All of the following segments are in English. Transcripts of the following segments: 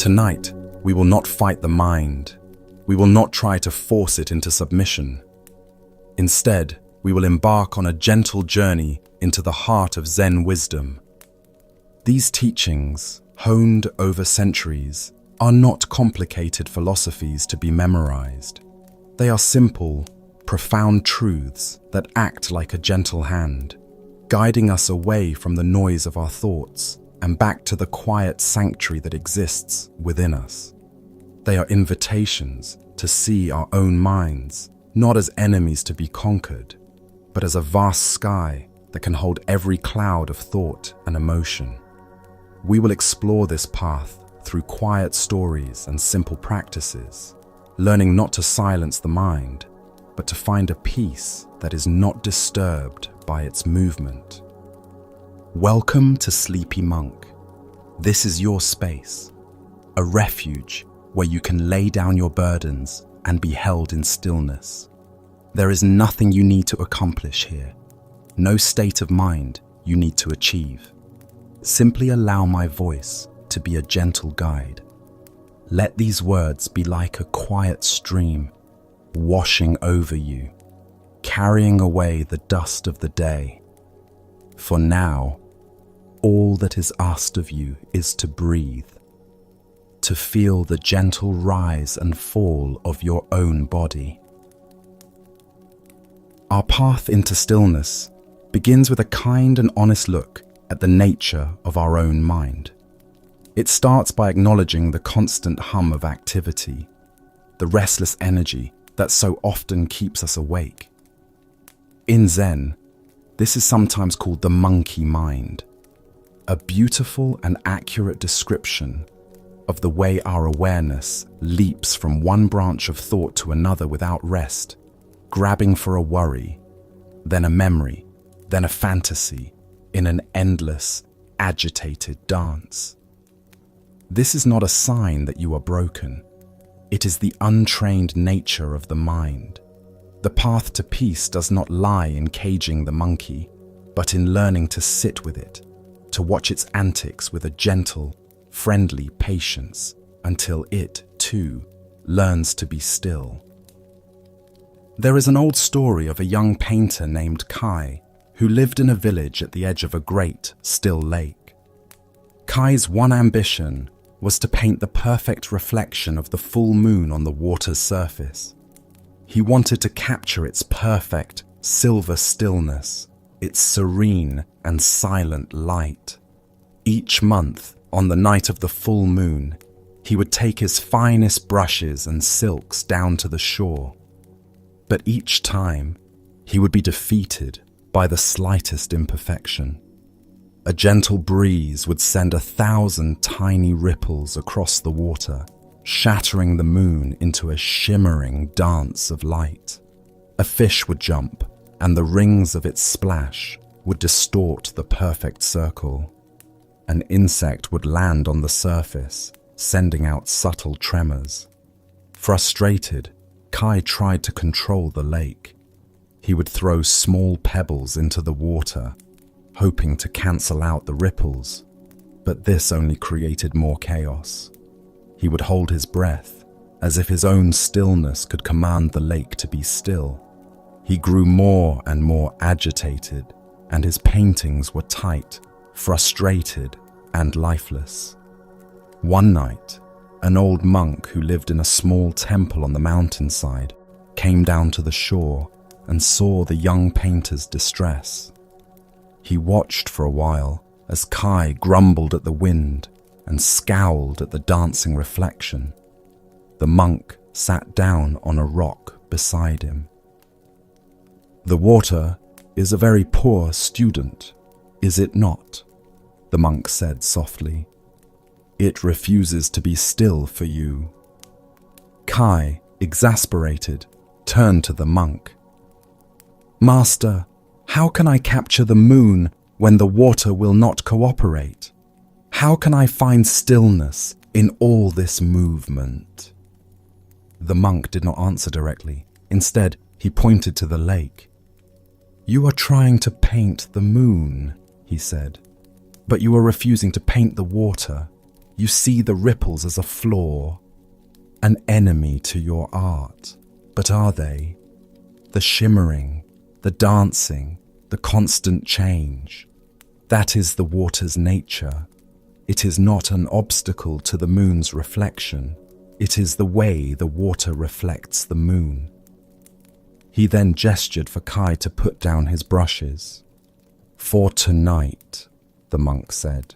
Tonight, we will not fight the mind. We will not try to force it into submission. Instead, we will embark on a gentle journey into the heart of Zen wisdom. These teachings, honed over centuries, are not complicated philosophies to be memorized. They are simple, profound truths that act like a gentle hand, guiding us away from the noise of our thoughts and back to the quiet sanctuary that exists within us. They are invitations to see our own minds, not as enemies to be conquered, but as a vast sky that can hold every cloud of thought and emotion. We will explore this path through quiet stories and simple practices, learning not to silence the mind, but to find a peace that is not disturbed by its movement. Welcome to Sleepy Monk. This is your space, a refuge where you can lay down your burdens and be held in stillness. There is nothing you need to accomplish here, no state of mind you need to achieve. Simply allow my voice to be a gentle guide. Let these words be like a quiet stream, washing over you, carrying away the dust of the day. For now, all that is asked of you is to breathe, to feel the gentle rise and fall of your own body. Our path into stillness begins with a kind and honest look at the nature of our own mind. It starts by acknowledging the constant hum of activity, the restless energy that so often keeps us awake. In Zen, this is sometimes called the monkey mind, a beautiful and accurate description of the way our awareness leaps from one branch of thought to another without rest, grabbing for a worry, then a memory, then a fantasy, in an endless, agitated dance. This is not a sign that you are broken. It is the untrained nature of the mind. The path to peace does not lie in caging the monkey, but in learning to sit with it, to watch its antics with a gentle, friendly patience until it, too, learns to be still. There is an old story of a young painter named Kai who lived in a village at the edge of a great, still lake. Kai's one ambition was to paint the perfect reflection of the full moon on the water's surface. He wanted to capture its perfect, silver stillness, its serene and silent light. Each month, on the night of the full moon, he would take his finest brushes and silks down to the shore. But each time, he would be defeated by the slightest imperfection. A gentle breeze would send 1,000 tiny ripples across the water, shattering the moon into a shimmering dance of light. A fish would jump, and the rings of its splash would distort the perfect circle. An insect would land on the surface, sending out subtle tremors. Frustrated, Kai tried to control the lake. He would throw small pebbles into the water, hoping to cancel out the ripples, but this only created more chaos. He would hold his breath, as if his own stillness could command the lake to be still. He grew more and more agitated, and his paintings were tight, frustrated, and lifeless. One night, an old monk who lived in a small temple on the mountainside came down to the shore and saw the young painter's distress. He watched for a while as Kai grumbled at the wind and scowled at the dancing reflection. The monk sat down on a rock beside him. "The water is a very poor student, is it not?" the monk said softly. "It refuses to be still for you." Kai, exasperated, turned to the monk. "Master, how can I capture the moon when the water will not cooperate? How can I find stillness in all this movement?" The monk did not answer directly. Instead, he pointed to the lake. "You are trying to paint the moon," he said, "but you are refusing to paint the water. You see the ripples as a flaw, an enemy to your art. But are they? The shimmering, the dancing, the constant change. That is the water's nature. It is not an obstacle to the moon's reflection. It is the way the water reflects the moon. He then gestured for Kai to put down his brushes. For tonight, the monk said,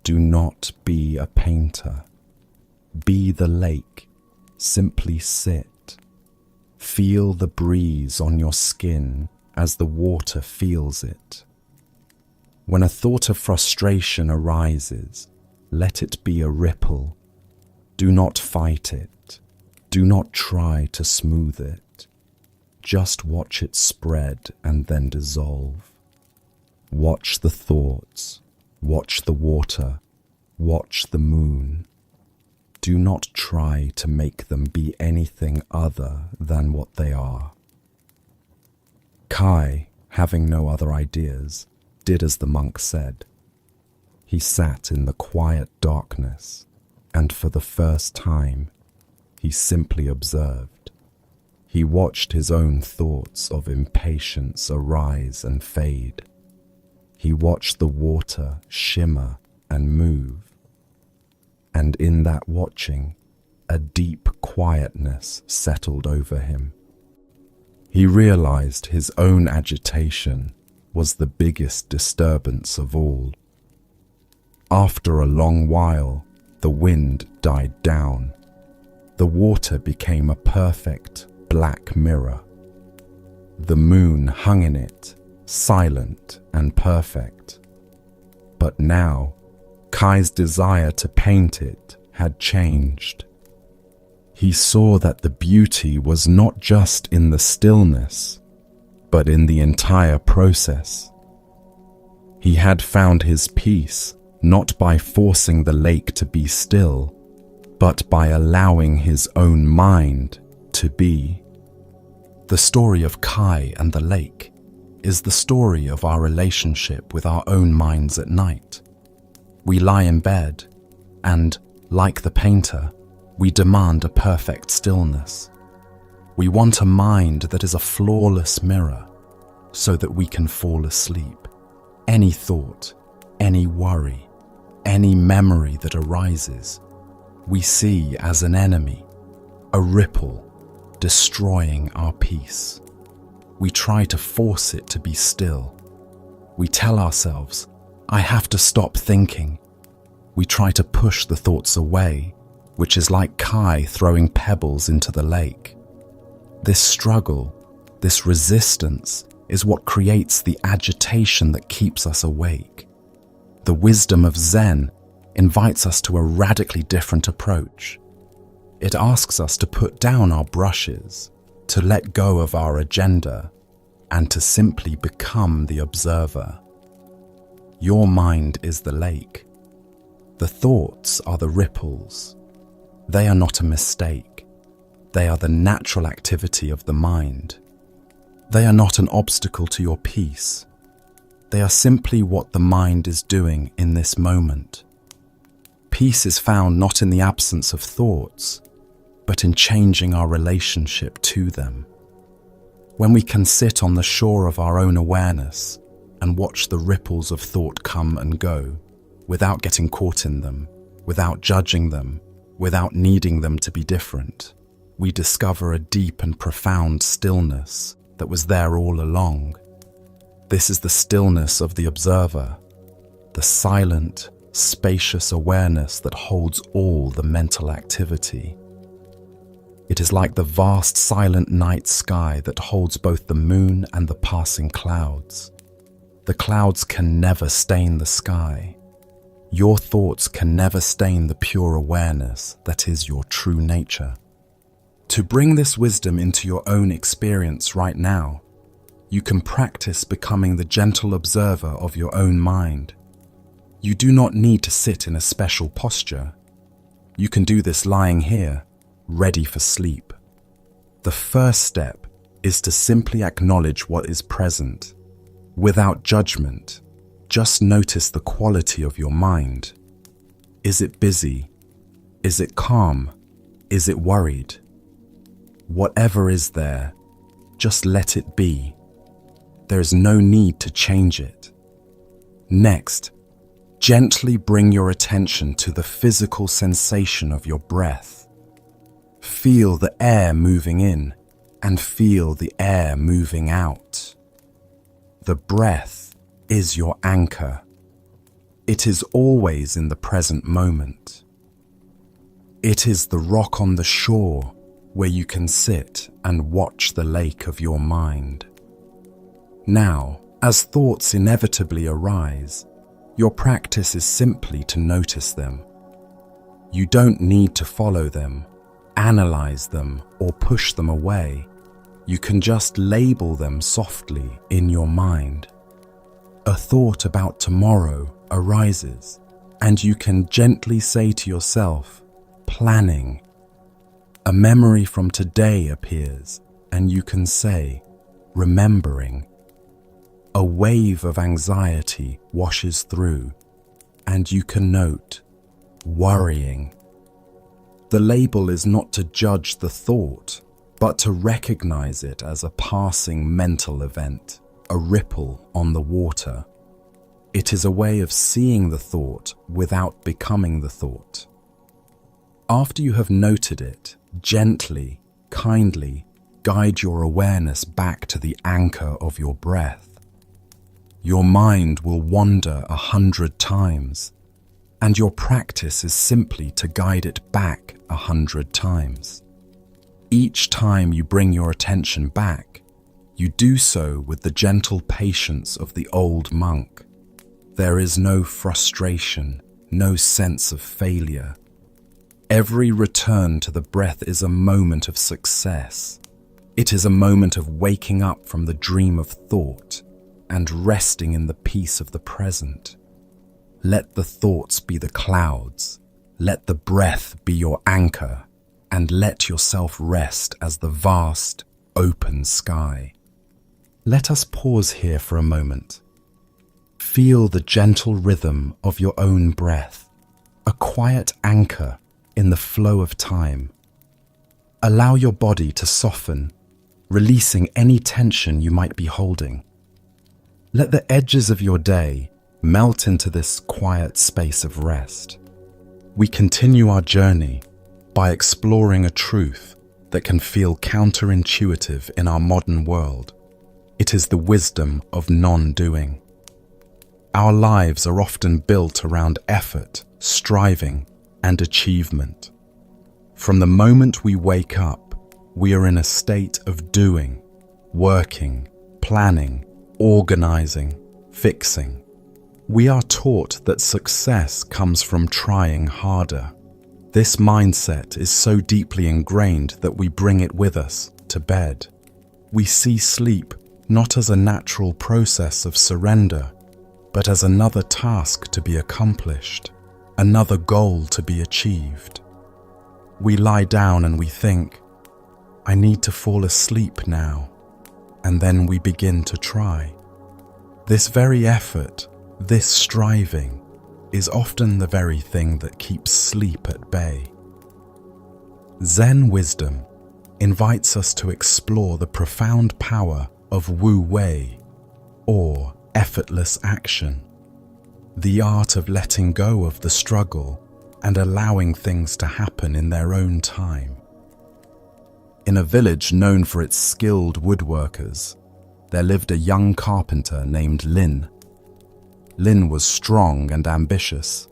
do not be a painter. Be the lake. Simply sit. Feel the breeze on your skin as the water feels it. When a thought of frustration arises, let it be a ripple. Do not fight it. Do not try to smooth it. Just watch it spread and then dissolve. Watch the thoughts. Watch the water. Watch the moon. Do not try to make them be anything other than what they are. Kai, having no other ideas, did as the monk said. He sat in the quiet darkness, and for the first time, he simply observed. He watched his own thoughts of impatience arise and fade. He watched the water shimmer and move. And in that watching, a deep quietness settled over him. He realized his own agitation was the biggest disturbance of all. After a long while, the wind died down. The water became a perfect black mirror. The moon hung in it, silent and perfect. But now, Kai's desire to paint it had changed. He saw that the beauty was not just in the stillness, but in the entire process. He had found his peace not by forcing the lake to be still, but by allowing his own mind to be. The story of Kai and the lake is the story of our relationship with our own minds at night. We lie in bed and, like the painter, we demand a perfect stillness. We want a mind that is a flawless mirror so that we can fall asleep. Any thought, any worry, any memory that arises, we see as an enemy, a ripple destroying our peace. We try to force it to be still. We tell ourselves, I have to stop thinking. We try to push the thoughts away, which is like Kai throwing pebbles into the lake. This struggle, this resistance, is what creates the agitation that keeps us awake. The wisdom of Zen invites us to a radically different approach. It asks us to put down our brushes, to let go of our agenda, and to simply become the observer. Your mind is the lake. The thoughts are the ripples. They are not a mistake. They are the natural activity of the mind. They are not an obstacle to your peace. They are simply what the mind is doing in this moment. Peace is found not in the absence of thoughts, but in changing our relationship to them. When we can sit on the shore of our own awareness and watch the ripples of thought come and go, without getting caught in them, without judging them, without needing them to be different, we discover a deep and profound stillness that was there all along. This is the stillness of the observer, the silent, spacious awareness that holds all the mental activity. It is like the vast silent night sky that holds both the moon and the passing clouds. The clouds can never stain the sky. Your thoughts can never stain the pure awareness that is your true nature. To bring this wisdom into your own experience right now, you can practice becoming the gentle observer of your own mind. You do not need to sit in a special posture. You can do this lying here, ready for sleep. The first step is to simply acknowledge what is present. Without judgment, just notice the quality of your mind. Is it busy? Is it calm? Is it worried? Whatever is there, just let it be. There is no need to change it. Next, gently bring your attention to the physical sensation of your breath. Feel the air moving in and feel the air moving out. The breath is your anchor. It is always in the present moment. It is the rock on the shore where you can sit and watch the lake of your mind. Now, as thoughts inevitably arise, your practice is simply to notice them. You don't need to follow them, analyze them, or push them away. You can just label them softly in your mind. A thought about tomorrow arises, and you can gently say to yourself, planning. A memory from today appears, and you can say, remembering. A wave of anxiety washes through, and you can note, worrying. The label is not to judge the thought, but to recognize it as a passing mental event, a ripple on the water. It is a way of seeing the thought without becoming the thought. After you have noted it, gently, kindly guide your awareness back to the anchor of your breath. Your mind will wander 100 times, and your practice is simply to guide it back 100 times. Each time you bring your attention back, you do so with the gentle patience of the old monk. There is no frustration, no sense of failure. Every return to the breath is a moment of success. It is a moment of waking up from the dream of thought and resting in the peace of the present. Let the thoughts be the clouds, let the breath be your anchor, and let yourself rest as the vast, open sky. Let us pause here for a moment. Feel the gentle rhythm of your own breath, a quiet anchor in the flow of time. Allow your body to soften, releasing any tension you might be holding. Let the edges of your day melt into this quiet space of rest. We continue our journey by exploring a truth that can feel counterintuitive in our modern world. It is the wisdom of non-doing. Our lives are often built around effort, striving, and achievement. From the moment we wake up, we are in a state of doing, working, planning, organizing, fixing. We are taught that success comes from trying harder. This mindset is so deeply ingrained that we bring it with us to bed. We see sleep not as a natural process of surrender, but as another task to be accomplished, another goal to be achieved. We lie down and we think, I need to fall asleep now, and then we begin to try. This very effort, this striving, is often the very thing that keeps sleep at bay. Zen wisdom invites us to explore the profound power of Wu Wei, or effortless action, the art of letting go of the struggle and allowing things to happen in their own time. In a village known for its skilled woodworkers, there lived a young carpenter named Lin. Lin was strong and ambitious,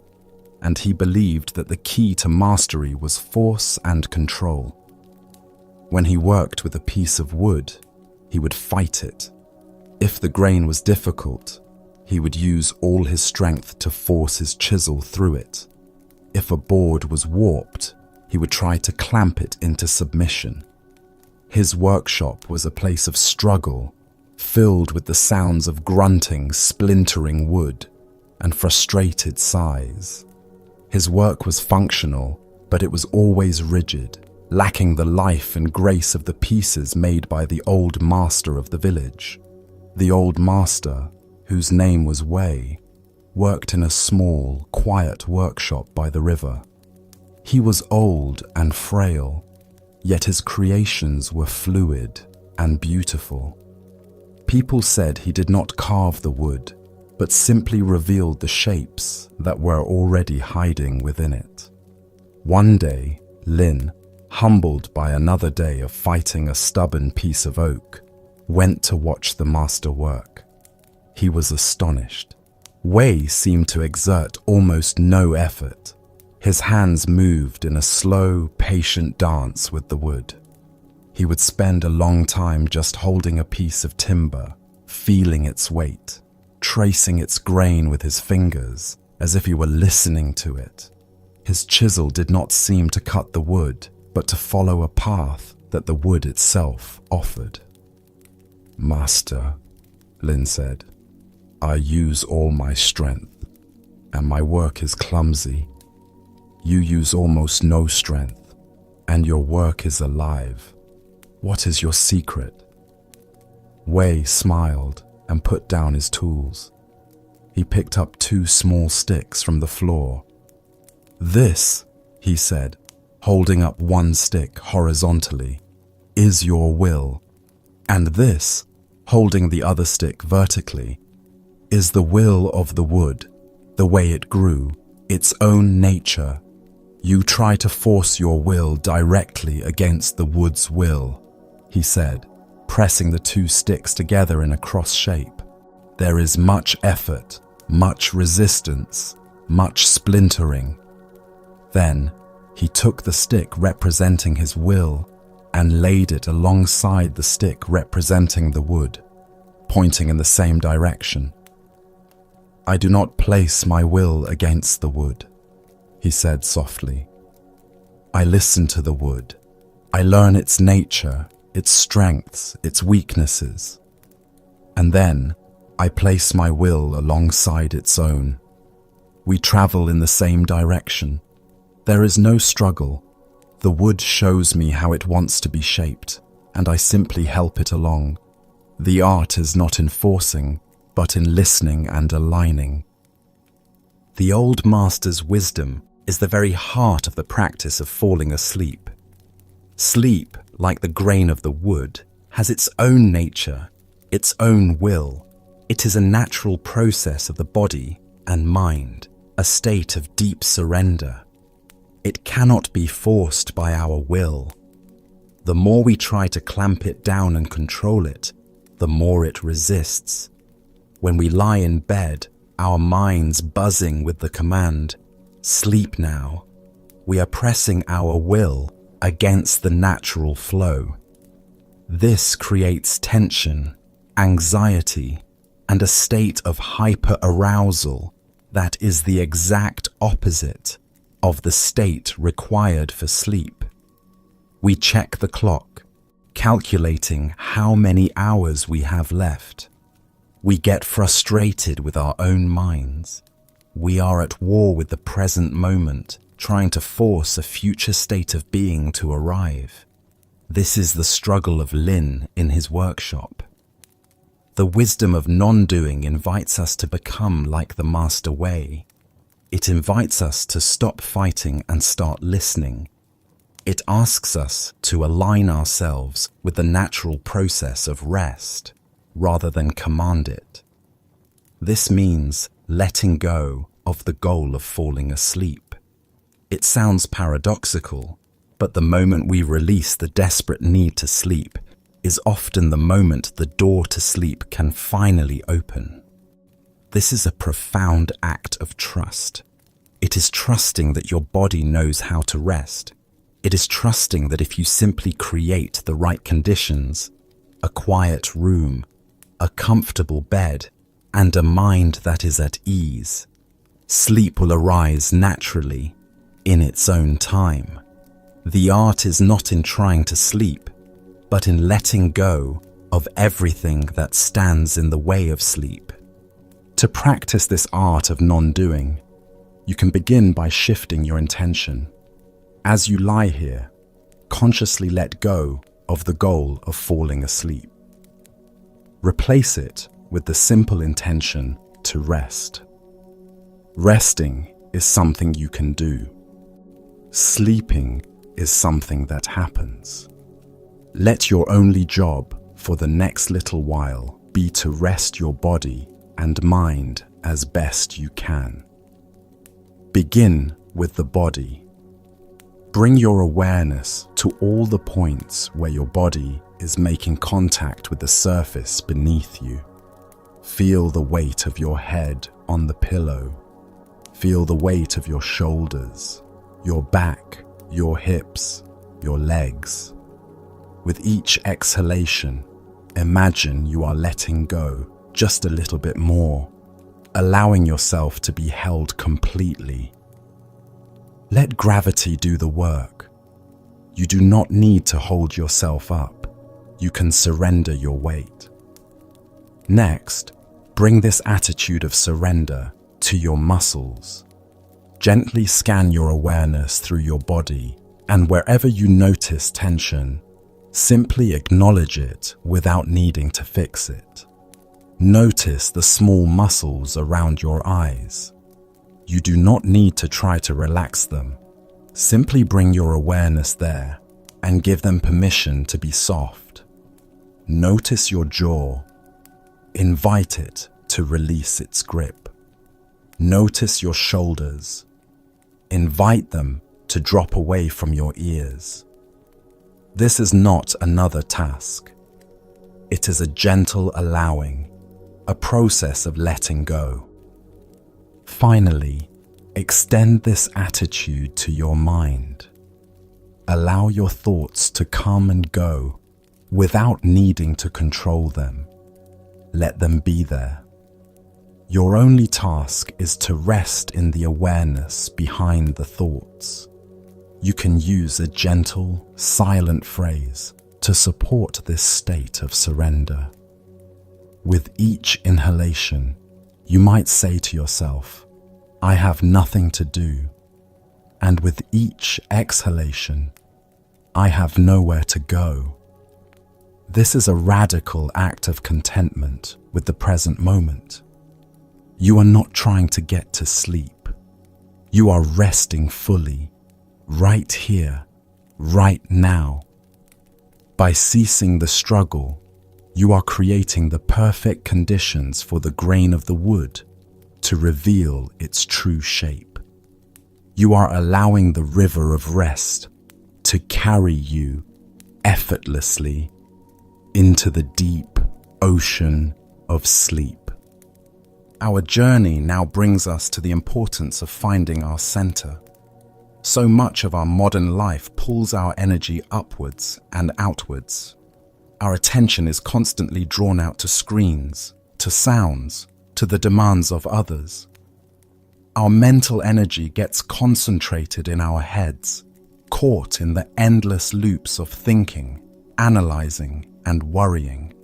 and he believed that the key to mastery was force and control. When he worked with a piece of wood, he would fight it. If the grain was difficult, he would use all his strength to force his chisel through it. If a board was warped, he would try to clamp it into submission. His workshop was a place of struggle, filled with the sounds of grunting, splintering wood, and frustrated sighs. His work was functional, but it was always rigid, lacking the life and grace of the pieces made by the old master of the village. The old master, whose name was Wei, worked in a small, quiet workshop by the river. He was old and frail, yet his creations were fluid and beautiful. People said he did not carve the wood, but simply revealed the shapes that were already hiding within it. One day, Lin, humbled by another day of fighting a stubborn piece of oak, went to watch the master work. He was astonished. Wei seemed to exert almost no effort. His hands moved in a slow, patient dance with the wood. He would spend a long time just holding a piece of timber, feeling its weight, tracing its grain with his fingers, as if he were listening to it. His chisel did not seem to cut the wood, but to follow a path that the wood itself offered. "Master," Lin said, "I use all my strength, and my work is clumsy. You use almost no strength, and your work is alive. What is your secret?" Wei smiled and put down his tools. He picked up 2 small sticks from the floor. "This," he said, holding up one stick horizontally, "is your will. And this," holding the other stick vertically, "is the will of the wood, the way it grew, its own nature. You try to force your will directly against the wood's will," he said, pressing the 2 sticks together in a cross shape. "There is much effort, much resistance, much splintering." Then he took the stick representing his will and laid it alongside the stick representing the wood, pointing in the same direction. "I do not place my will against the wood," he said softly. "I listen to the wood. I learn its nature, its strengths, its weaknesses. And then I place my will alongside its own. We travel in the same direction. There is no struggle. The wood shows me how it wants to be shaped, and I simply help it along. The art is not in forcing, but in listening and aligning." The old master's wisdom is the very heart of the practice of falling asleep. Sleep, like the grain of the wood, has its own nature, its own will. It is a natural process of the body and mind, a state of deep surrender. It cannot be forced by our will. The more we try to clamp it down and control it, the more it resists. When we lie in bed, our minds buzzing with the command, "Sleep now," we are pressing our will against the natural flow. This creates tension, anxiety, and a state of hyper-arousal that is the exact opposite of the state required for sleep. We check the clock, calculating how many hours we have left. We get frustrated with our own minds. We are at war with the present moment, trying to force a future state of being to arrive. This is the struggle of Lin in his workshop. The wisdom of non-doing invites us to become like the Master Wei. It invites us to stop fighting and start listening. It asks us to align ourselves with the natural process of rest, rather than command it. This means letting go of the goal of falling asleep. It sounds paradoxical, but the moment we release the desperate need to sleep is often the moment the door to sleep can finally open. This is a profound act of trust. It is trusting that your body knows how to rest. It is trusting that if you simply create the right conditions, a quiet room, a comfortable bed, and a mind that is at ease, sleep will arise naturally, in its own time. The art is not in trying to sleep, but in letting go of everything that stands in the way of sleep. To practice this art of non-doing, you can begin by shifting your intention. As you lie here, consciously let go of the goal of falling asleep. Replace it with the simple intention to rest. Resting is something you can do. Sleeping is something that happens. Let your only job for the next little while be to rest your body and mind as best you can. Begin with the body. Bring your awareness to all the points where your body is making contact with the surface beneath you. Feel the weight of your head on the pillow. Feel the weight of your shoulders, your back, your hips, your legs. With each exhalation, imagine you are letting go just a little bit more, allowing yourself to be held completely. Let gravity do the work. You do not need to hold yourself up. You can surrender your weight. Next, bring this attitude of surrender to your muscles. Gently scan your awareness through your body, and wherever you notice tension, simply acknowledge it without needing to fix it. Notice the small muscles around your eyes. You do not need to try to relax them. Simply bring your awareness there and give them permission to be soft. Notice your jaw. Invite it to release its grip. Notice your shoulders. Invite them to drop away from your ears. This is not another task. It is a gentle allowing, a process of letting go. Finally, extend this attitude to your mind. Allow your thoughts to come and go without needing to control them. Let them be there. Your only task is to rest in the awareness behind the thoughts. You can use a gentle, silent phrase to support this state of surrender. With each inhalation, you might say to yourself, "I have nothing to do." And with each exhalation, "I have nowhere to go." This is a radical act of contentment with the present moment. You are not trying to get to sleep. You are resting fully, right here, right now. By ceasing the struggle, you are creating the perfect conditions for the grain of the wood to reveal its true shape. You are allowing the river of rest to carry you effortlessly into the deep ocean of sleep. Our journey now brings us to the importance of finding our center. So much of our modern life pulls our energy upwards and outwards. Our attention is constantly drawn out to screens, to sounds, to the demands of others. Our mental energy gets concentrated in our heads, caught in the endless loops of thinking, analyzing, and worrying.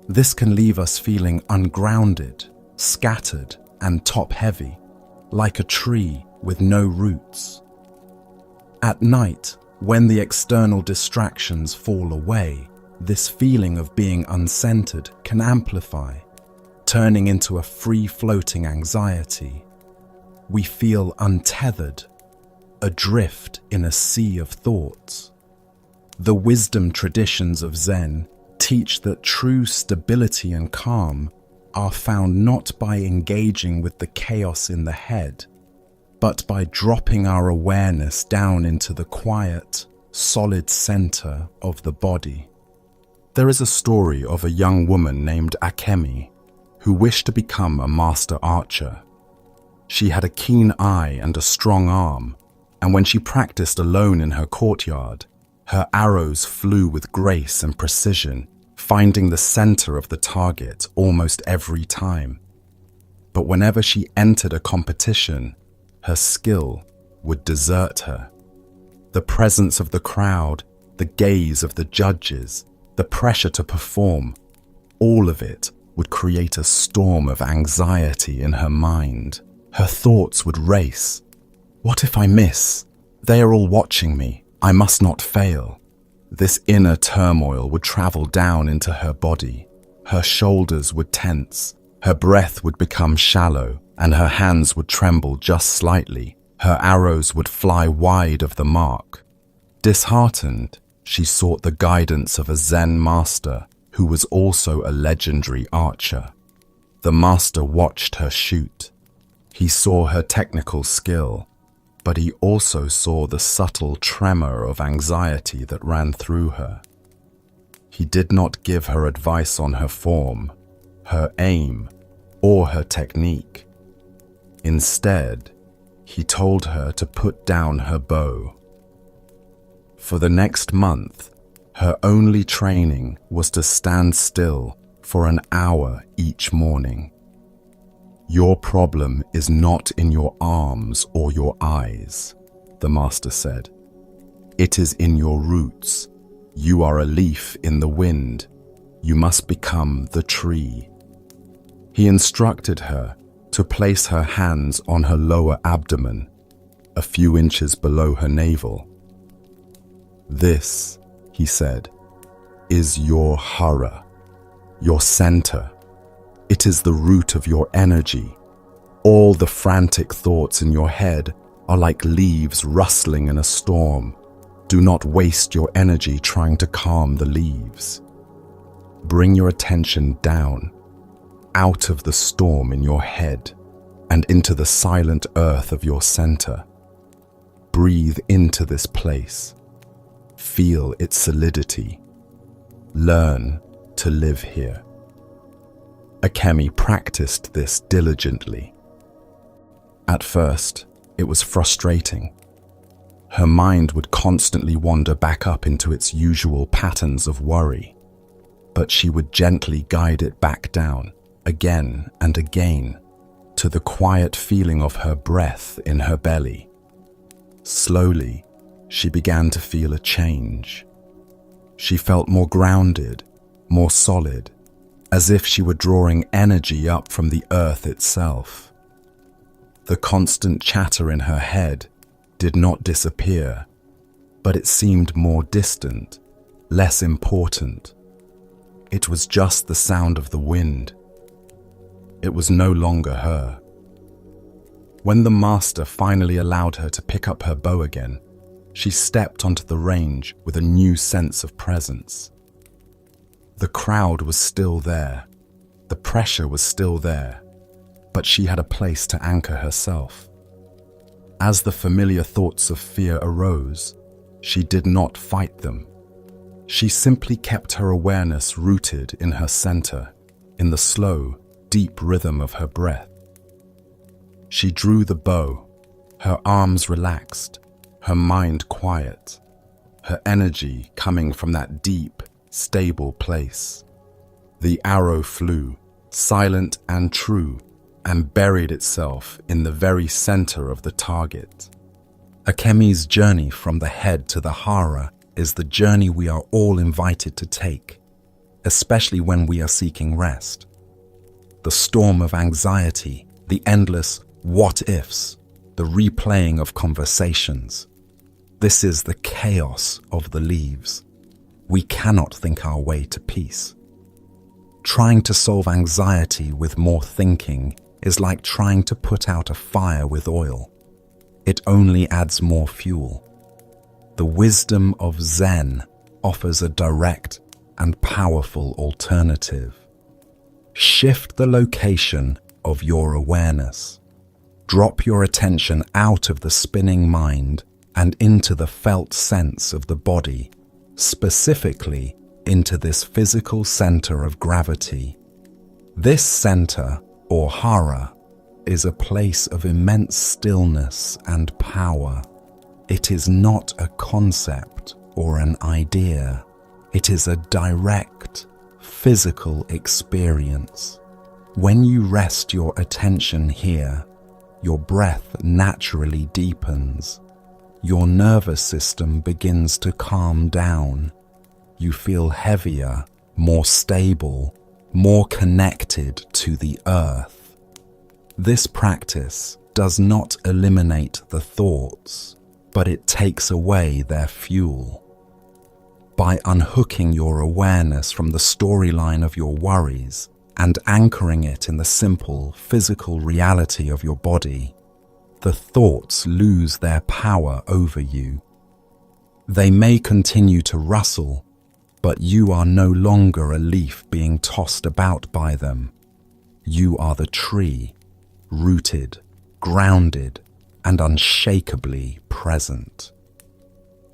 This can leave us feeling ungrounded, scattered, and top-heavy, like a tree with no roots. At night, when the external distractions fall away, this feeling of being uncentered can amplify, turning into a free-floating anxiety. We feel untethered, adrift in a sea of thoughts. The wisdom traditions of Zen teach that true stability and calm are found not by engaging with the chaos in the head, but by dropping our awareness down into the quiet, solid center of the body. There is a story of a young woman named Akemi who wished to become a master archer. She had a keen eye and a strong arm, and when she practiced alone in her courtyard, her arrows flew with grace and precision, finding the center of the target almost every time. But whenever she entered a competition, her skill would desert her. The presence of the crowd, the gaze of the judges, the pressure to perform, all of it would create a storm of anxiety in her mind. Her thoughts would race. What if I miss? They are all watching me. I must not fail. This inner turmoil would travel down into her body. Her shoulders would tense. Her breath would become shallow, and her hands would tremble just slightly. Her arrows would fly wide of the mark. Disheartened, she sought the guidance of a Zen master who was also a legendary archer. The master watched her shoot. He saw her technical skill, but he also saw the subtle tremor of anxiety that ran through her. He did not give her advice on her form, her aim, or her technique. Instead, he told her to put down her bow. For the next month, her only training was to stand still for an hour each morning. Your problem is not in your arms or your eyes, the master said. It is in your roots. You are a leaf in the wind. You must become the tree. He instructed her to place her hands on her lower abdomen, a few inches below her navel. This, he said, is your hara, your center. It is the root of your energy. All the frantic thoughts in your head are like leaves rustling in a storm. Do not waste your energy trying to calm the leaves. Bring your attention down, out of the storm in your head, and into the silent earth of your center. Breathe into this place. Feel its solidity. Learn to live here. Akemi practiced this diligently. At first, it was frustrating. Her mind would constantly wander back up into its usual patterns of worry, but she would gently guide it back down, again and again, to the quiet feeling of her breath in her belly. Slowly, she began to feel a change. She felt more grounded, more solid, as if she were drawing energy up from the earth itself. The constant chatter in her head did not disappear, but it seemed more distant, less important. It was just the sound of the wind. It was no longer her. When the master finally allowed her to pick up her bow again, she stepped onto the range with a new sense of presence. The crowd was still there, the pressure was still there, but she had a place to anchor herself. As the familiar thoughts of fear arose, she did not fight them. She simply kept her awareness rooted in her center, in the slow, deep rhythm of her breath. She drew the bow, her arms relaxed, her mind quiet, her energy coming from that deep, stable place. The arrow flew, silent and true, and buried itself in the very center of the target. Akemi's journey from the head to the hara is the journey we are all invited to take, especially when we are seeking rest. The storm of anxiety, the endless what-ifs, the replaying of conversations. This is the chaos of the leaves. We cannot think our way to peace. Trying to solve anxiety with more thinking is like trying to put out a fire with oil. It only adds more fuel. The wisdom of Zen offers a direct and powerful alternative. Shift the location of your awareness. Drop your attention out of the spinning mind and into the felt sense of the body, specifically into this physical center of gravity. This center, or hara, is a place of immense stillness and power. It is not a concept or an idea. It is a direct, physical experience. When you rest your attention here, your breath naturally deepens. Your nervous system begins to calm down. You feel heavier, more stable, more connected to the earth. This practice does not eliminate the thoughts, but it takes away their fuel. By unhooking your awareness from the storyline of your worries, and anchoring it in the simple physical reality of your body, the thoughts lose their power over you. They may continue to rustle, but you are no longer a leaf being tossed about by them. You are the tree, rooted, grounded, and unshakably present.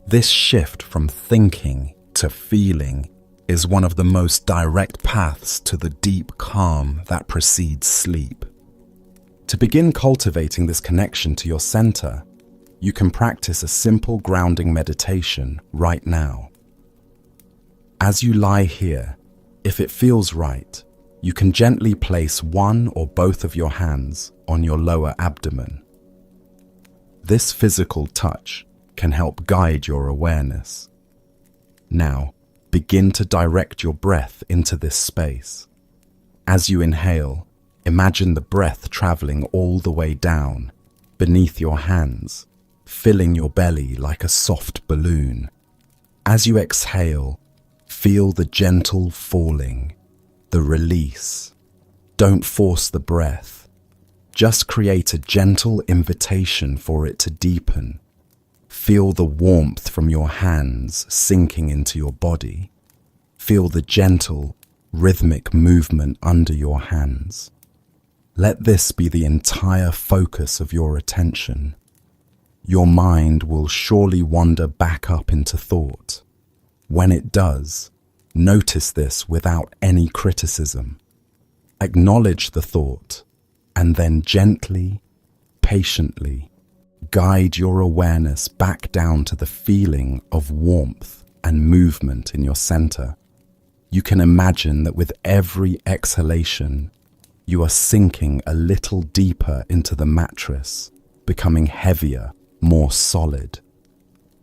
This shift from thinking to feeling is one of the most direct paths to the deep calm that precedes sleep. To begin cultivating this connection to your center, you can practice a simple grounding meditation right now. As you lie here, if it feels right, you can gently place one or both of your hands on your lower abdomen. This physical touch can help guide your awareness. Now, begin to direct your breath into this space. As you inhale, imagine the breath traveling all the way down, beneath your hands, filling your belly like a soft balloon. As you exhale, feel the gentle falling, the release. Don't force the breath. Just create a gentle invitation for it to deepen. Feel the warmth from your hands sinking into your body. Feel the gentle, rhythmic movement under your hands. Let this be the entire focus of your attention. Your mind will surely wander back up into thought. When it does, notice this without any criticism. Acknowledge the thought, and then gently, patiently, guide your awareness back down to the feeling of warmth and movement in your center. You can imagine that with every exhalation, you are sinking a little deeper into the mattress, becoming heavier, more solid.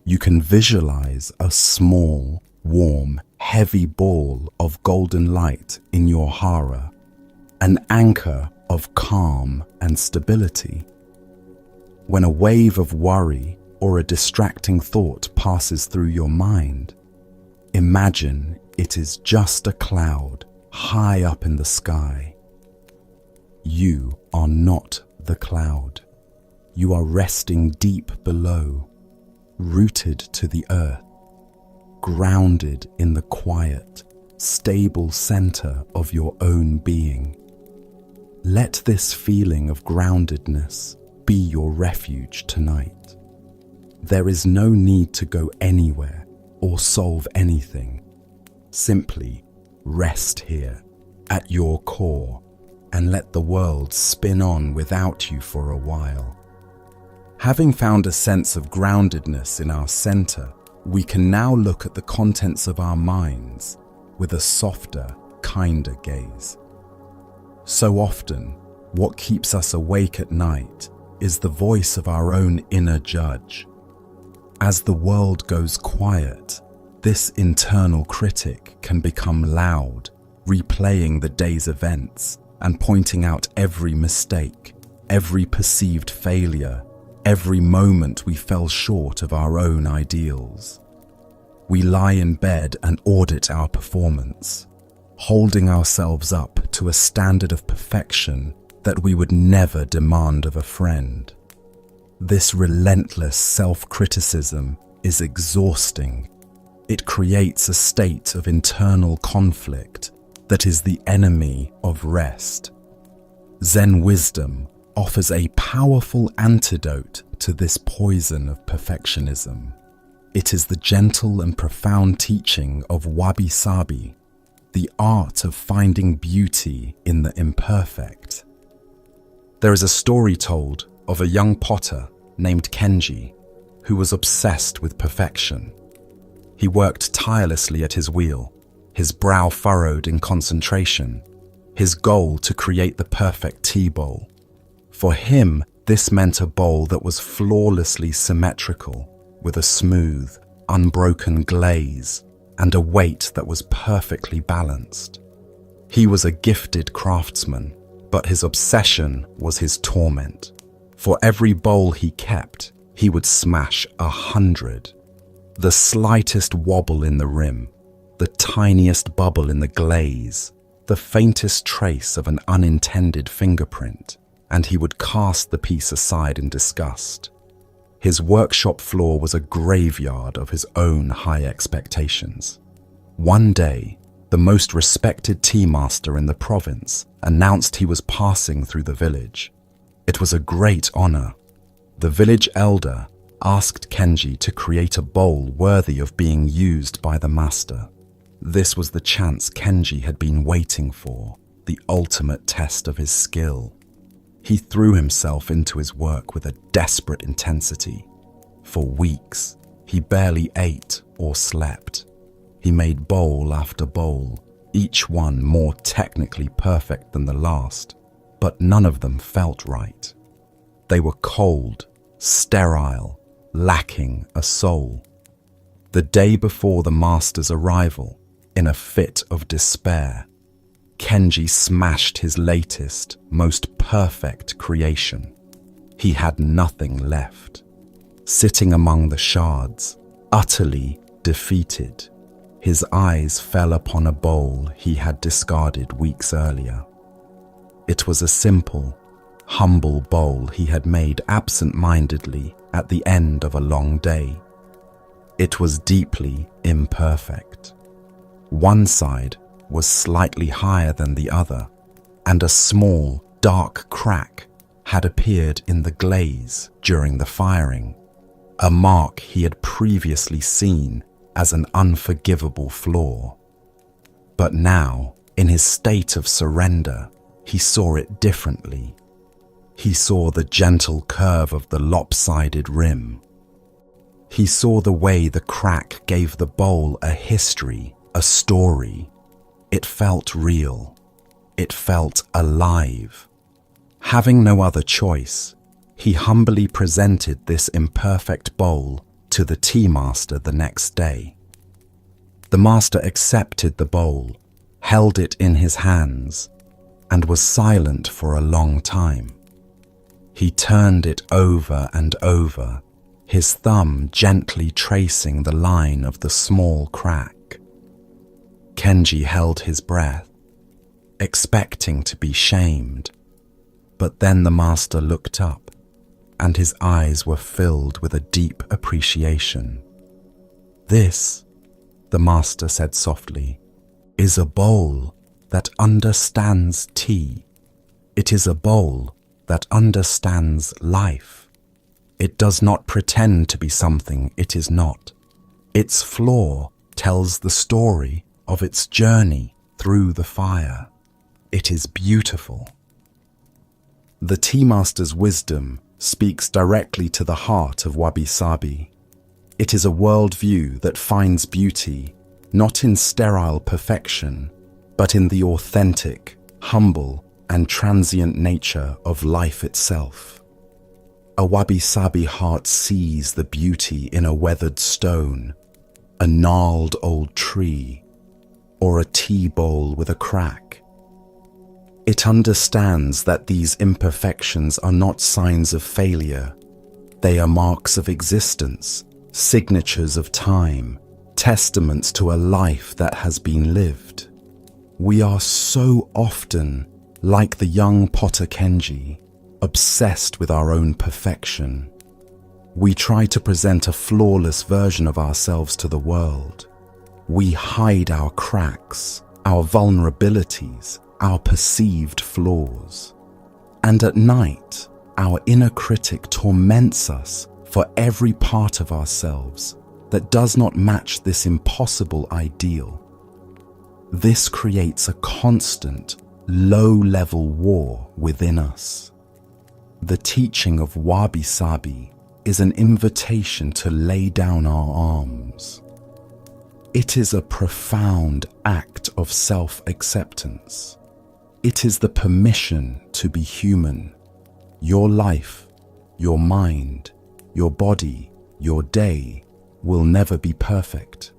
You can visualize a small, warm, heavy ball of golden light in your hara, an anchor of calm and stability. When a wave of worry or a distracting thought passes through your mind, imagine it is just a cloud high up in the sky. You are not the cloud. You are resting deep below, rooted to the earth, grounded in the quiet, stable center of your own being. Let this feeling of groundedness be your refuge tonight. There is no need to go anywhere or solve anything. Simply rest here at your core and let the world spin on without you for a while. Having found a sense of groundedness in our center, we can now look at the contents of our minds with a softer, kinder gaze. So often, what keeps us awake at night is the voice of our own inner judge. As the world goes quiet, this internal critic can become loud, replaying the day's events and pointing out every mistake, every perceived failure, every moment we fell short of our own ideals. We lie in bed and audit our performance, holding ourselves up to a standard of perfection that we would never demand of a friend. This relentless self-criticism is exhausting. It creates a state of internal conflict that is the enemy of rest. Zen wisdom offers a powerful antidote to this poison of perfectionism. It is the gentle and profound teaching of wabi-sabi, the art of finding beauty in the imperfect. There is a story told of a young potter named Kenji who was obsessed with perfection. He worked tirelessly at his wheel, his brow furrowed in concentration, his goal to create the perfect tea bowl. For him, this meant a bowl that was flawlessly symmetrical, with a smooth, unbroken glaze and a weight that was perfectly balanced. He was a gifted craftsman, but his obsession was his torment. For every bowl he kept, he would smash 100. The slightest wobble in the rim, the tiniest bubble in the glaze, the faintest trace of an unintended fingerprint, and he would cast the piece aside in disgust. His workshop floor was a graveyard of his own high expectations. One day, the most respected tea master in the province announced he was passing through the village. It was a great honor. The village elder asked Kenji to create a bowl worthy of being used by the master. This was the chance Kenji had been waiting for, the ultimate test of his skill. He threw himself into his work with a desperate intensity. For weeks, he barely ate or slept. He made bowl after bowl, each one more technically perfect than the last, but none of them felt right. They were cold, sterile, lacking a soul. The day before the master's arrival, in a fit of despair, Kenji smashed his latest, most perfect creation. He had nothing left. Sitting among the shards, utterly defeated, his eyes fell upon a bowl he had discarded weeks earlier. It was a simple, humble bowl he had made absent-mindedly at the end of a long day. It was deeply imperfect. One side was slightly higher than the other, and a small, dark crack had appeared in the glaze during the firing, a mark he had previously seen as an unforgivable flaw. But now, in his state of surrender, he saw it differently. He saw the gentle curve of the lopsided rim. He saw the way the crack gave the bowl a history, a story. It felt real. It felt alive. Having no other choice, he humbly presented this imperfect bowl to the tea master the next day. The master accepted the bowl, held it in his hands, and was silent for a long time. He turned it over and over, his thumb gently tracing the line of the small crack. Kenji held his breath, expecting to be shamed, but then the master looked up, and his eyes were filled with a deep appreciation. "This," the master said softly, "is a bowl that understands tea. It is a bowl that understands life. It does not pretend to be something it is not. Its flaw tells the story of its journey through the fire. It is beautiful." The tea master's wisdom speaks directly to the heart of wabi-sabi. It is a worldview that finds beauty not in sterile perfection, but in the authentic, humble, and transient nature of life itself. A wabi-sabi heart sees the beauty in a weathered stone, a gnarled old tree, or a tea bowl with a crack. It understands that these imperfections are not signs of failure. They are marks of existence, signatures of time, testaments to a life that has been lived. We are so often like the young potter Kenji, obsessed with our own perfection. We try to present a flawless version of ourselves to the world. We hide our cracks, our vulnerabilities, our perceived flaws. And at night, our inner critic torments us for every part of ourselves that does not match this impossible ideal. This creates a constant, low-level war within us. The teaching of wabi-sabi is an invitation to lay down our arms. It is a profound act of self-acceptance. It is the permission to be human. Your life, your mind, your body, your day will never be perfect.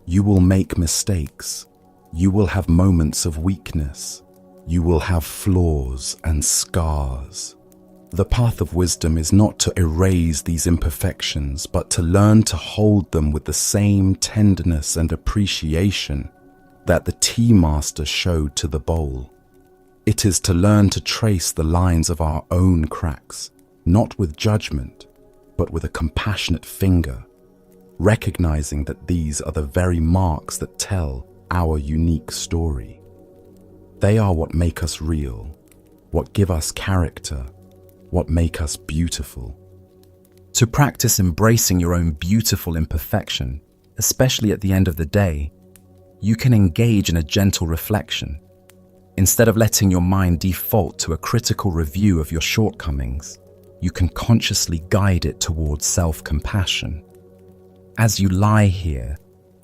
You will make mistakes. You will have moments of weakness. You will have flaws and scars. The path of wisdom is not to erase these imperfections, but to learn to hold them with the same tenderness and appreciation that the tea master showed to the bowl. It is to learn to trace the lines of our own cracks, not with judgment, but with a compassionate finger, recognizing that these are the very marks that tell our unique story. They are what make us real, what give us character, what make us beautiful. To practice embracing your own beautiful imperfection, especially at the end of the day, you can engage in a gentle reflection. Instead of letting your mind default to a critical review of your shortcomings, you can consciously guide it towards self-compassion. As you lie here,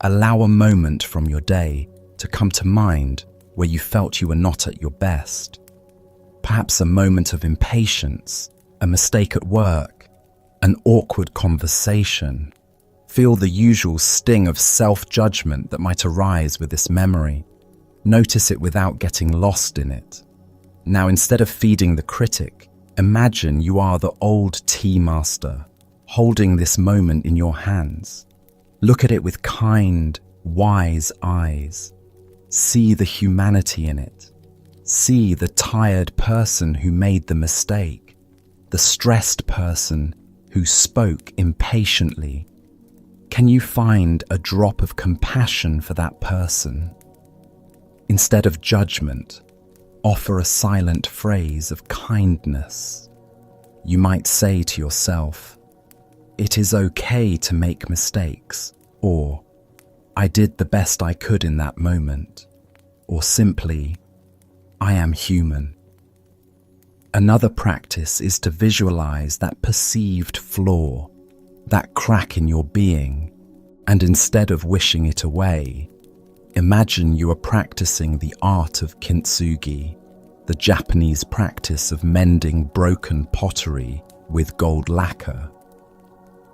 allow a moment from your day to come to mind where you felt you were not at your best. Perhaps a moment of impatience, a mistake at work, an awkward conversation. Feel the usual sting of self-judgment that might arise with this memory. Notice it without getting lost in it. Now, instead of feeding the critic, imagine you are the old tea master, holding this moment in your hands. Look at it with kind, wise eyes. See the humanity in it. See the tired person who made the mistake, the stressed person who spoke impatiently. Can you find a drop of compassion for that person? Instead of judgment, offer a silent phrase of kindness. You might say to yourself, "It is okay to make mistakes," or "I did the best I could in that moment," or simply, "I am human." Another practice is to visualize that perceived flaw, that crack in your being, and instead of wishing it away, imagine you are practicing the art of kintsugi, the Japanese practice of mending broken pottery with gold lacquer.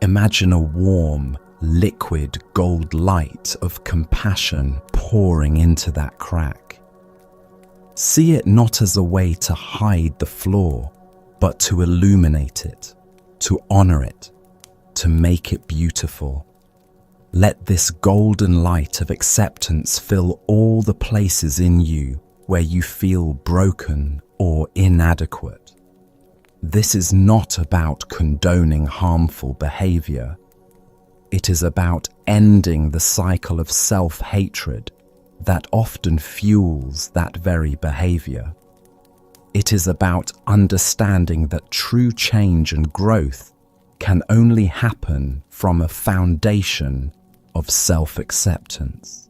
Imagine a warm, liquid gold light of compassion pouring into that crack. See it not as a way to hide the flaw, but to illuminate it, to honor it, to make it beautiful. Let this golden light of acceptance fill all the places in you where you feel broken or inadequate. This is not about condoning harmful behavior. It is about ending the cycle of self-hatred that often fuels that very behavior. It is about understanding that true change and growth can only happen from a foundation of self-acceptance.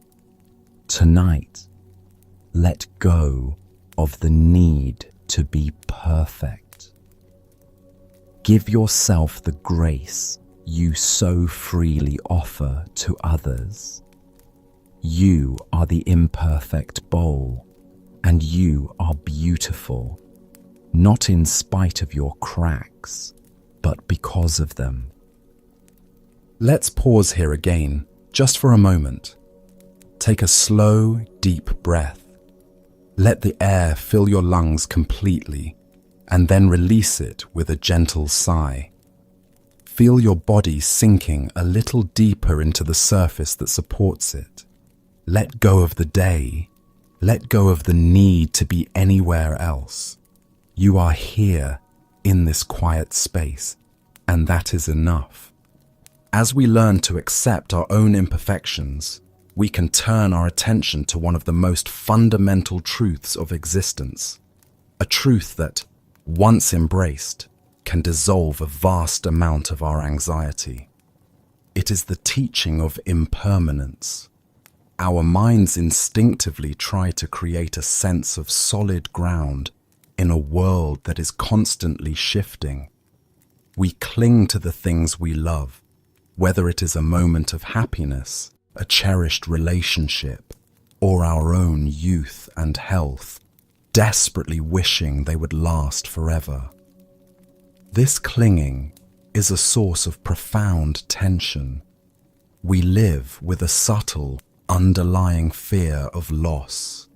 Tonight, let go of the need to be perfect. Give yourself the grace you so freely offer to others. You are the imperfect bowl, and you are beautiful, not in spite of your cracks, but because of them. Let's pause here again, just for a moment. Take a slow, deep breath. Let the air fill your lungs completely, and then release it with a gentle sigh. Feel your body sinking a little deeper into the surface that supports it. Let go of the day. Let go of the need to be anywhere else. You are here in this quiet space, and that is enough. As we learn to accept our own imperfections, we can turn our attention to one of the most fundamental truths of existence, a truth that, once embraced, can dissolve a vast amount of our anxiety. It is the teaching of impermanence. Our minds instinctively try to create a sense of solid ground in a world that is constantly shifting. We cling to the things we love, whether it is a moment of happiness, a cherished relationship, or our own youth and health, desperately wishing they would last forever. This clinging is a source of profound tension. We live with a subtle, underlying fear of loss.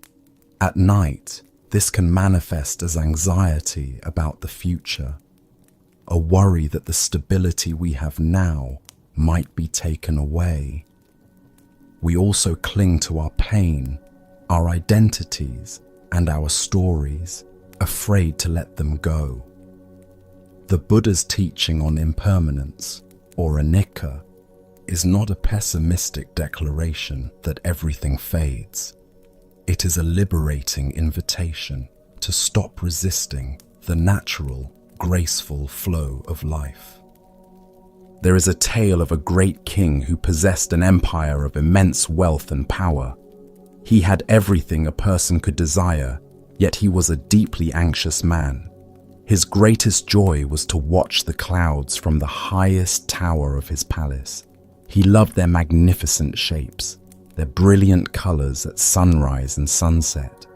At night, this can manifest as anxiety about the future, a worry that the stability we have now might be taken away. We also cling to our pain, our identities, and our stories, afraid to let them go. The Buddha's teaching on impermanence, or anicca, is not a pessimistic declaration that everything fades. It is a liberating invitation to stop resisting the natural, graceful flow of life. There is a tale of a great king who possessed an empire of immense wealth and power. He had everything a person could desire, yet he was a deeply anxious man. His greatest joy was to watch the clouds from the highest tower of his palace. He loved their magnificent shapes, their brilliant colors at sunrise and sunset.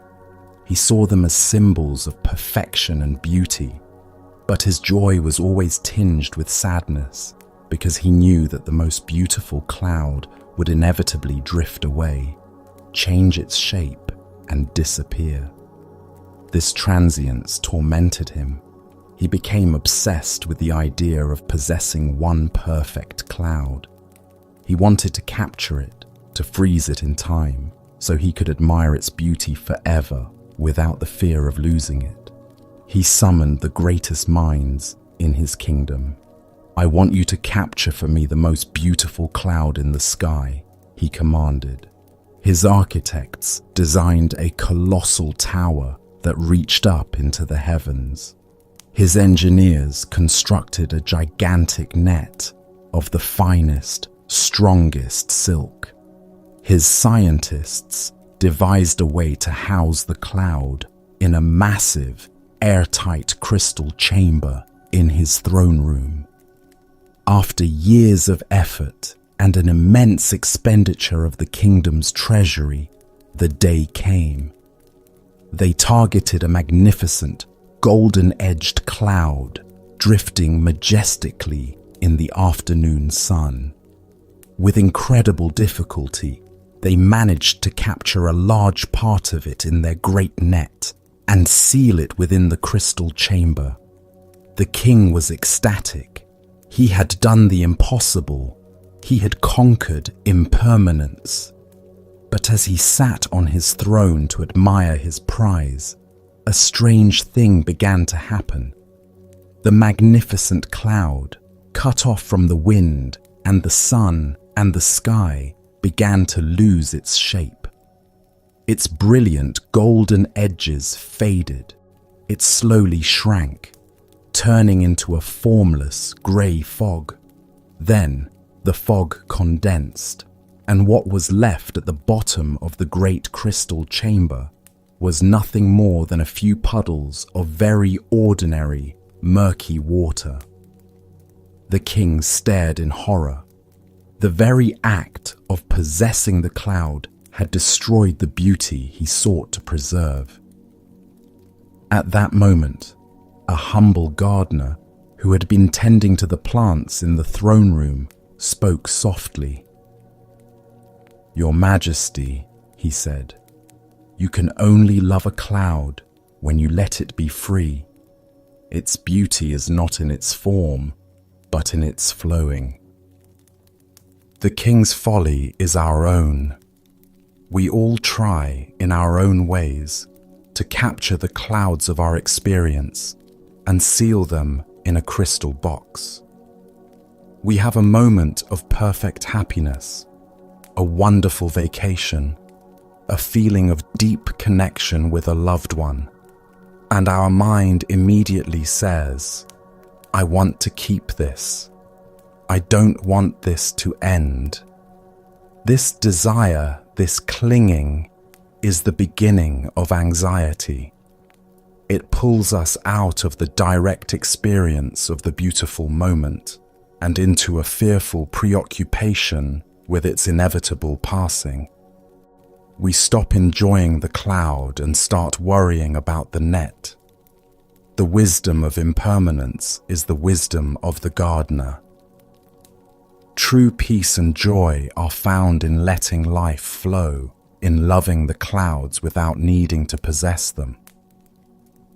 He saw them as symbols of perfection and beauty, but his joy was always tinged with sadness because he knew that the most beautiful cloud would inevitably drift away, change its shape, and disappear. This transience tormented him. He became obsessed with the idea of possessing one perfect cloud. He wanted to capture it, to freeze it in time, so he could admire its beauty forever without the fear of losing it. He summoned the greatest minds in his kingdom. "I want you to capture for me the most beautiful cloud in the sky," he commanded. His architects designed a colossal tower that reached up into the heavens. His engineers constructed a gigantic net of the finest, strongest silk. His scientists devised a way to house the cloud in a massive, airtight crystal chamber in his throne room. After years of effort and an immense expenditure of the kingdom's treasury, the day came. They targeted a magnificent, golden-edged cloud drifting majestically in the afternoon sun. With incredible difficulty, they managed to capture a large part of it in their great net and seal it within the crystal chamber. The king was ecstatic. He had done the impossible. He had conquered impermanence. But as he sat on his throne to admire his prize, a strange thing began to happen. The magnificent cloud, cut off from the wind and the sun and the sky, began to lose its shape. Its brilliant golden edges faded. It slowly shrank, turning into a formless grey fog. Then the fog condensed, and what was left at the bottom of the great crystal chamber was nothing more than a few puddles of very ordinary, murky water. The king stared in horror. The very act of possessing the cloud had destroyed the beauty he sought to preserve. At that moment, a humble gardener who had been tending to the plants in the throne room spoke softly. "Your Majesty," he said, "you can only love a cloud when you let it be free. Its beauty is not in its form, but in its flowing." The king's folly is our own. We all try, in our own ways, to capture the clouds of our experience and seal them in a crystal box. We have a moment of perfect happiness, a wonderful vacation, a feeling of deep connection with a loved one, and our mind immediately says, "I want to keep this. I don't want this to end." This desire, this clinging, is the beginning of anxiety. It pulls us out of the direct experience of the beautiful moment and into a fearful preoccupation with its inevitable passing. We stop enjoying the cloud and start worrying about the net. The wisdom of impermanence is the wisdom of the gardener. True peace and joy are found in letting life flow, in loving the clouds without needing to possess them.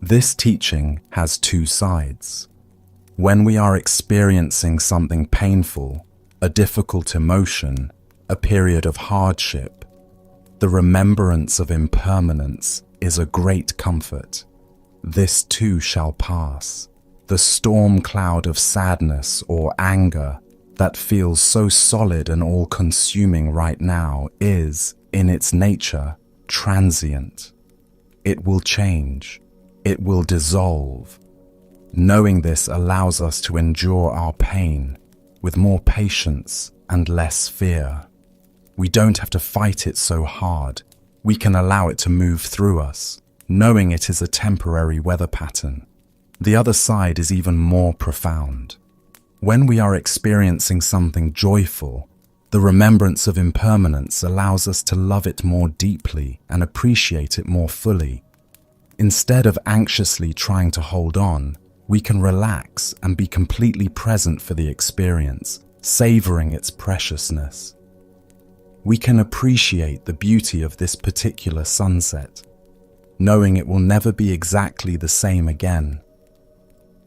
This teaching has two sides. When we are experiencing something painful, a difficult emotion, a period of hardship, The remembrance of impermanence is a great comfort. This too shall pass. The storm cloud of sadness or anger that feels so solid and all-consuming right now is, in its nature, transient. It will change. It will dissolve. Knowing this allows us to endure our pain with more patience and less fear. We don't have to fight it so hard. We can allow it to move through us, knowing it is a temporary weather pattern. The other side is even more profound. When we are experiencing something joyful, the remembrance of impermanence allows us to love it more deeply and appreciate it more fully. Instead of anxiously trying to hold on, we can relax and be completely present for the experience, savoring its preciousness. We can appreciate the beauty of this particular sunset, knowing it will never be exactly the same again.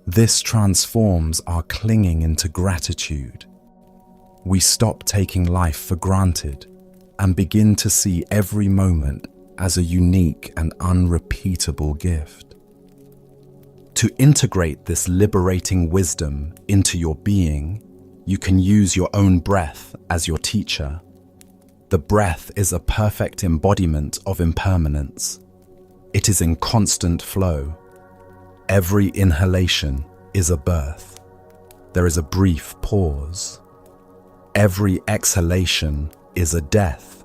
This transforms our clinging into gratitude. We stop taking life for granted and begin to see every moment as a unique and unrepeatable gift. To integrate this liberating wisdom into your being, you can use your own breath as your teacher. The breath is a perfect embodiment of impermanence. It is in constant flow. Every inhalation is a birth. There is a brief pause. Every exhalation is a death,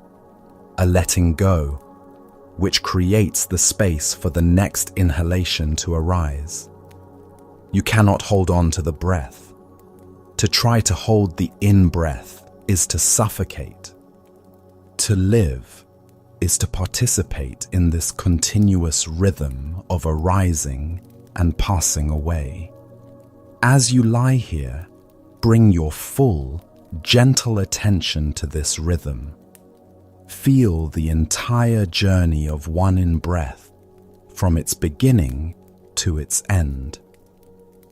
a letting go, which creates the space for the next inhalation to arise. You cannot hold on to the breath. To try to hold the in-breath is to suffocate. To live is to participate in this continuous rhythm of arising and passing away. As you lie here, bring your full, gentle attention to this rhythm. Feel the entire journey of one in-breath, from its beginning to its end.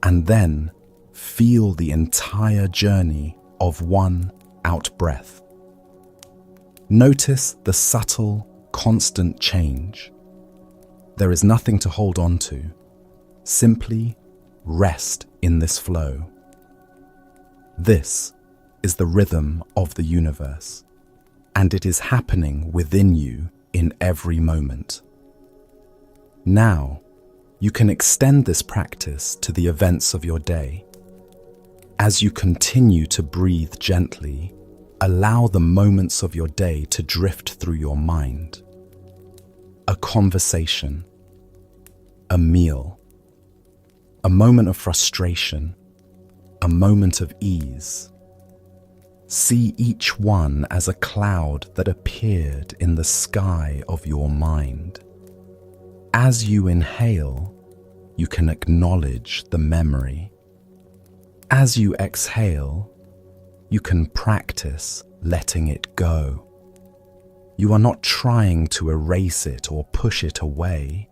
And then feel the entire journey of one out-breath. Notice the subtle, constant change. There is nothing to hold on to. Simply rest in this flow. This is the rhythm of the universe, and it is happening within you in every moment. Now, you can extend this practice to the events of your day. As you continue to breathe gently, allow the moments of your day to drift through your mind. A conversation, a meal, a moment of frustration, a moment of ease. See each one as a cloud that appeared in the sky of your mind. As you inhale, you can acknowledge the memory. As you exhale, you can practice letting it go. You are not trying to erase it or push it away.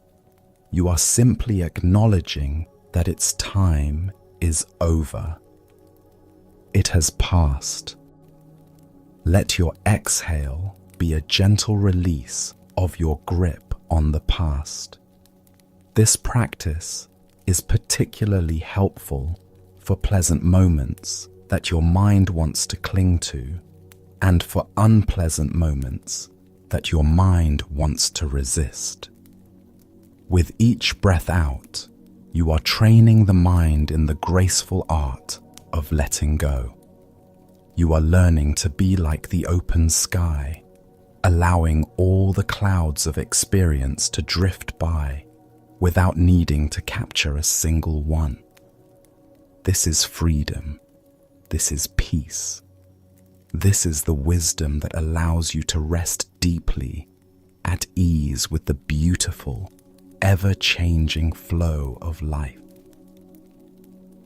You are simply acknowledging that its time is over. It has passed. Let your exhale be a gentle release of your grip on the past. This practice is particularly helpful for pleasant moments that your mind wants to cling to, and for unpleasant moments that your mind wants to resist. With each breath out, you are training the mind in the graceful art of letting go. You are learning to be like the open sky, allowing all the clouds of experience to drift by without needing to capture a single one. This is freedom. This is peace. This is the wisdom that allows you to rest deeply, at ease with the beautiful, ever-changing flow of life.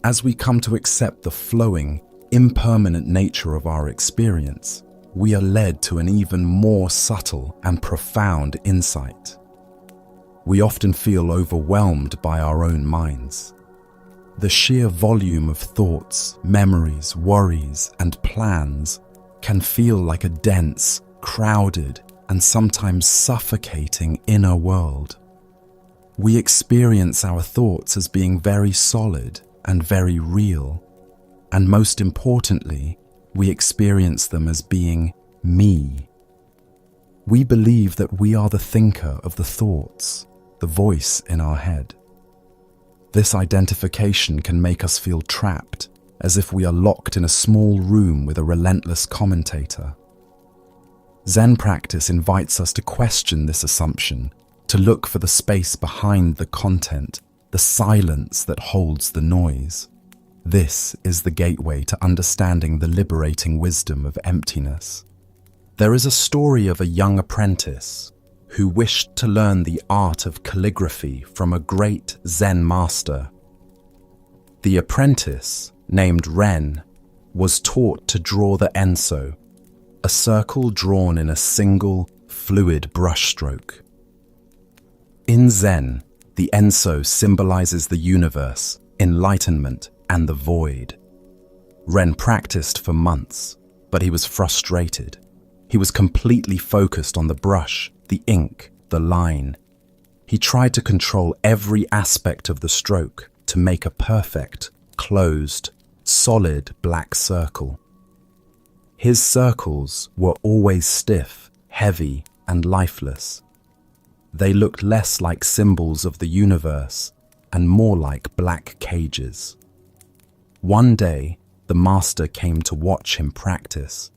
As we come to accept the flowing, impermanent nature of our experience, we are led to an even more subtle and profound insight. We often feel overwhelmed by our own minds. The sheer volume of thoughts, memories, worries, and plans can feel like a dense, crowded, and sometimes suffocating inner world. We experience our thoughts as being very solid and very real, and most importantly, we experience them as being me. We believe that we are the thinker of the thoughts, the voice in our head. This identification can make us feel trapped, as if we are locked in a small room with a relentless commentator. Zen practice invites us to question this assumption, to look for the space behind the content, the silence that holds the noise. This is the gateway to understanding the liberating wisdom of emptiness. There is a story of a young apprentice who wished to learn the art of calligraphy from a great Zen master. The apprentice, named Ren, was taught to draw the enso, a circle drawn in a single, fluid brushstroke. In Zen, the enso symbolizes the universe, enlightenment, and the void. Ren practiced for months, but he was frustrated. He was completely focused on the brush, the ink, the line. He tried to control every aspect of the stroke to make a perfect, closed, solid black circle. His circles were always stiff, heavy, and lifeless. They looked less like symbols of the universe and more like black cages. One day, the master came to watch him practice.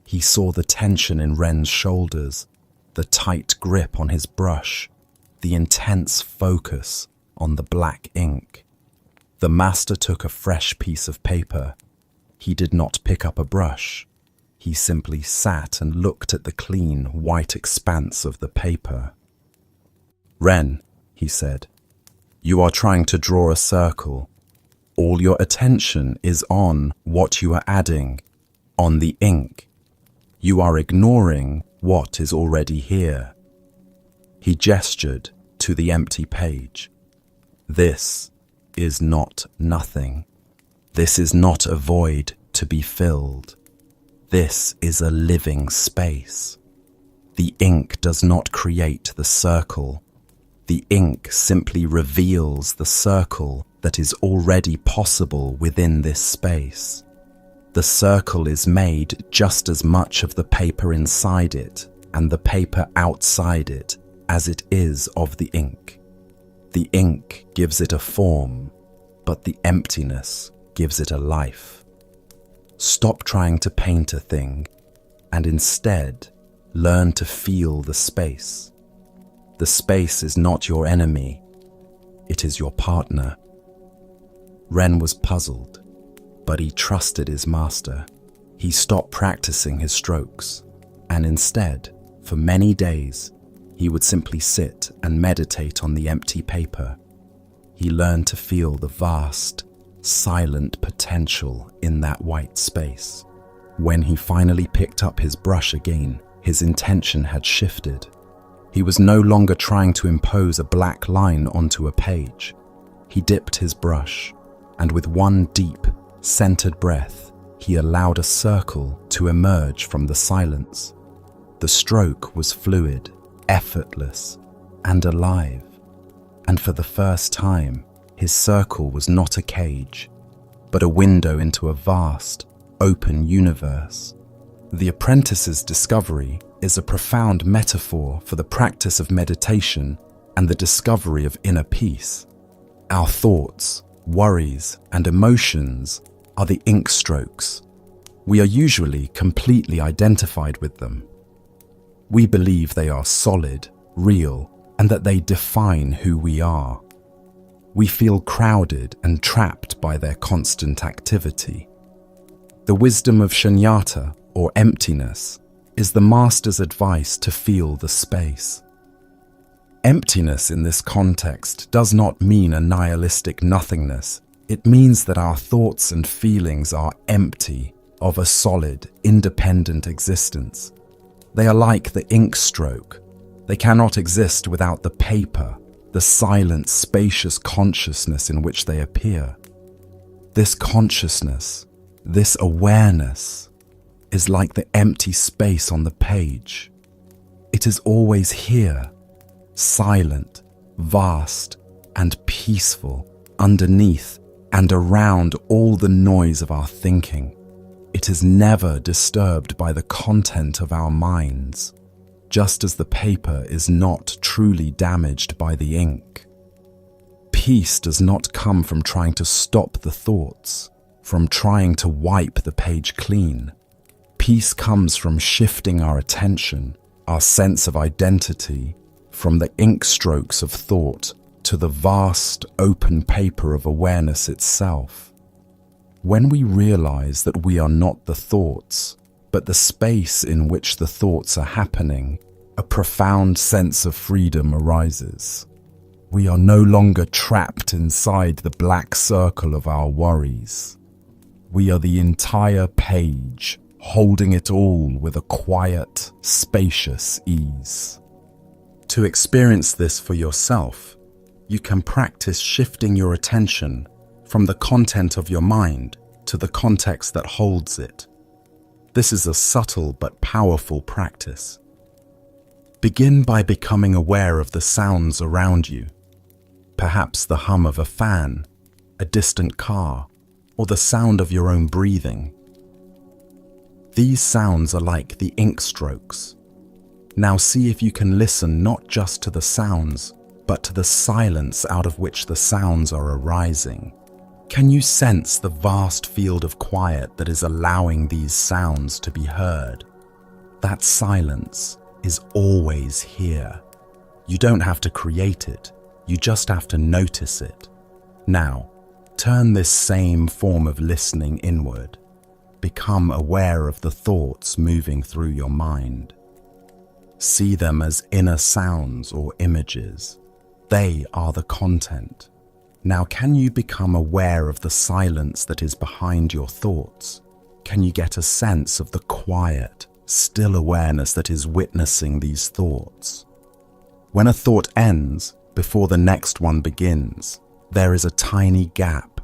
He saw the tension in Ren's shoulders, the tight grip on his brush, the intense focus on the black ink. The master took a fresh piece of paper. He did not pick up a brush. He simply sat and looked at the clean, white expanse of the paper. "Ren," he said, "you are trying to draw a circle. All your attention is on what you are adding, on the ink. You are ignoring what is already here." He gestured to the empty page. "This is not nothing. This is not a void to be filled. This is a living space. The ink does not create the circle. The ink simply reveals the circle that is already possible within this space. The circle is made just as much of the paper inside it and the paper outside it as it is of the ink. The ink gives it a form, but the emptiness gives it a life. Stop trying to paint a thing and instead learn to feel the space. The space is not your enemy, it is your partner." Ren was puzzled, but he trusted his master. He stopped practicing his strokes, and instead, for many days, he would simply sit and meditate on the empty paper. He learned to feel the vast, silent potential in that white space. When he finally picked up his brush again, his intention had shifted. He was no longer trying to impose a black line onto a page. He dipped his brush, and with one deep, centered breath, he allowed a circle to emerge from the silence. The stroke was fluid, effortless, and alive. And for the first time, his circle was not a cage, but a window into a vast, open universe. The apprentice's discovery is a profound metaphor for the practice of meditation and the discovery of inner peace. Our thoughts, worries, and emotions are the ink strokes. We are usually completely identified with them. We believe they are solid, real, and that they define who we are. We feel crowded and trapped by their constant activity. The wisdom of shunyata, or emptiness, is the master's advice to feel the space. Emptiness in this context does not mean a nihilistic nothingness. It means that our thoughts and feelings are empty of a solid, independent existence. They are like the ink stroke. They cannot exist without the paper, the silent, spacious consciousness in which they appear. This consciousness, this awareness, is like the empty space on the page. It is always here, silent, vast, and peaceful, underneath and around all the noise of our thinking. It is never disturbed by the content of our minds, just as the paper is not truly damaged by the ink. Peace does not come from trying to stop the thoughts, from trying to wipe the page clean. Peace comes from shifting our attention, our sense of identity, from the ink strokes of thought to the vast, open paper of awareness itself. When we realize that we are not the thoughts, but the space in which the thoughts are happening, a profound sense of freedom arises. We are no longer trapped inside the black circle of our worries. We are the entire page, holding it all with a quiet, spacious ease. To experience this for yourself, you can practice shifting your attention from the content of your mind to the context that holds it. This is a subtle but powerful practice. Begin by becoming aware of the sounds around you, perhaps the hum of a fan, a distant car, or the sound of your own breathing. These sounds are like the ink strokes. Now see if you can listen not just to the sounds, but to the silence out of which the sounds are arising. Can you sense the vast field of quiet that is allowing these sounds to be heard? That silence is always here. You don't have to create it, you just have to notice it. Now, turn this same form of listening inward. Become aware of the thoughts moving through your mind. See them as inner sounds or images. They are the content. Now, can you become aware of the silence that is behind your thoughts? Can you get a sense of the quiet, still awareness that is witnessing these thoughts? When a thought ends, before the next one begins, there is a tiny gap,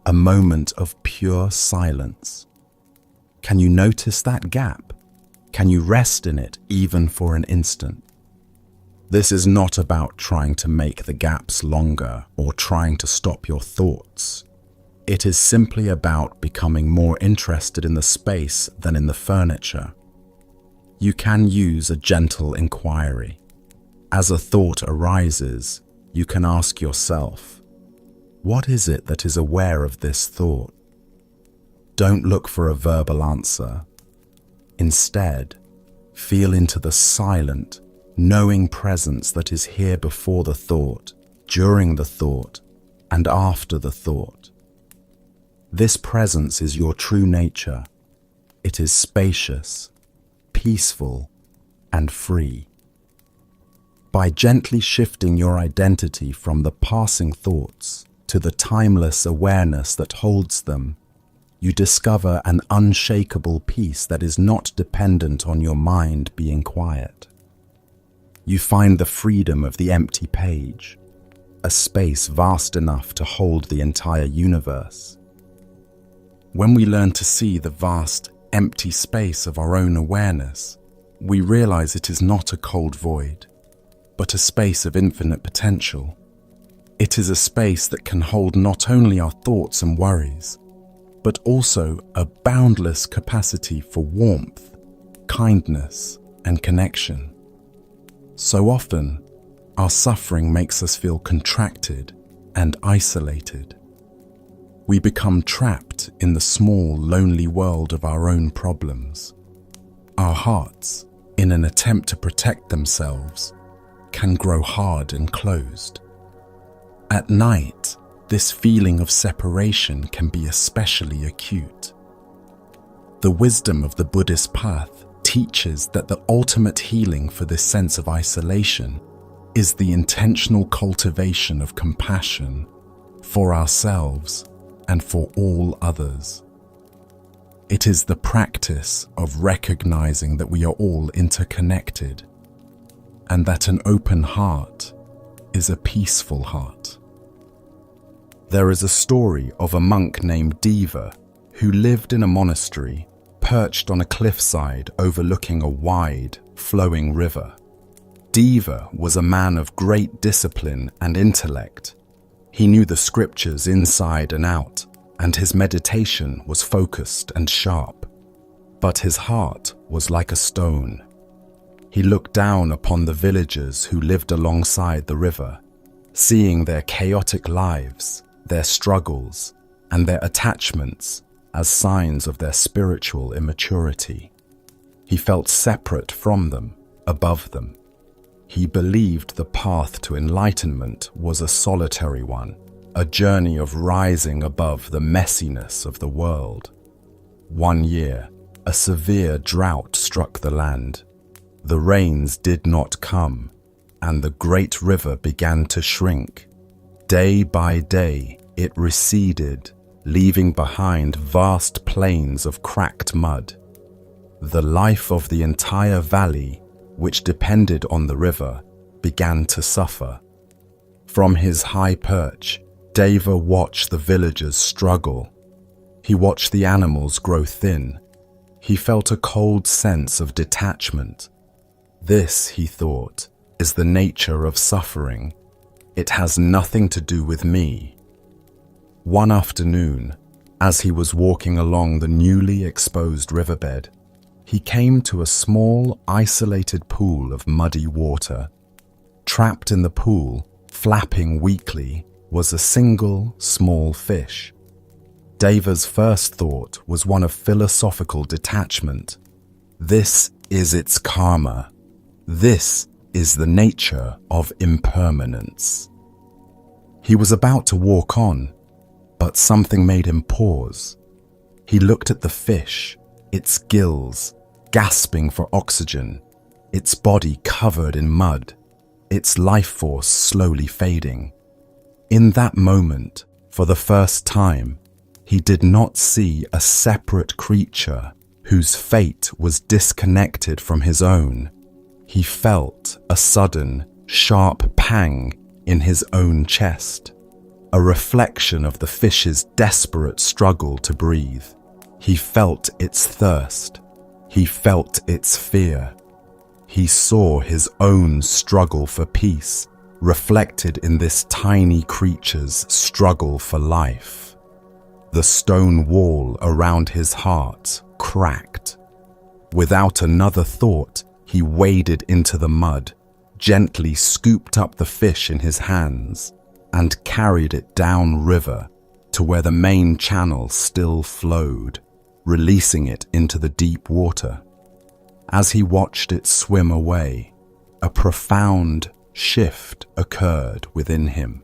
a moment of pure silence. Can you notice that gap? Can you rest in it even for an instant? This is not about trying to make the gaps longer or trying to stop your thoughts. It is simply about becoming more interested in the space than in the furniture. You can use a gentle inquiry. As a thought arises, you can ask yourself, what is it that is aware of this thought? Don't look for a verbal answer. Instead, feel into the silent, knowing presence that is here before the thought, during the thought, and after the thought. This presence is your true nature. It is spacious, peaceful, and free. By gently shifting your identity from the passing thoughts to the timeless awareness that holds them, you discover an unshakable peace that is not dependent on your mind being quiet. You find the freedom of the empty page, a space vast enough to hold the entire universe. When we learn to see the vast, empty space of our own awareness, we realize it is not a cold void, but a space of infinite potential. It is a space that can hold not only our thoughts and worries, but also a boundless capacity for warmth, kindness, and connection. So often, our suffering makes us feel contracted and isolated. We become trapped in the small, lonely world of our own problems. Our hearts, in an attempt to protect themselves, can grow hard and closed. At night, this feeling of separation can be especially acute. The wisdom of the Buddhist path teaches that the ultimate healing for this sense of isolation is the intentional cultivation of compassion for ourselves and for all others. It is the practice of recognizing that we are all interconnected and that an open heart is a peaceful heart. There is a story of a monk named Deva who lived in a monastery perched on a cliffside overlooking a wide, flowing river. Deva was a man of great discipline and intellect. He knew the scriptures inside and out, and his meditation was focused and sharp. But his heart was like a stone. He looked down upon the villagers who lived alongside the river, seeing their chaotic lives, their struggles, and their attachments as signs of their spiritual immaturity. He felt separate from them, above them. He believed the path to enlightenment was a solitary one, a journey of rising above the messiness of the world. One year, a severe drought struck the land. The rains did not come, and the great river began to shrink. Day by day, it receded, leaving behind vast plains of cracked mud. The life of the entire valley, which depended on the river, began to suffer. From his high perch, Deva watched the villagers struggle. He watched the animals grow thin. He felt a cold sense of detachment. This, he thought, is the nature of suffering. It has nothing to do with me. One afternoon, as he was walking along the newly exposed riverbed, he came to a small, isolated pool of muddy water. Trapped in the pool, flapping weakly, was a single, small fish. Deva's first thought was one of philosophical detachment. This is its karma. This is the nature of impermanence. He was about to walk on, but something made him pause. He looked at the fish, its gills gasping for oxygen, its body covered in mud, its life force slowly fading. In that moment, for the first time, he did not see a separate creature whose fate was disconnected from his own. He felt a sudden, sharp pang in his own chest, a reflection of the fish's desperate struggle to breathe. He felt its thirst. He felt its fear. He saw his own struggle for peace, reflected in this tiny creature's struggle for life. The stone wall around his heart cracked. Without another thought, he waded into the mud, gently scooped up the fish in his hands, and carried it down river to where the main channel still flowed, releasing it into the deep water. As he watched it swim away, a profound shift occurred within him.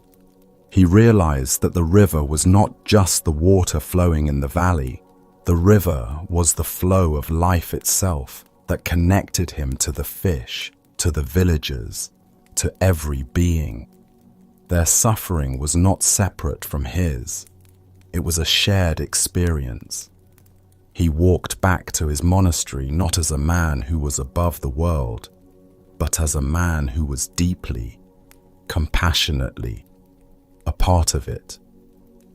He realized that the river was not just the water flowing in the valley. The river was the flow of life itself that connected him to the fish, to the villagers, to every being. Their suffering was not separate from his. It was a shared experience. He walked back to his monastery not as a man who was above the world, but as a man who was deeply, compassionately, a part of it.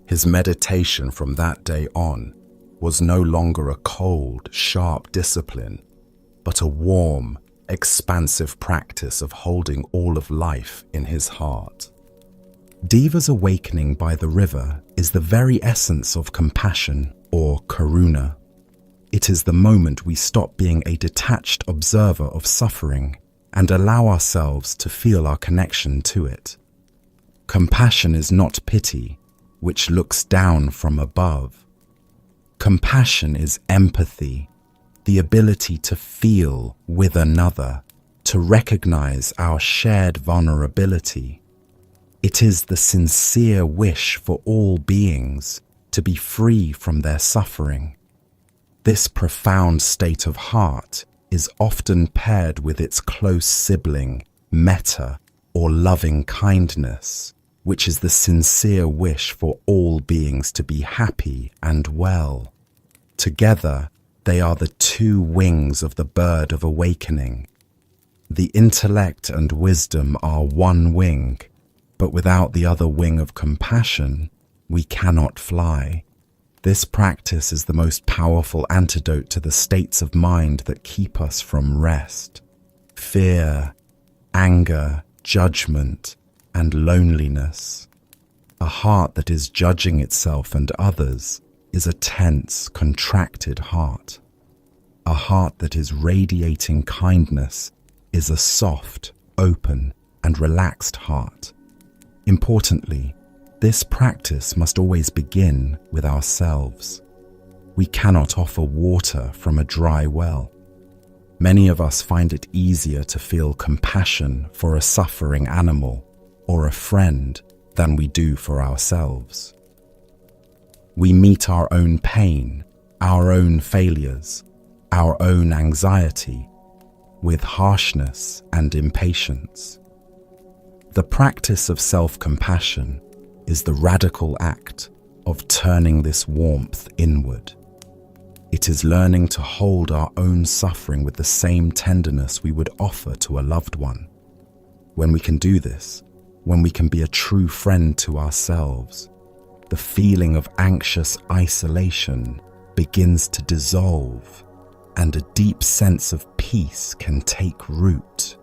His meditation from that day on was no longer a cold, sharp discipline, but a warm, expansive practice of holding all of life in his heart. Deva's awakening by the river is the very essence of compassion, or karuna. It is the moment we stop being a detached observer of suffering and allow ourselves to feel our connection to it. Compassion is not pity, which looks down from above. Compassion is empathy, the ability to feel with another, to recognize our shared vulnerability. It is the sincere wish for all beings to be free from their suffering. This profound state of heart is often paired with its close sibling, metta, or loving kindness, which is the sincere wish for all beings to be happy and well. Together, they are the two wings of the bird of awakening. The intellect and wisdom are one wing, but without the other wing of compassion, we cannot fly. This practice is the most powerful antidote to the states of mind that keep us from rest, fear, anger, judgment, and loneliness. A heart that is judging itself and others is a tense, contracted heart. A heart that is radiating kindness is a soft, open, and relaxed heart. Importantly, this practice must always begin with ourselves. We cannot offer water from a dry well. Many of us find it easier to feel compassion for a suffering animal or a friend than we do for ourselves. We meet our own pain, our own failures, our own anxiety with harshness and impatience. The practice of self-compassion is the radical act of turning this warmth inward. It is learning to hold our own suffering with the same tenderness we would offer to a loved one. When we can do this, when we can be a true friend to ourselves, the feeling of anxious isolation begins to dissolve, and a deep sense of peace can take root.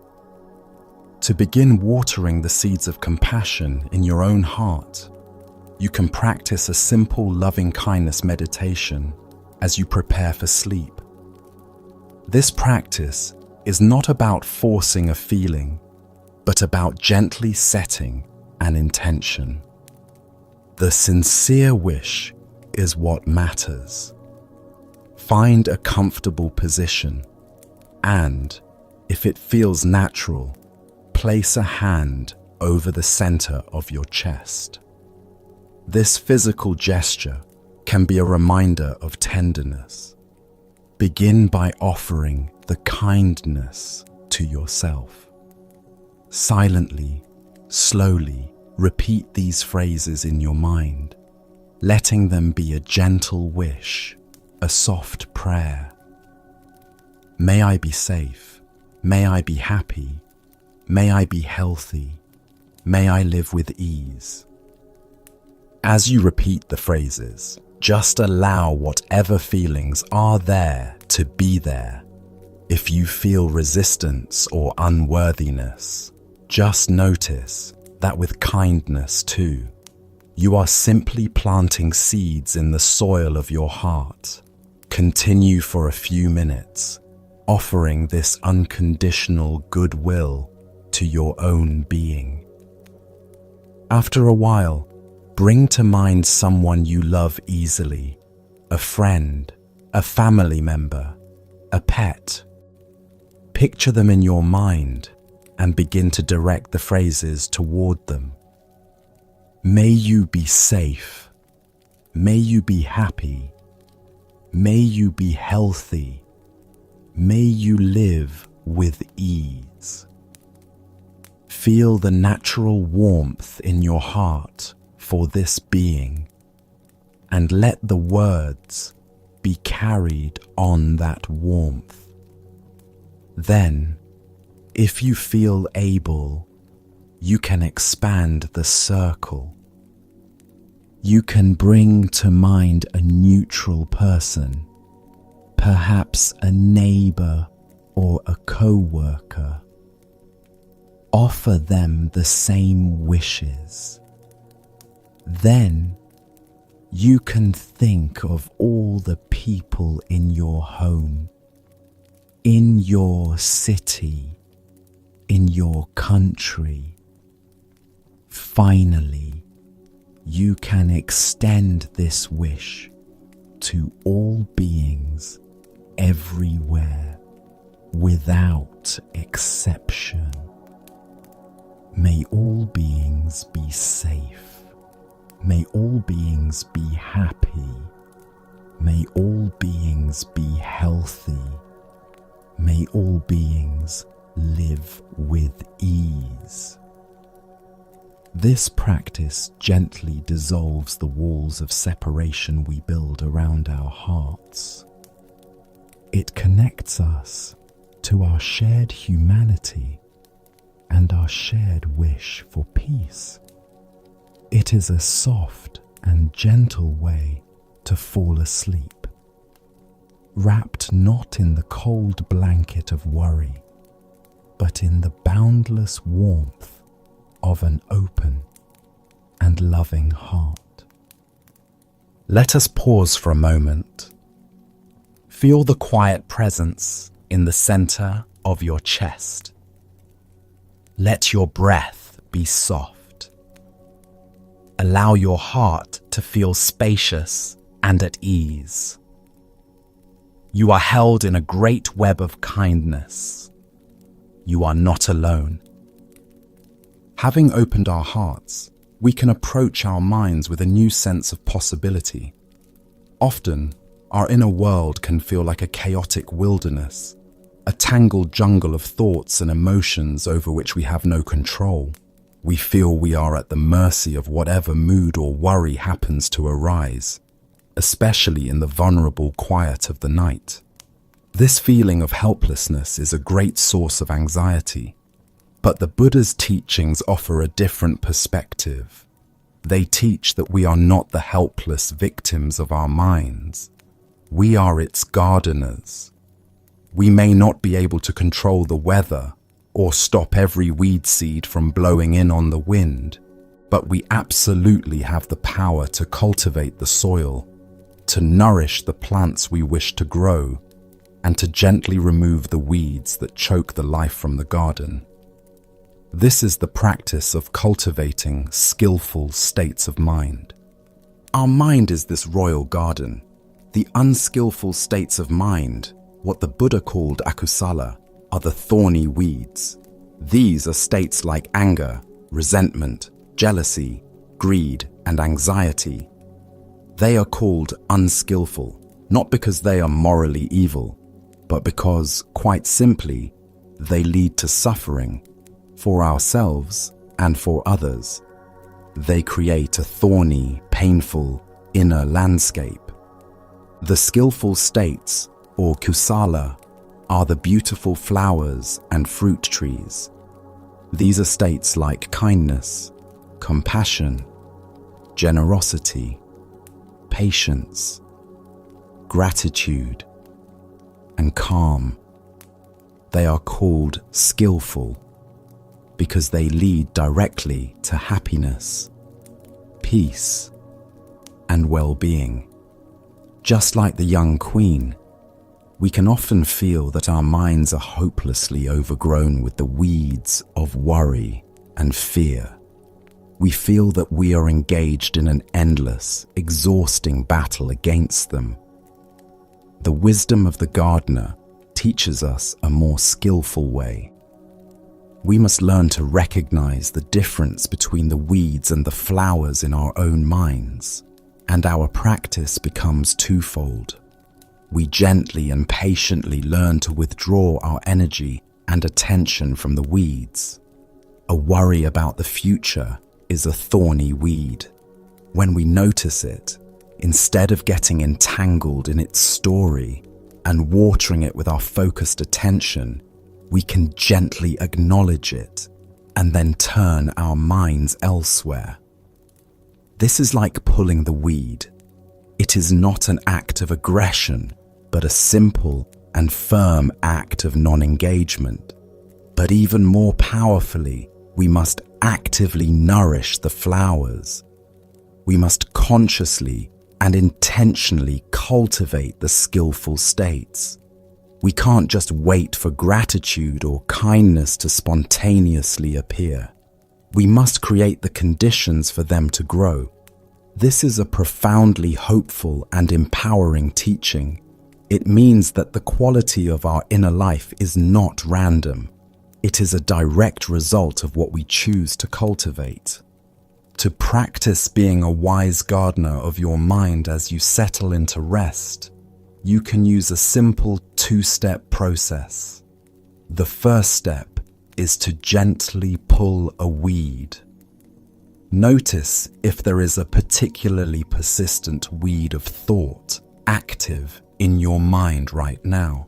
To begin watering the seeds of compassion in your own heart, you can practice a simple loving-kindness meditation as you prepare for sleep. This practice is not about forcing a feeling, but about gently setting an intention. The sincere wish is what matters. Find a comfortable position and, if it feels natural, place a hand over the center of your chest. This physical gesture can be a reminder of tenderness. Begin by offering the kindness to yourself. Silently, slowly, repeat these phrases in your mind, letting them be a gentle wish, a soft prayer. May I be safe. May I be happy. May I be healthy. May I live with ease. As you repeat the phrases, just allow whatever feelings are there to be there. If you feel resistance or unworthiness, just notice that with kindness too, you are simply planting seeds in the soil of your heart. Continue for a few minutes, offering this unconditional goodwill to your own being. After a while, bring to mind someone you love easily, a friend, a family member, a pet. Picture them in your mind and begin to direct the phrases toward them. May you be safe. May you be happy. May you be healthy. May you live with ease. Feel the natural warmth in your heart for this being, and let the words be carried on that warmth. Then, if you feel able, you can expand the circle. You can bring to mind a neutral person, perhaps a neighbor or a co-worker. Offer them the same wishes. Then you can think of all the people in your home, in your city, in your country. Finally, you can extend this wish to all beings everywhere, without exception. May all beings be safe. May all beings be happy. May all beings be healthy. May all beings live with ease. This practice gently dissolves the walls of separation we build around our hearts. It connects us to our shared humanity and our shared wish for peace. It is a soft and gentle way to fall asleep, wrapped not in the cold blanket of worry, but in the boundless warmth of an open and loving heart. Let us pause for a moment. Feel the quiet presence in the center of your chest. Let your breath be soft. Allow your heart to feel spacious and at ease. You are held in a great web of kindness. You are not alone. Having opened our hearts, we can approach our minds with a new sense of possibility. Often, our inner world can feel like a chaotic wilderness, a tangled jungle of thoughts and emotions over which we have no control. We feel we are at the mercy of whatever mood or worry happens to arise, especially in the vulnerable quiet of the night. This feeling of helplessness is a great source of anxiety. But the Buddha's teachings offer a different perspective. They teach that we are not the helpless victims of our minds. We are its gardeners. We may not be able to control the weather or stop every weed seed from blowing in on the wind, but we absolutely have the power to cultivate the soil, to nourish the plants we wish to grow, and to gently remove the weeds that choke the life from the garden. This is the practice of cultivating skillful states of mind. Our mind is this royal garden. The unskillful states of mind, what the Buddha called akusala, are the thorny weeds. These are states like anger, resentment, jealousy, greed, and anxiety. They are called unskillful, not because they are morally evil, but because, quite simply, they lead to suffering for ourselves and for others. They create a thorny, painful inner landscape. The skillful states, or kusala, are the beautiful flowers and fruit trees. These are states like kindness, compassion, generosity, patience, gratitude, and calm. They are called skillful because they lead directly to happiness, peace, and well-being. Just like the young queen, we can often feel that our minds are hopelessly overgrown with the weeds of worry and fear. We feel that we are engaged in an endless, exhausting battle against them. The wisdom of the gardener teaches us a more skillful way. We must learn to recognize the difference between the weeds and the flowers in our own minds, and our practice becomes twofold. We gently and patiently learn to withdraw our energy and attention from the weeds. A worry about the future is a thorny weed. When we notice it, instead of getting entangled in its story and watering it with our focused attention, we can gently acknowledge it and then turn our minds elsewhere. This is like pulling the weed. It is not an act of aggression, but a simple and firm act of non-engagement. But even more powerfully, we must actively nourish the flowers. We must consciously and intentionally cultivate the skillful states. We can't just wait for gratitude or kindness to spontaneously appear. We must create the conditions for them to grow. This is a profoundly hopeful and empowering teaching. It means that the quality of our inner life is not random. It is a direct result of what we choose to cultivate. To practice being a wise gardener of your mind as you settle into rest, you can use a simple two-step process. The first step is to gently pull a weed. Notice if there is a particularly persistent weed of thought active in your mind right now.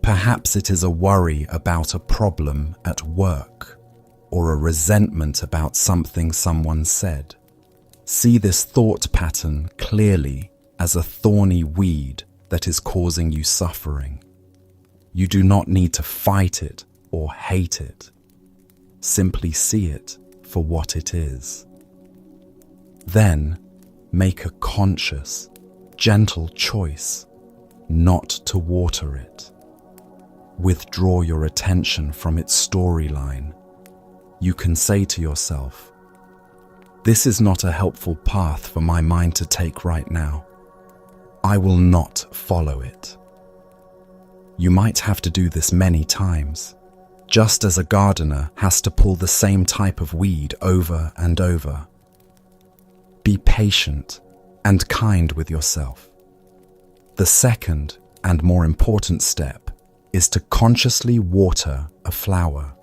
Perhaps it is a worry about a problem at work, or a resentment about something someone said. See this thought pattern clearly as a thorny weed that is causing you suffering. You do not need to fight it or hate it. Simply see it for what it is. Then make a conscious, gentle choice not to water it. Withdraw your attention from its storyline. You can say to yourself, "This is not a helpful path for my mind to take right now. I will not follow it." You might have to do this many times, just as a gardener has to pull the same type of weed over and over. Be patient and kind with yourself. The second and more important step is to consciously water a flower.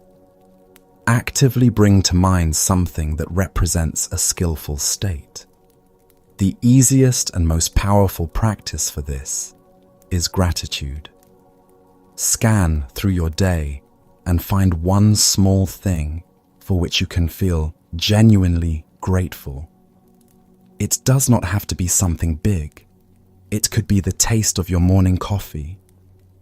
Actively bring to mind something that represents a skillful state. The easiest and most powerful practice for this is gratitude. Scan through your day and find one small thing for which you can feel genuinely grateful. It does not have to be something big. It could be the taste of your morning coffee,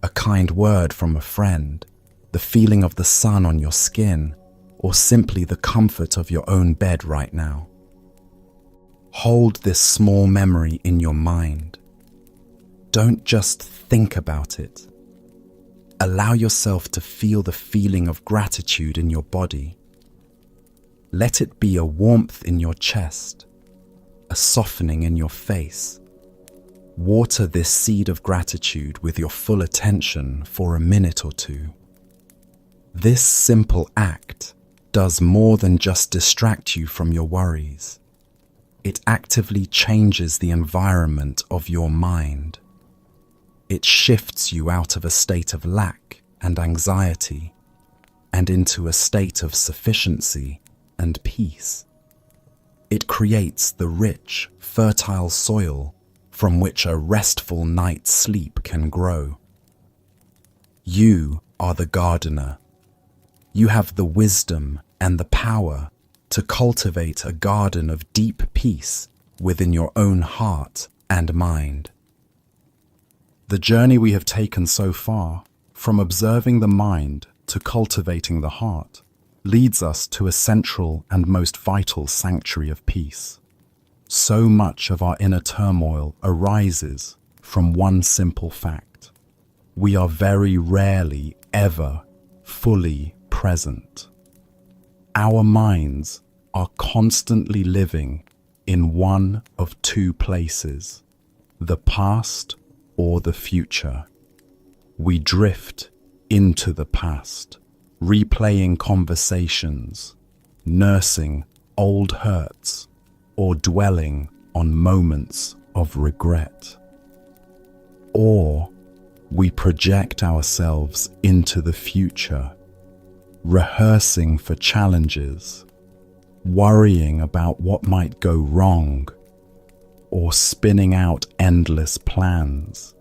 a kind word from a friend, the feeling of the sun on your skin, or simply the comfort of your own bed right now. Hold this small memory in your mind. Don't just think about it. Allow yourself to feel the feeling of gratitude in your body. Let it be a warmth in your chest, a softening in your face. Water this seed of gratitude with your full attention for a minute or two. This simple act does more than just distract you from your worries. It actively changes the environment of your mind. It shifts you out of a state of lack and anxiety and into a state of sufficiency and peace. It creates the rich, fertile soil from which a restful night's sleep can grow. You are the gardener. You have the wisdom and the power to cultivate a garden of deep peace within your own heart and mind. The journey we have taken so far, from observing the mind to cultivating the heart, leads us to a central and most vital sanctuary of peace. So much of our inner turmoil arises from one simple fact. We are very rarely ever fully present. Our minds are constantly living in one of two places, the past or the future. We drift into the past, replaying conversations, nursing old hurts, or dwelling on moments of regret. Or we project ourselves into the future, rehearsing for challenges, worrying about what might go wrong, or spinning out endless plans.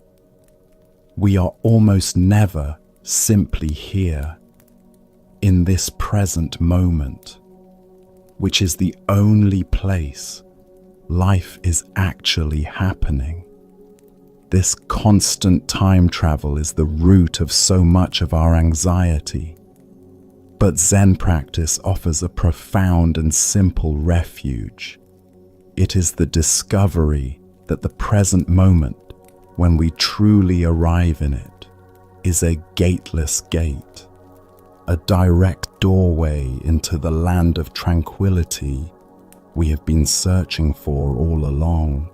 We are almost never simply here, in this present moment, which is the only place life is actually happening. This constant time travel is the root of so much of our anxiety. But Zen practice offers a profound and simple refuge. It is the discovery that the present moment, when we truly arrive in it, is a gateless gate, a direct doorway into the land of tranquility we have been searching for all along.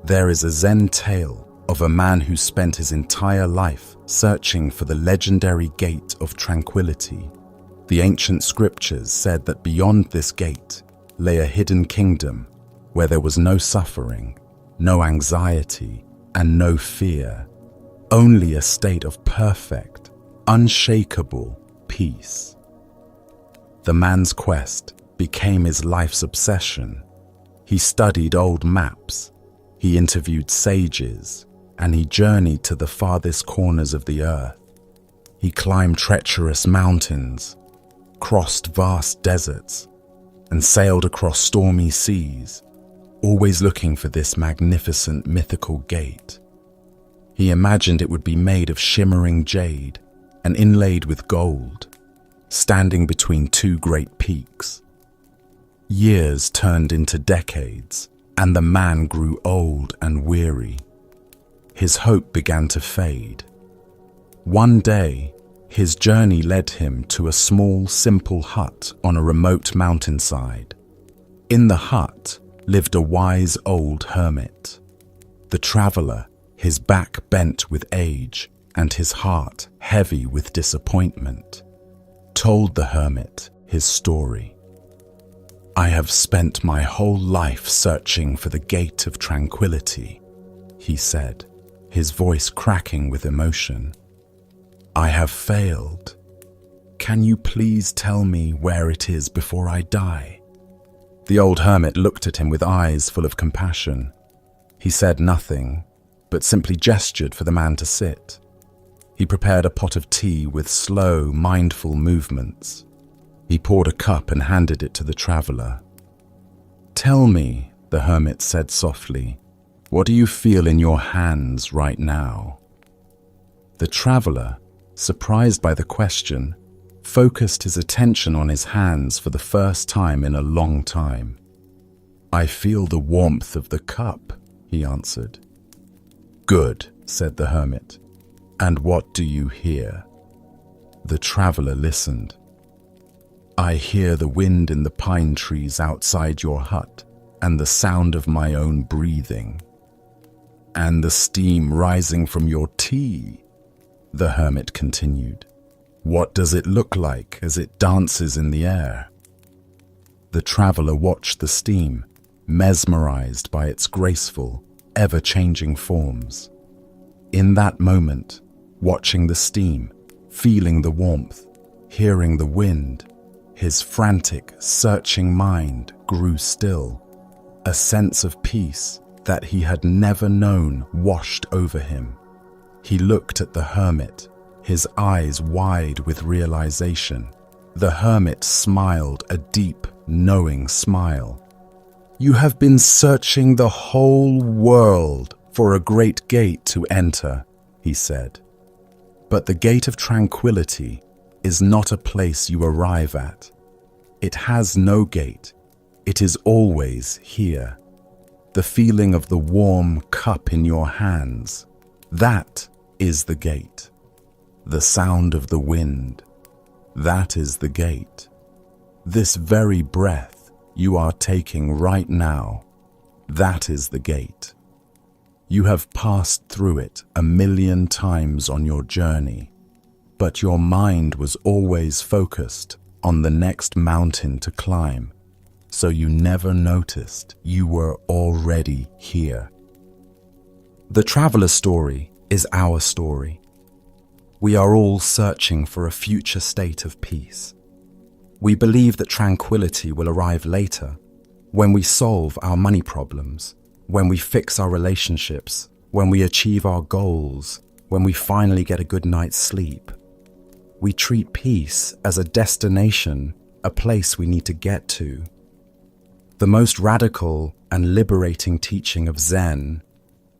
There is a Zen tale of a man who spent his entire life searching for the legendary gate of tranquility. The ancient scriptures said that beyond this gate lay a hidden kingdom where there was no suffering, no anxiety, and no fear, only a state of perfect, unshakable peace. The man's quest became his life's obsession. He studied old maps, he interviewed sages, and he journeyed to the farthest corners of the earth. He climbed treacherous mountains, crossed vast deserts, and sailed across stormy seas, always looking for this magnificent mythical gate. He imagined it would be made of shimmering jade and inlaid with gold, standing between two great peaks. Years turned into decades, and the man grew old and weary. His hope began to fade. One day, his journey led him to a small, simple hut on a remote mountainside. In the hut lived a wise old hermit. The traveler, his back bent with age and his heart heavy with disappointment, told the hermit his story. "I have spent my whole life searching for the gate of tranquility," he said, his voice cracking with emotion. "I have failed. Can you please tell me where it is before I die?" The old hermit looked at him with eyes full of compassion. He said nothing, but simply gestured for the man to sit. He prepared a pot of tea with slow, mindful movements. He poured a cup and handed it to the traveler. "Tell me," the hermit said softly, "what do you feel in your hands right now?" The traveler, surprised by the question, focused his attention on his hands for the first time in a long time. "I feel the warmth of the cup," he answered. "Good," said the hermit. "And what do you hear?" The traveler listened. "I hear the wind in the pine trees outside your hut and the sound of my own breathing." "And the steam rising from your tea," the hermit continued. "What does it look like as it dances in the air?" The traveler watched the steam, mesmerized by its graceful, ever-changing forms. In that moment, watching the steam, feeling the warmth, hearing the wind, his frantic, searching mind grew still. A sense of peace that he had never known washed over him. He looked at the hermit, his eyes wide with realization. The hermit smiled a deep, knowing smile. "You have been searching the whole world for a great gate to enter," he said. "But the gate of tranquility is not a place you arrive at. It has no gate. It is always here. The feeling of the warm cup in your hands, that is the gate. The sound of the wind, that is the gate. This very breath you are taking right now, that is the gate. You have passed through it 1,000,000 times on your journey, but your mind was always focused on the next mountain to climb, so you never noticed you were already here." The traveler's story is our story. We are all searching for a future state of peace. We believe that tranquility will arrive later, when we solve our money problems, when we fix our relationships, when we achieve our goals, when we finally get a good night's sleep. We treat peace as a destination, a place we need to get to. The most radical and liberating teaching of Zen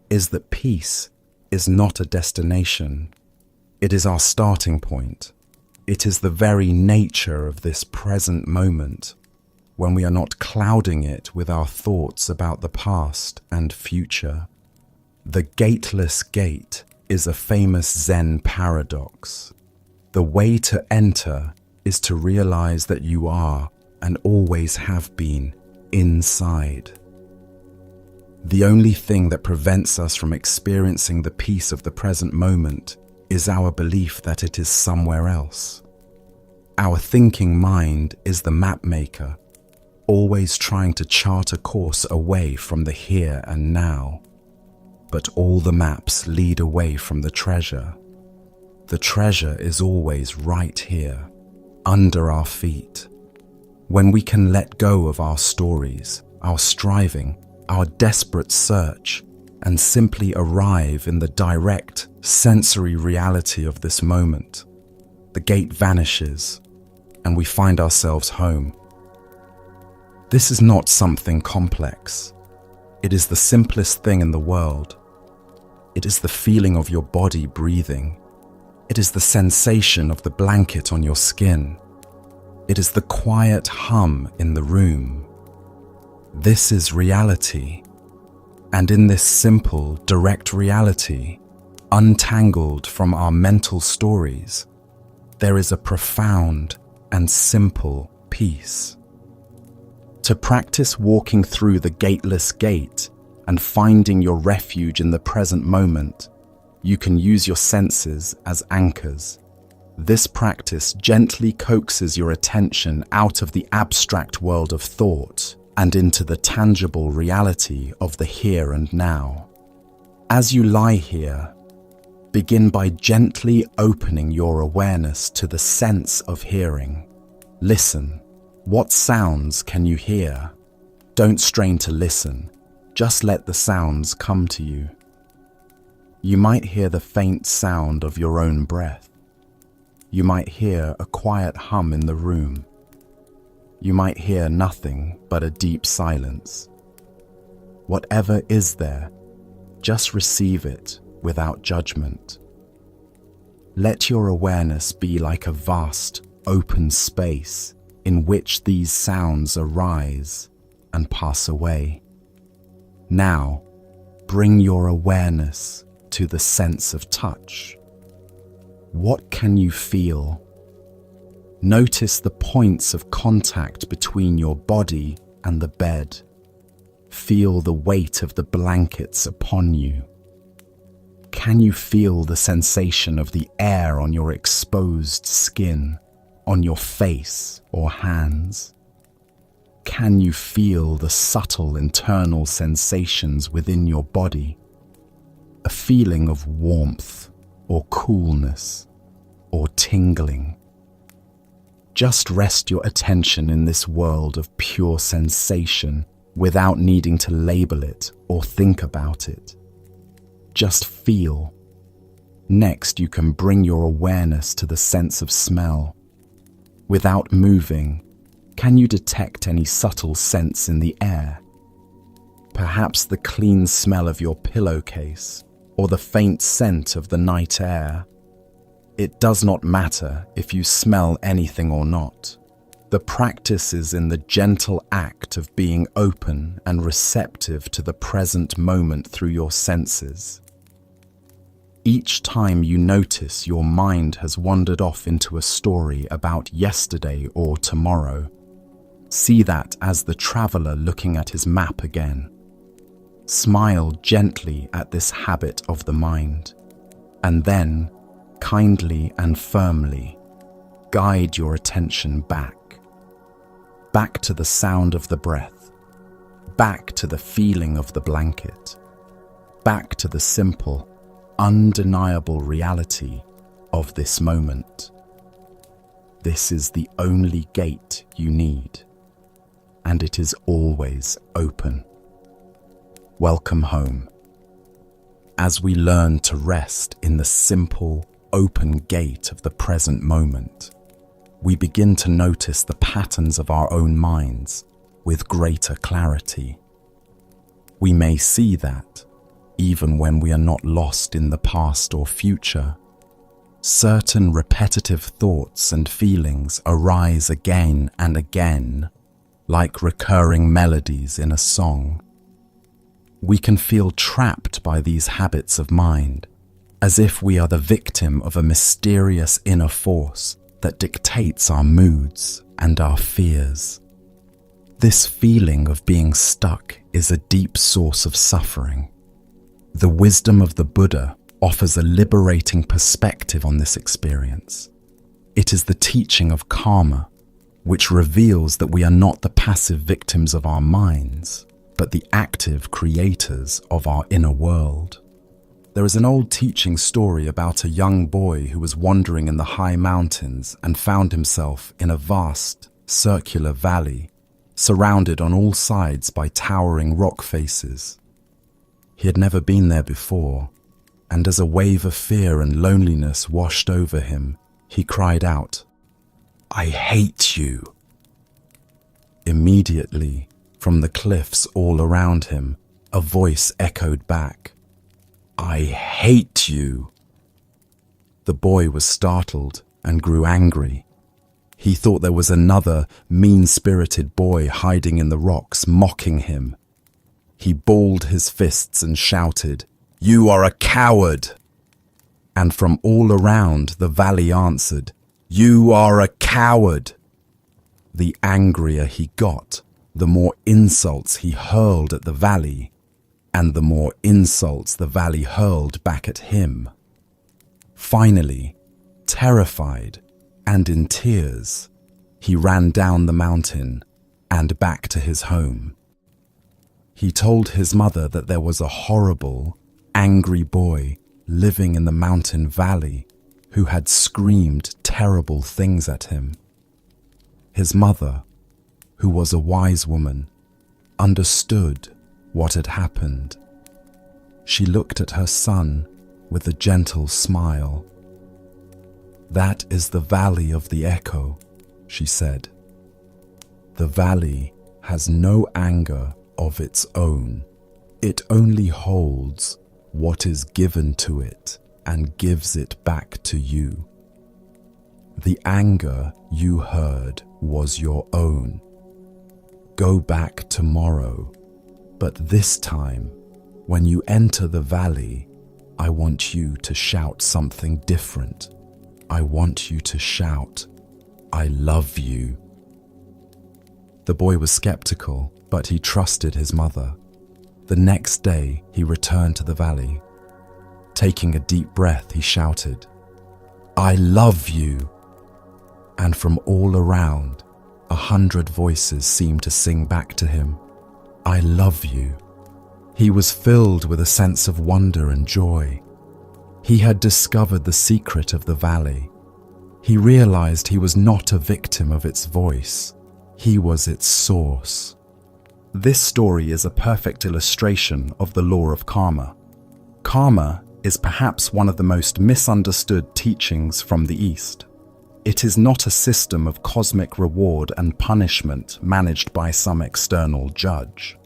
is that peace is not a destination. It is our starting point. It is the very nature of this present moment, when we are not clouding it with our thoughts about the past and future. The gateless gate is a famous Zen paradox. The way to enter is to realize that you are, and always have been, inside. The only thing that prevents us from experiencing the peace of the present moment is our belief that it is somewhere else. Our thinking mind is the map maker, always trying to chart a course away from the here and now. But all the maps lead away from the treasure. The treasure is always right here, under our feet. When we can let go of our stories, our striving, our desperate search, and simply arrive in the direct, sensory reality of this moment, the gate vanishes, and we find ourselves home. This is not something complex. It is the simplest thing in the world. It is the feeling of your body breathing. It is the sensation of the blanket on your skin. It is the quiet hum in the room. This is reality. And in this simple, direct reality, untangled from our mental stories, there is a profound and simple peace. To practice walking through the gateless gate and finding your refuge in the present moment, you can use your senses as anchors. This practice gently coaxes your attention out of the abstract world of thought and into the tangible reality of the here and now. As you lie here, begin by gently opening your awareness to the sense of hearing. Listen. What sounds can you hear? Don't strain to listen. Just let the sounds come to you. You might hear the faint sound of your own breath. You might hear a quiet hum in the room. You might hear nothing but a deep silence. Whatever is there, just receive it without judgment. Let your awareness be like a vast, open space in which these sounds arise and pass away. Now, bring your awareness to the sense of touch. What can you feel? Notice the points of contact between your body and the bed. Feel the weight of the blankets upon you. Can you feel the sensation of the air on your exposed skin, on your face or hands? Can you feel the subtle internal sensations within your body? A feeling of warmth or coolness or tingling. Just rest your attention in this world of pure sensation without needing to label it or think about it. Just feel. Next, you can bring your awareness to the sense of smell. Without moving, can you detect any subtle sense in the air? Perhaps the clean smell of your pillowcase or the faint scent of the night air. It does not matter if you smell anything or not. The practice is in the gentle act of being open and receptive to the present moment through your senses. Each time you notice your mind has wandered off into a story about yesterday or tomorrow, see that as the traveler looking at his map again. Smile gently at this habit of the mind, and then, kindly and firmly, guide your attention back to the sound of the breath, back to the feeling of the blanket, back to the simple, undeniable reality of this moment. This is the only gate you need, and it is always open. Welcome home. As we learn to rest in the simple, open gate of the present moment, we begin to notice the patterns of our own minds with greater clarity. We may see that, even when we are not lost in the past or future, certain repetitive thoughts and feelings arise again and again, like recurring melodies in a song. We can feel trapped by these habits of mind, as if we are the victim of a mysterious inner force that dictates our moods and our fears. This feeling of being stuck is a deep source of suffering. The wisdom of the Buddha offers a liberating perspective on this experience. It is the teaching of karma, which reveals that we are not the passive victims of our minds, but the active creators of our inner world. There is an old teaching story about a young boy who was wandering in the high mountains and found himself in a vast, circular valley, surrounded on all sides by towering rock faces. He had never been there before, and as a wave of fear and loneliness washed over him, he cried out, "I hate you!" Immediately, from the cliffs all around him, a voice echoed back, "I hate you!" The boy was startled and grew angry. He thought there was another mean-spirited boy hiding in the rocks, mocking him. He balled his fists and shouted, "You are a coward!" And from all around, the valley answered, "You are a coward!" The angrier he got, the more insults he hurled at the valley, and the more insults the valley hurled back at him. Finally, terrified and in tears, he ran down the mountain and back to his home. He told his mother that there was a horrible, angry boy living in the mountain valley who had screamed terrible things at him. His mother, who was a wise woman, understood what had happened. She looked at her son with a gentle smile. "That is the valley of the echo," she said. "The valley has no anger of its own. It only holds what is given to it and gives it back to you. The anger you heard was your own. Go back tomorrow, but this time, when you enter the valley, I want you to shout something different. I want you to shout, 'I love you.'" The boy was skeptical, but he trusted his mother. The next day, he returned to the valley. Taking a deep breath, he shouted, "I love you!" And from all around, 100 voices seemed to sing back to him, "I love you." He was filled with a sense of wonder and joy. He had discovered the secret of the valley. He realized he was not a victim of its voice. He was its source. This story is a perfect illustration of the law of karma. Karma is perhaps one of the most misunderstood teachings from the East. It is not a system of cosmic reward and punishment managed by some external judge.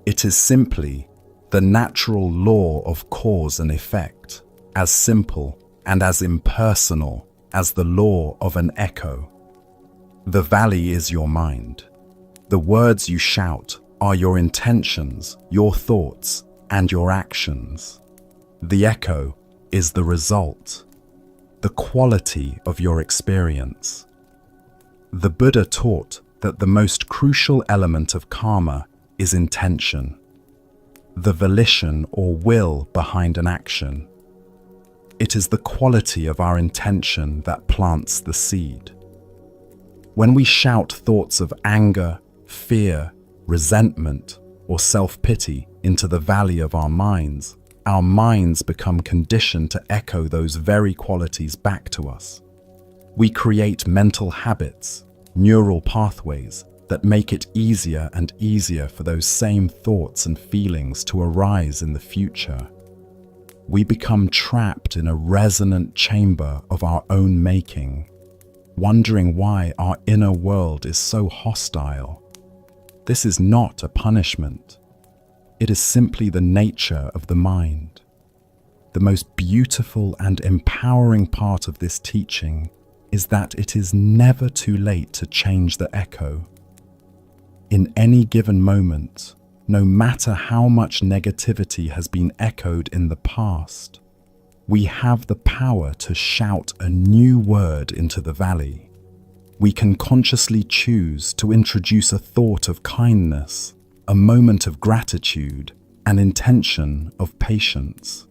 It is simply the natural law of cause and effect, as simple and as impersonal as the law of an echo. The valley is your mind. The words you shout are your intentions, your thoughts, and your actions. The echo is the result, the quality of your experience. The Buddha taught that the most crucial element of karma is intention, the volition or will behind an action. It is the quality of our intention that plants the seed. When we shout thoughts of anger, fear, resentment, or self-pity into the valley of our minds become conditioned to echo those very qualities back to us. We create mental habits, neural pathways that make it easier and easier for those same thoughts and feelings to arise in the future. We become trapped in a resonant chamber of our own making, wondering why our inner world is so hostile. This is not a punishment. It is simply the nature of the mind. The most beautiful and empowering part of this teaching is that it is never too late to change the echo. In any given moment, no matter how much negativity has been echoed in the past, we have the power to shout a new word into the valley. We can consciously choose to introduce a thought of kindness, a moment of gratitude, an intention of patience.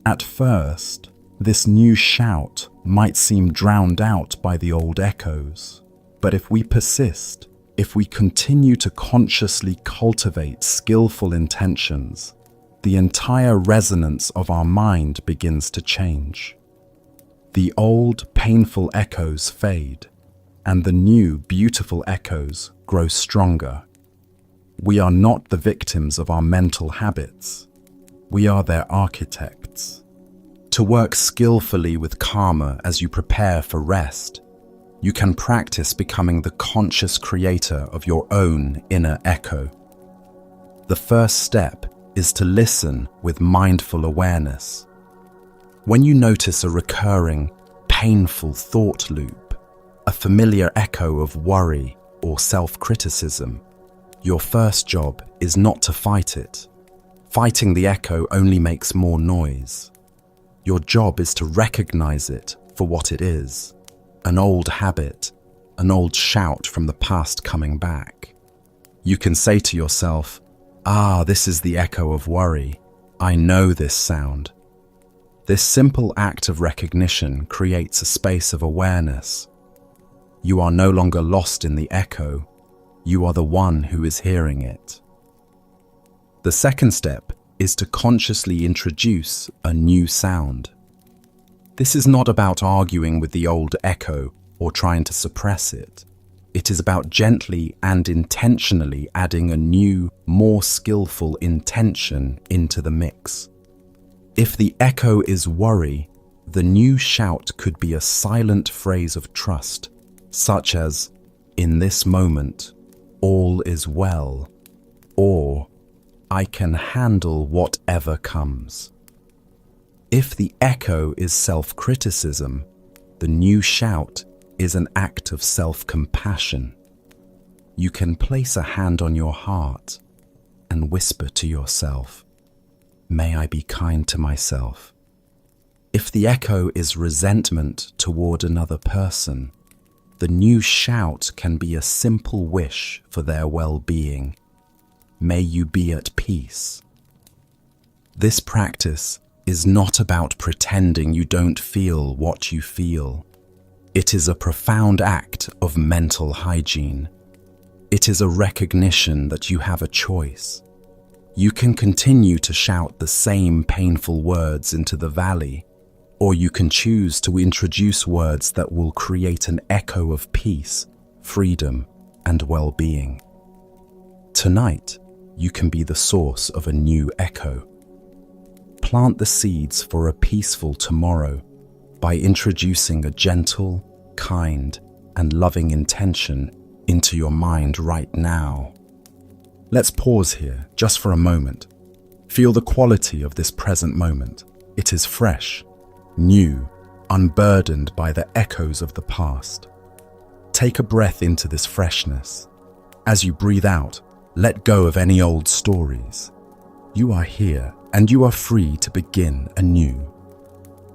At first, this new shout might seem drowned out by the old echoes, but if we persist, if we continue to consciously cultivate skillful intentions, the entire resonance of our mind begins to change. The old, painful echoes fade, and the new, beautiful echoes grow stronger. We are not the victims of our mental habits. We are their architects. To work skillfully with karma as you prepare for rest, you can practice becoming the conscious creator of your own inner echo. The first step is to listen with mindful awareness. When you notice a recurring, painful thought loop, a familiar echo of worry or self-criticism, your first job is not to fight it. Fighting the echo only makes more noise. Your job is to recognize it for what it is, an old habit, an old shout from the past coming back. You can say to yourself, this is the echo of worry. I know this sound. This simple act of recognition creates a space of awareness. You are no longer lost in the echo. You are the one who is hearing it. The second step is to consciously introduce a new sound. This is not about arguing with the old echo or trying to suppress it. It is about gently and intentionally adding a new, more skillful intention into the mix. If the echo is worry, the new shout could be a silent phrase of trust, such as, "In this moment, all is well," or "I can handle whatever comes." If the echo is self-criticism, the new shout is an act of self-compassion. You can place a hand on your heart and whisper to yourself, "May I be kind to myself." If the echo is resentment toward another person, the new shout can be a simple wish for their well-being. May you be at peace. This practice is not about pretending you don't feel what you feel. It is a profound act of mental hygiene. It is a recognition that you have a choice. You can continue to shout the same painful words into the valley, or you can choose to introduce words that will create an echo of peace, freedom, and well-being. Tonight, you can be the source of a new echo. Plant the seeds for a peaceful tomorrow by introducing a gentle, kind, and loving intention into your mind right now. Let's pause here just for a moment. Feel the quality of this present moment. It is fresh, new, unburdened by the echoes of the past. Take a breath into this freshness. As you breathe out, let go of any old stories. You are here and you are free to begin anew.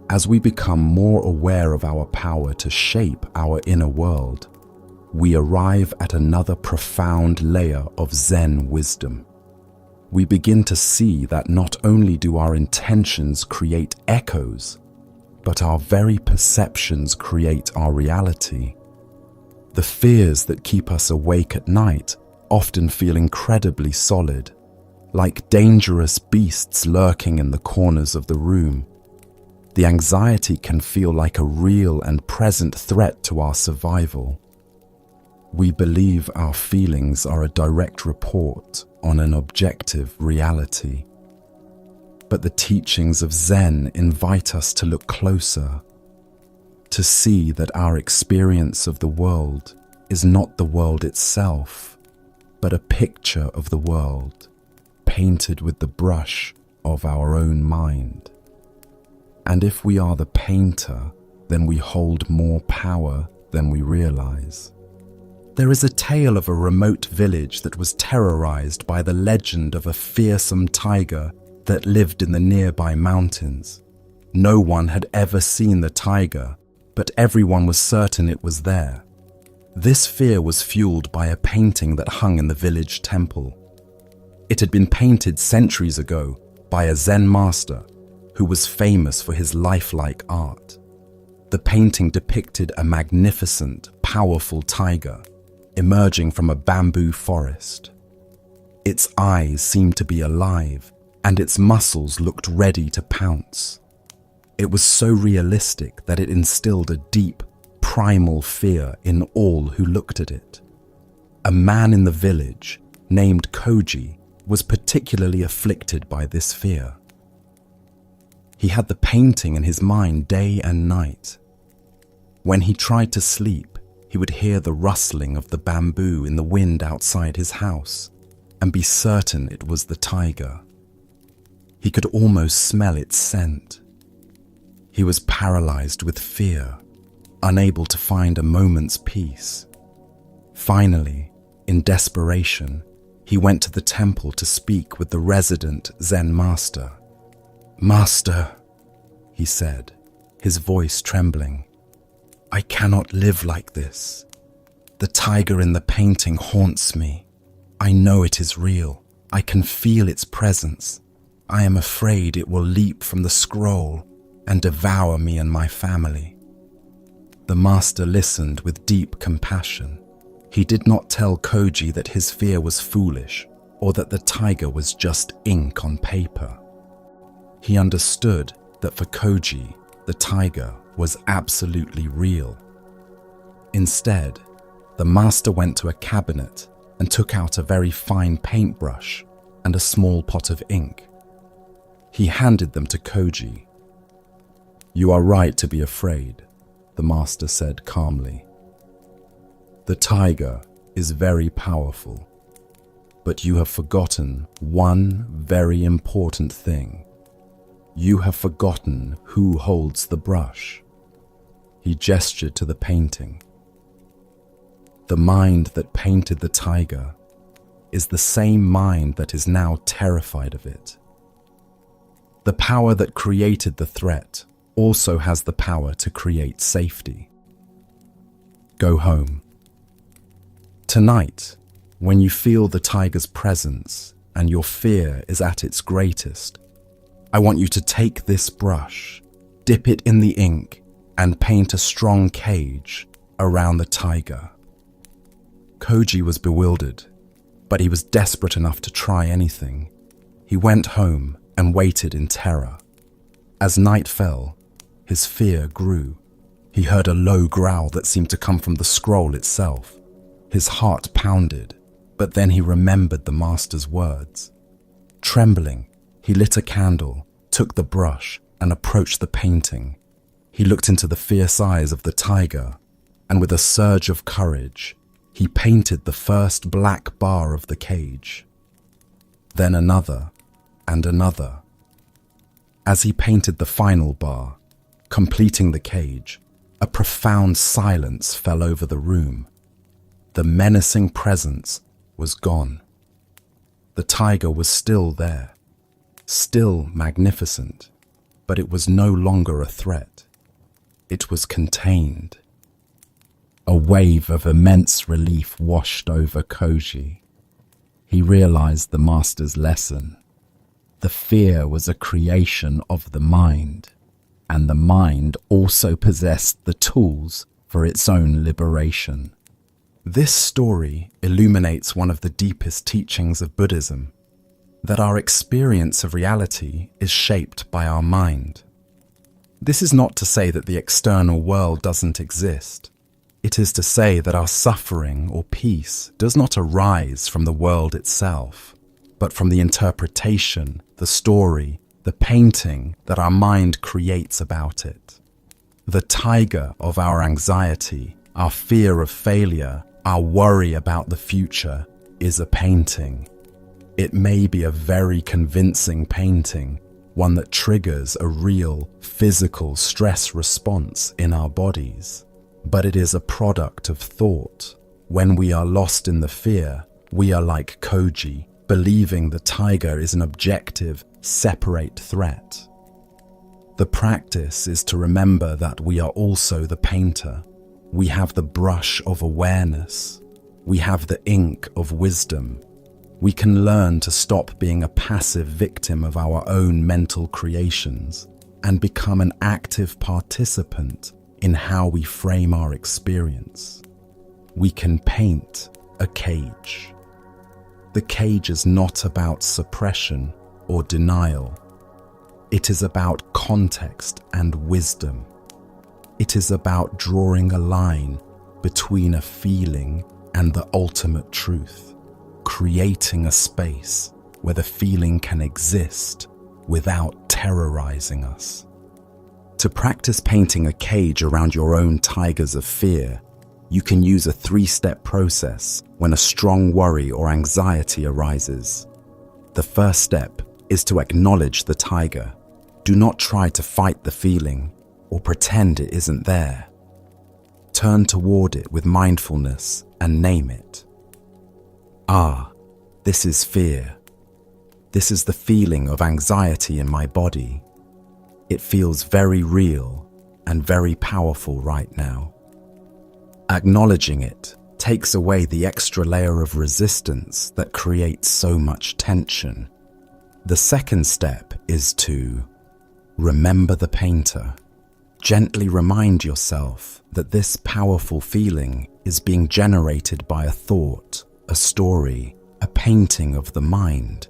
As we become more aware of our power to shape our inner world, we arrive at another profound layer of Zen wisdom. We begin to see that not only do our intentions create echoes, but our very perceptions create our reality. The fears that keep us awake at night often feel incredibly solid, like dangerous beasts lurking in the corners of the room. The anxiety can feel like a real and present threat to our survival. We believe our feelings are a direct report on an objective reality. But the teachings of Zen invite us to look closer, to see that our experience of the world is not the world itself, but a picture of the world, painted with the brush of our own mind. And if we are the painter, then we hold more power than we realize. There is a tale of a remote village that was terrorized by the legend of a fearsome tiger that lived in the nearby mountains. No one had ever seen the tiger, but everyone was certain it was there. This fear was fueled by a painting that hung in the village temple. It had been painted centuries ago by a Zen master who was famous for his lifelike art. The painting depicted a magnificent, powerful tiger emerging from a bamboo forest. Its eyes seemed to be alive, and its muscles looked ready to pounce. It was so realistic that it instilled a deep, primal fear in all who looked at it. A man in the village, named Koji, was particularly afflicted by this fear. He had the painting in his mind day and night. When he tried to sleep, he would hear the rustling of the bamboo in the wind outside his house and be certain it was the tiger. He could almost smell its scent. He was paralyzed with fear, unable to find a moment's peace. Finally, in desperation, he went to the temple to speak with the resident Zen master. "Master," he said, his voice trembling, "I cannot live like this. The tiger in the painting haunts me. I know it is real. I can feel its presence. I am afraid it will leap from the scroll and devour me and my family." The master listened with deep compassion. He did not tell Koji that his fear was foolish or that the tiger was just ink on paper. He understood that for Koji, the tiger was absolutely real. Instead, the master went to a cabinet and took out a very fine paintbrush and a small pot of ink. He handed them to Koji. "You are right to be afraid," the master said calmly. "The tiger is very powerful, but you have forgotten one very important thing. You have forgotten who holds the brush." He gestured to the painting. "The mind that painted the tiger is the same mind that is now terrified of it. The power that created the threat also has the power to create safety. Go home. Tonight, when you feel the tiger's presence and your fear is at its greatest, I want you to take this brush, dip it in the ink, and paint a strong cage around the tiger." Koji was bewildered, but he was desperate enough to try anything. He went home and waited in terror. As night fell, his fear grew. He heard a low growl that seemed to come from the scroll itself. His heart pounded, but then he remembered the master's words. Trembling, he lit a candle, took the brush, and approached the painting. He looked into the fierce eyes of the tiger, and with a surge of courage, he painted the first black bar of the cage. Then another, and another. As he painted the final bar, completing the cage, a profound silence fell over the room. The menacing presence was gone. The tiger was still there, still magnificent, but it was no longer a threat. It was contained. A wave of immense relief washed over Koji. He realized the master's lesson. The fear was a creation of the mind, and the mind also possessed the tools for its own liberation. This story illuminates one of the deepest teachings of Buddhism, that our experience of reality is shaped by our mind. This is not to say that the external world doesn't exist. It is to say that our suffering or peace does not arise from the world itself, but from the interpretation, the story, the painting that our mind creates about it. The tiger of our anxiety, our fear of failure, our worry about the future is a painting. It may be a very convincing painting, one that triggers a real physical stress response in our bodies. But it is a product of thought. When we are lost in the fear, we are like Koji, believing the tiger is an objective, separate threat. The practice is to remember that we are also the painter. We have the brush of awareness. We have the ink of wisdom. We can learn to stop being a passive victim of our own mental creations and become an active participant in how we frame our experience. We can paint a cage. The cage is not about suppression or denial. It is about context and wisdom. It is about drawing a line between a feeling and the ultimate truth, creating a space where the feeling can exist without terrorizing us. To practice painting a cage around your own tigers of fear, you can use a 3-step process when a strong worry or anxiety arises. The first step is to acknowledge the tiger. Do not try to fight the feeling. or pretend it isn't there. Turn toward it with mindfulness and name it. Ah, this is fear. This is the feeling of anxiety in my body. It feels very real and very powerful right now. Acknowledging it takes away the extra layer of resistance that creates so much tension. The second step is to remember the painter. Gently remind yourself that this powerful feeling is being generated by a thought, a story, a painting of the mind.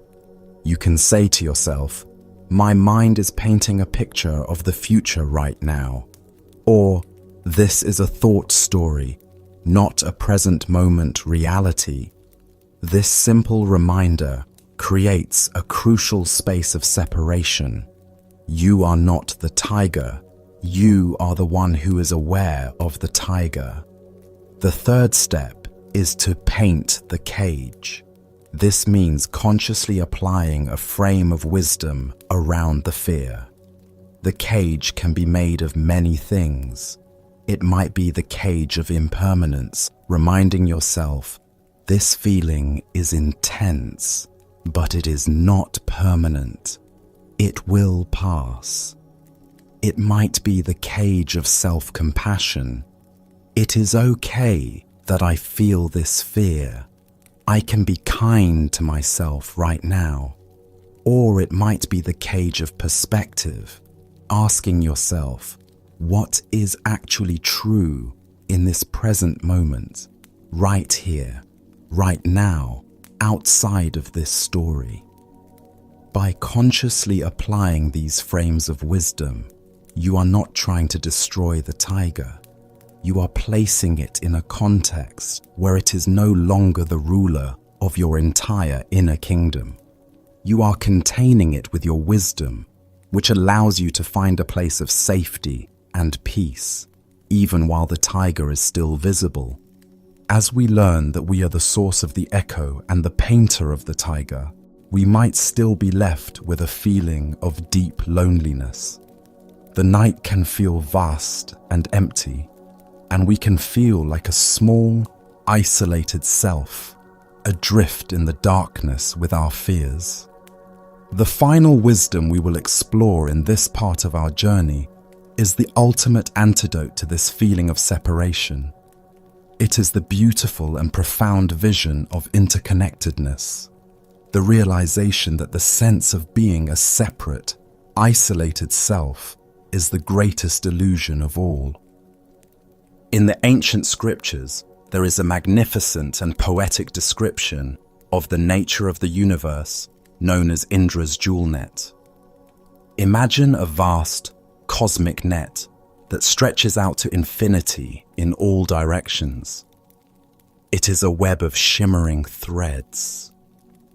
You can say to yourself, "My mind is painting a picture of the future right now," or "This is a thought story, not a present moment reality." This simple reminder creates a crucial space of separation. You are not the tiger. You are the one who is aware of the tiger. The third step is to paint the cage. This means consciously applying a frame of wisdom around the fear. The cage can be made of many things. It might be the cage of impermanence, reminding yourself, this feeling is intense, but it is not permanent. It will pass. It might be the cage of self-compassion. It is okay that I feel this fear. I can be kind to myself right now. Or it might be the cage of perspective, asking yourself, what is actually true in this present moment, right here, right now, outside of this story? By consciously applying these frames of wisdom, you are not trying to destroy the tiger. You are placing it in a context where it is no longer the ruler of your entire inner kingdom. You are containing it with your wisdom, which allows you to find a place of safety and peace, even while the tiger is still visible. As we learn that we are the source of the echo and the painter of the tiger, we might still be left with a feeling of deep loneliness. The night can feel vast and empty, and we can feel like a small, isolated self, adrift in the darkness with our fears. The final wisdom we will explore in this part of our journey is the ultimate antidote to this feeling of separation. It is the beautiful and profound vision of interconnectedness, the realization that the sense of being a separate, isolated self is the greatest illusion of all. In the ancient scriptures, there is a magnificent and poetic description of the nature of the universe known as Indra's jewel net. Imagine a vast, cosmic net that stretches out to infinity in all directions. It is a web of shimmering threads,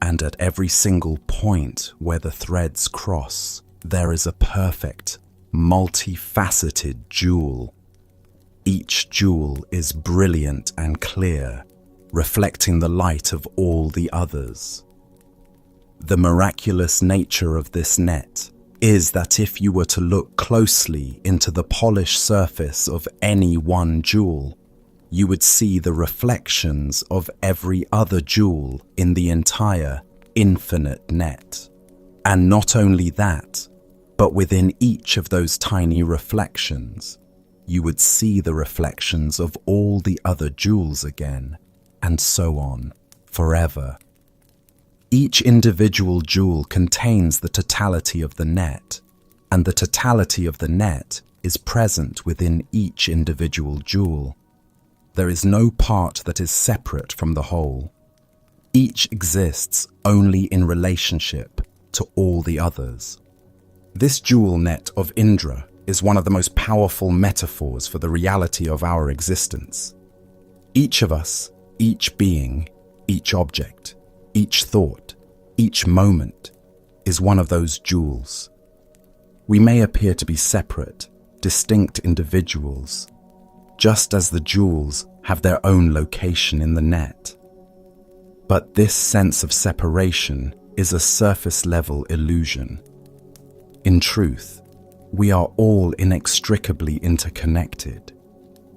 and at every single point where the threads cross, there is a perfect, multifaceted jewel. Each jewel is brilliant and clear, reflecting the light of all the others. The miraculous nature of this net is that if you were to look closely into the polished surface of any one jewel, you would see the reflections of every other jewel in the entire infinite net. And not only that, but within each of those tiny reflections, you would see the reflections of all the other jewels again, and so on, forever. Each individual jewel contains the totality of the net, and the totality of the net is present within each individual jewel. There is no part that is separate from the whole. Each exists only in relationship to all the others. This jewel net of Indra is one of the most powerful metaphors for the reality of our existence. Each of us, each being, each object, each thought, each moment is one of those jewels. We may appear to be separate, distinct individuals, just as the jewels have their own location in the net. But this sense of separation is a surface-level illusion. In truth, We are all inextricably interconnected.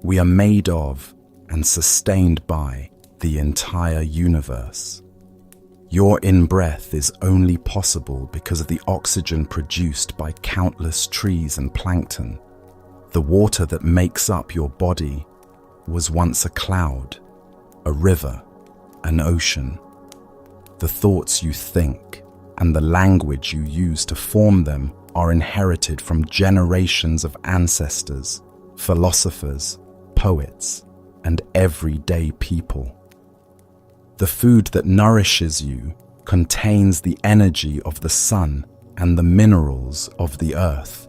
We are made of and sustained by the entire universe. Your in-breath is only possible because of the oxygen produced by countless trees and plankton. The water that makes up your body was once a cloud, a river, an ocean. The thoughts you think and the language you use to form them are inherited from generations of ancestors, philosophers, poets, and everyday people. The food that nourishes you contains the energy of the sun and the minerals of the earth.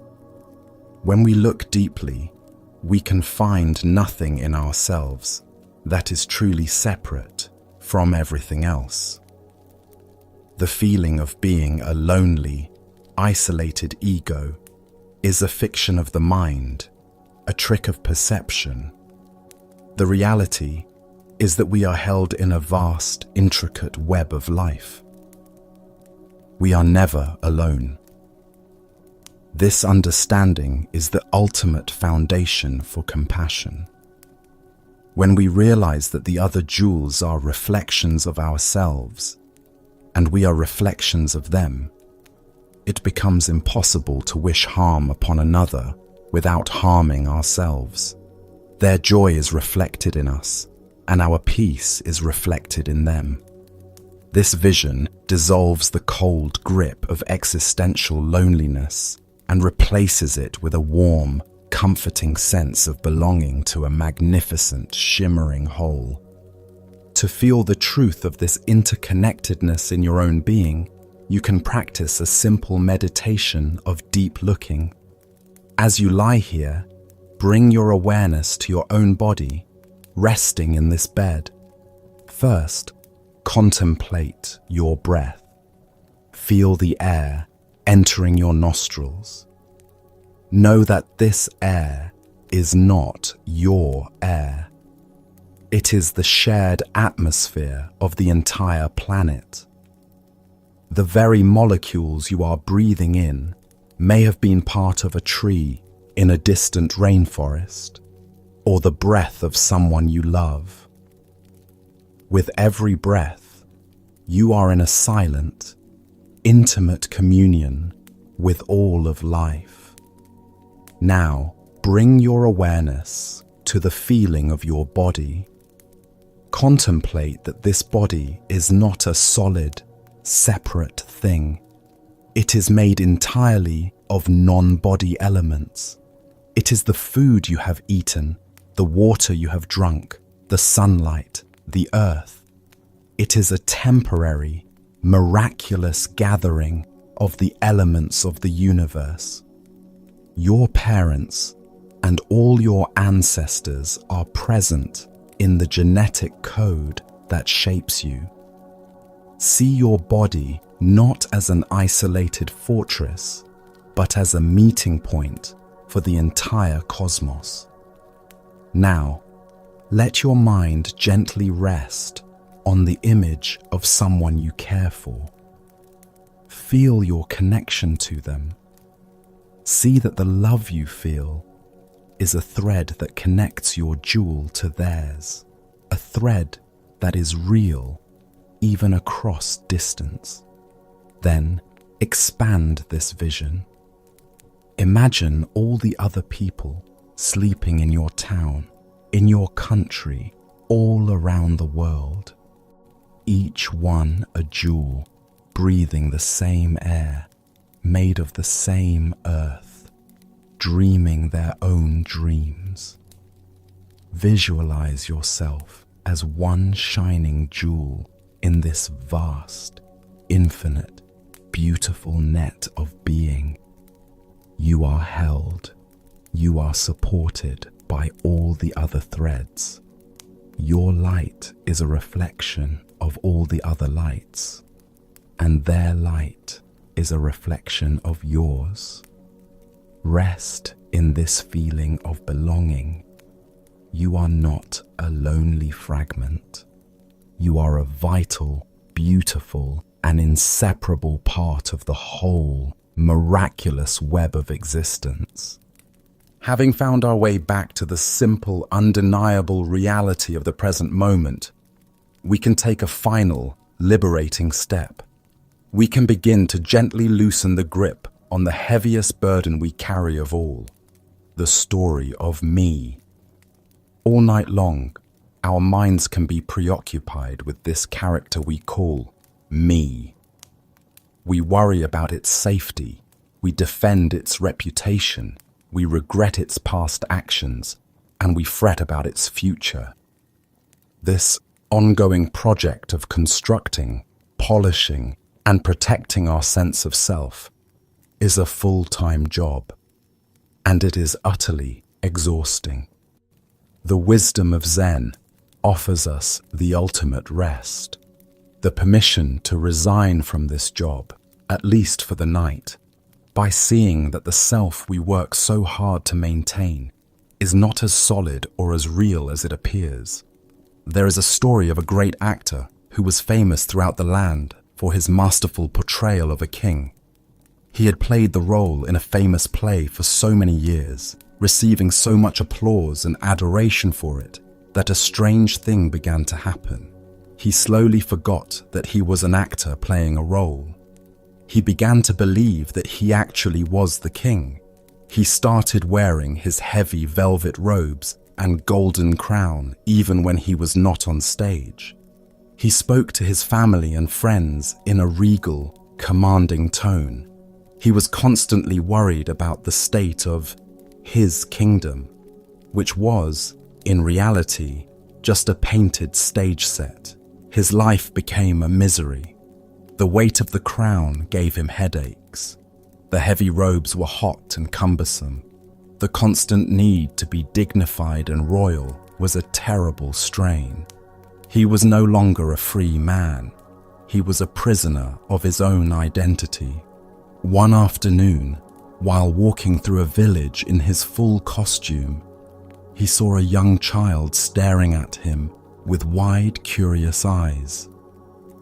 When we look deeply, we can find nothing in ourselves that is truly separate from everything else. The feeling of being a lonely, isolated ego is a fiction of the mind, a trick of perception. The reality is that we are held in a vast, intricate web of life. We are never alone. This understanding is the ultimate foundation for compassion. When we realize that the other jewels are reflections of ourselves, and we are reflections of them, it becomes impossible to wish harm upon another without harming ourselves. Their joy is reflected in us, and our peace is reflected in them. This vision dissolves the cold grip of existential loneliness and replaces it with a warm, comforting sense of belonging to a magnificent, shimmering whole. To feel the truth of this interconnectedness in your own being, you can practice a simple meditation of deep looking. As you lie here, bring your awareness to your own body, resting in this bed. First, contemplate your breath. Feel the air entering your nostrils. Know that this air is not your air. It is the shared atmosphere of the entire planet. The very molecules you are breathing in may have been part of a tree in a distant rainforest, or the breath of someone you love. With every breath, you are in a silent, intimate communion with all of life. Now, bring your awareness to the feeling of your body. Contemplate that this body is not a solid, separate thing. It is made entirely of non-body elements. It is the food you have eaten, the water you have drunk, the sunlight, the earth. It is a temporary, miraculous gathering of the elements of the universe. Your parents and all your ancestors are present in the genetic code that shapes you. See your body not as an isolated fortress, but as a meeting point for the entire cosmos. Now, let your mind gently rest on the image of someone you care for. Feel your connection to them. See that the love you feel is a thread that connects your jewel to theirs, a thread that is real even across distance. Then expand this vision. Imagine all the other people sleeping in your town, in your country, all around the world. Each one a jewel, breathing the same air, made of the same earth, dreaming their own dreams. Visualize yourself as one shining jewel in this vast, infinite, beautiful net of being. You are held. You are supported by all the other threads. Your light is a reflection of all the other lights, and their light is a reflection of yours. Rest in this feeling of belonging. You are not a lonely fragment. You are a vital, beautiful, and inseparable part of the whole miraculous web of existence. Having found our way back to the simple, undeniable reality of the present moment, we can take a final, liberating step. We can begin to gently loosen the grip on the heaviest burden we carry of all, the story of me. All night long, our minds can be preoccupied with this character we call me. We worry about its safety, we defend its reputation, we regret its past actions, and we fret about its future. This ongoing project of constructing, polishing, and protecting our sense of self is a full-time job, and it is utterly exhausting. The wisdom of Zen offers us the ultimate rest, the permission to resign from this job, at least for the night, by seeing that the self we work so hard to maintain is not as solid or as real as it appears. There is a story of a great actor who was famous throughout the land for his masterful portrayal of a king. He had played the role in a famous play for so many years, receiving so much applause and adoration for it, that a strange thing began to happen. He slowly forgot that he was an actor playing a role. He began to believe that he actually was the king. He started wearing his heavy velvet robes and golden crown even when he was not on stage. He spoke to his family and friends in a regal, commanding tone. He was constantly worried about the state of his kingdom, which was, in reality, just a painted stage set. His life became a misery. The weight of the crown gave him headaches. The heavy robes were hot and cumbersome. The constant need to be dignified and royal was a terrible strain. He was no longer a free man. He was a prisoner of his own identity. One afternoon, while walking through a village in his full costume, he saw a young child staring at him with wide, curious eyes.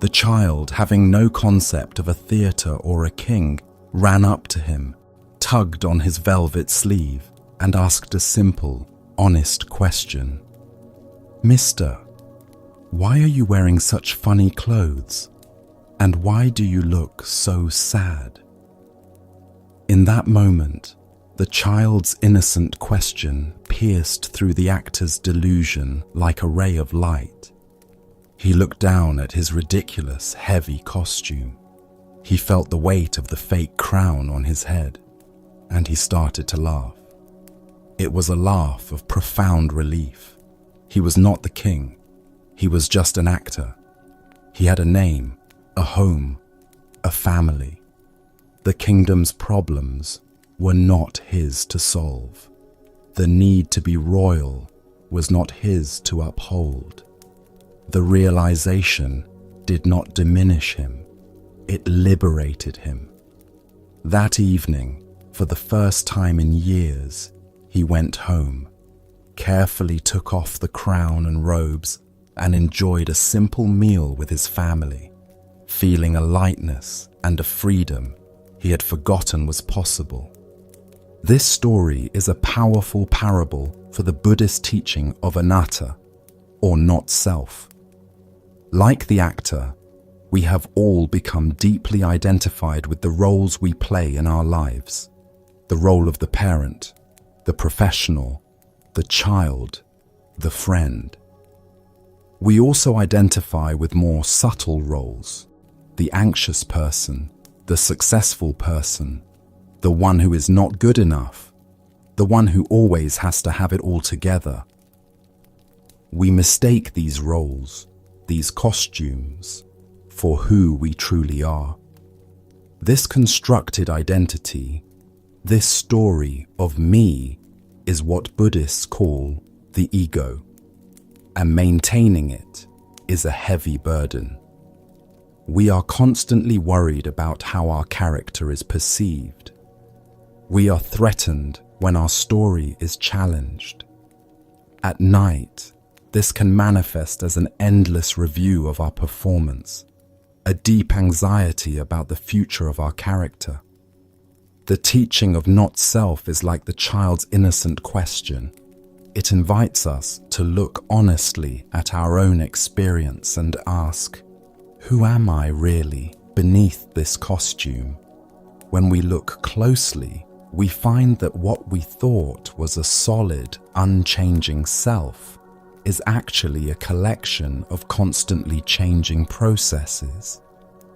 The child, having no concept of a theatre or a king, ran up to him, tugged on his velvet sleeve, and asked a simple, honest question. "Mister, why are you wearing such funny clothes? And why do you look so sad?" In that moment, the child's innocent question pierced through the actor's delusion like a ray of light. He looked down at his ridiculous, heavy costume. He felt the weight of the fake crown on his head, and he started to laugh. It was a laugh of profound relief. He was not the king. He was just an actor. He had a name, a home, a family. The kingdom's problems were not his to solve. The need to be royal was not his to uphold. The realization did not diminish him. It liberated him. That evening, for the first time in years, he went home, carefully took off the crown and robes, and enjoyed a simple meal with his family, feeling a lightness and a freedom he had forgotten was possible. This story is a powerful parable for the Buddhist teaching of anatta, or not self. Like the actor, we have all become deeply identified with the roles we play in our lives. The role of the parent, the professional, the child, the friend. We also identify with more subtle roles, the anxious person, the successful person, the one who is not good enough, the one who always has to have it all together. We mistake these roles, these costumes, for who we truly are. This constructed identity, this story of me, is what Buddhists call the ego, and maintaining it is a heavy burden. We are constantly worried about how our character is perceived. We are threatened when our story is challenged. At night, this can manifest as an endless review of our performance, a deep anxiety about the future of our character. The teaching of not self is like the child's innocent question. It invites us to look honestly at our own experience and ask, who am I really beneath this costume? When we look closely, we find that what we thought was a solid, unchanging self is actually a collection of constantly changing processes: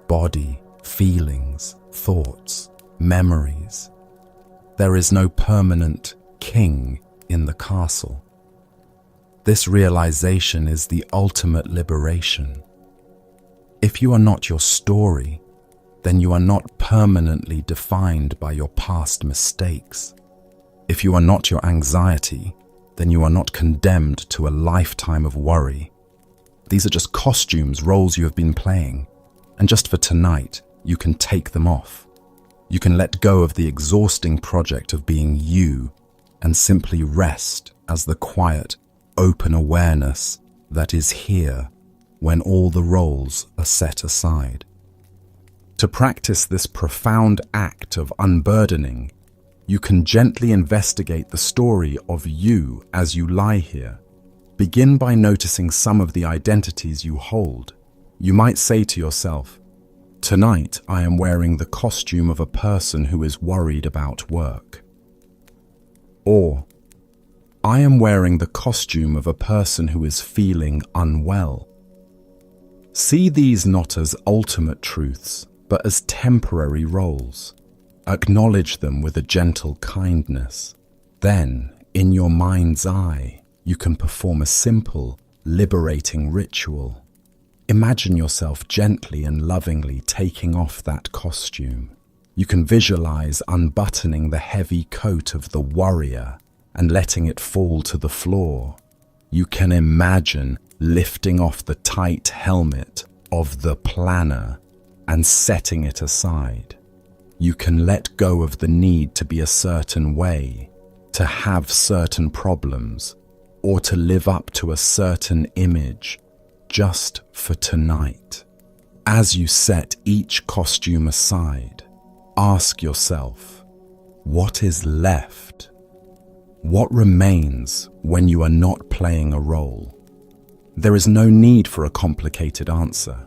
body, feelings, thoughts, memories. There is no permanent king in the castle. This realization is the ultimate liberation. If you are not your story, then you are not permanently defined by your past mistakes. If you are not your anxiety, then you are not condemned to a lifetime of worry. These are just costumes, roles you have been playing, and just for tonight, you can take them off. You can let go of the exhausting project of being you and simply rest as the quiet, open awareness that is here when all the roles are set aside. To practice this profound act of unburdening, you can gently investigate the story of you as you lie here. Begin by noticing some of the identities you hold. You might say to yourself, "Tonight I am wearing the costume of a person who is worried about work." Or, "I am wearing the costume of a person who is feeling unwell." See these not as ultimate truths, but as temporary roles. Acknowledge them with a gentle kindness. Then, in your mind's eye, you can perform a simple, liberating ritual. Imagine yourself gently and lovingly taking off that costume. You can visualize unbuttoning the heavy coat of the warrior and letting it fall to the floor. You can imagine lifting off the tight helmet of the planner and setting it aside. You can let go of the need to be a certain way, to have certain problems, or to live up to a certain image just for tonight. As you set each costume aside, ask yourself, what is left? What remains when you are not playing a role? There is no need for a complicated answer.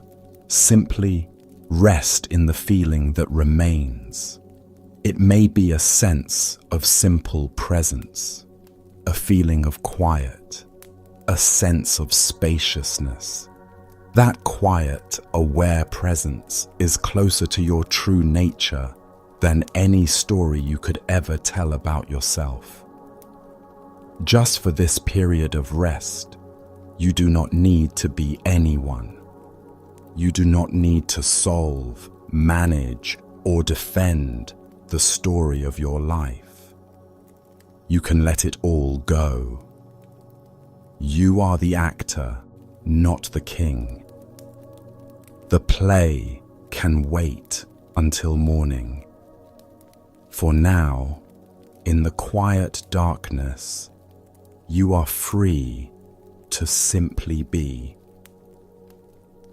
Simply rest in the feeling that remains. It may be a sense of simple presence, a feeling of quiet, a sense of spaciousness. That quiet, aware presence is closer to your true nature than any story you could ever tell about yourself. Just for this period of rest, you do not need to be anyone. You do not need to solve, manage, or defend the story of your life. You can let it all go. You are the actor, not the king. The play can wait until morning. For now, in the quiet darkness, you are free to simply be.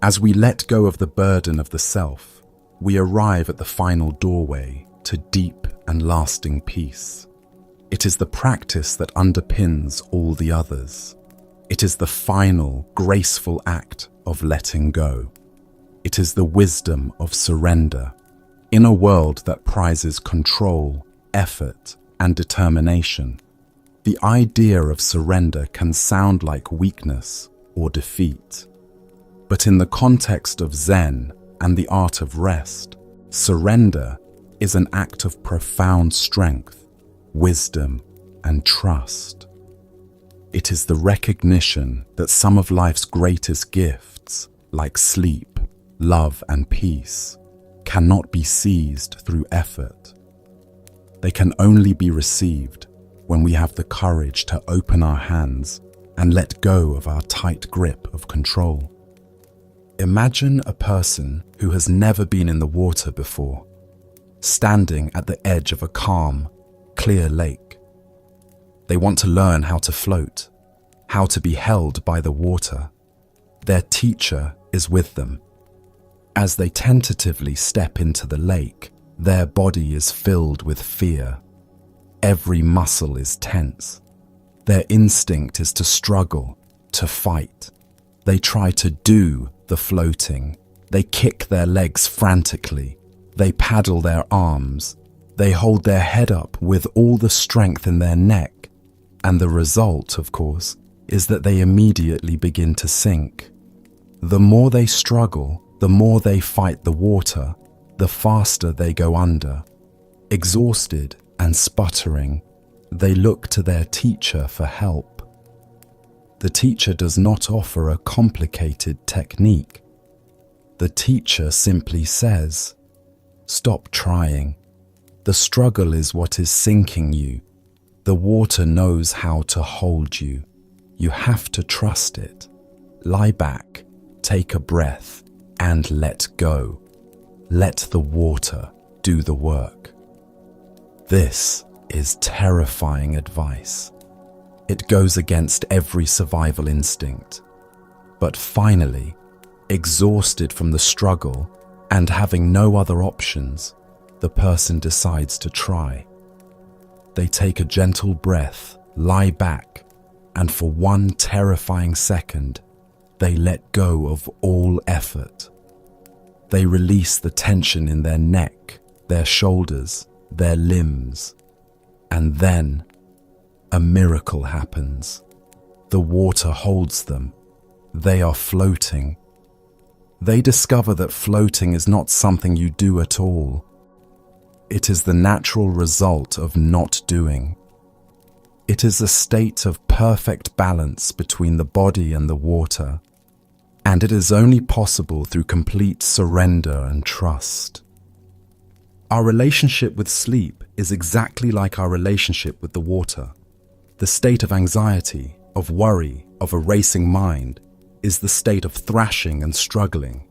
As we let go of the burden of the self, we arrive at the final doorway to deep and lasting peace. It is the practice that underpins all the others. It is the final, graceful act of letting go. It is the wisdom of surrender. In a world that prizes control, effort, and determination, the idea of surrender can sound like weakness or defeat. But in the context of Zen and the art of rest, surrender is an act of profound strength, wisdom, and trust. It is the recognition that some of life's greatest gifts, like sleep, love, and peace, cannot be seized through effort. They can only be received when we have the courage to open our hands and let go of our tight grip of control. Imagine a person who has never been in the water before, standing at the edge of a calm, clear lake. They want to learn how to float, how to be held by the water. Their teacher is with them. As they tentatively step into the lake, Their body is filled with fear. Every muscle is tense. Their instinct is to struggle, to fight. They try to do the floating. They kick their legs frantically. They paddle their arms. They hold their head up with all the strength in their neck. And the result, of course, is that they immediately begin to sink. The more they struggle, the more they fight the water, the faster they go under. Exhausted and sputtering, they look to their teacher for help. The teacher does not offer a complicated technique. The teacher simply says, "Stop trying. The struggle is what is sinking you. The water knows how to hold you. You have to trust it. Lie back, take a breath, and let go. Let the water do the work." This is terrifying advice. It goes against every survival instinct. But finally, exhausted from the struggle and having no other options, the person decides to try. They take a gentle breath, lie back, and for one terrifying second, they let go of all effort. They release the tension in their neck, their shoulders, their limbs, and then a miracle happens. The water holds them. They are floating. They discover that floating is not something you do at all. It is the natural result of not doing. It is a state of perfect balance between the body and the water, and it is only possible through complete surrender and trust. Our relationship with sleep is exactly like our relationship with the water. The state of anxiety, of worry, of a racing mind is the state of thrashing and struggling.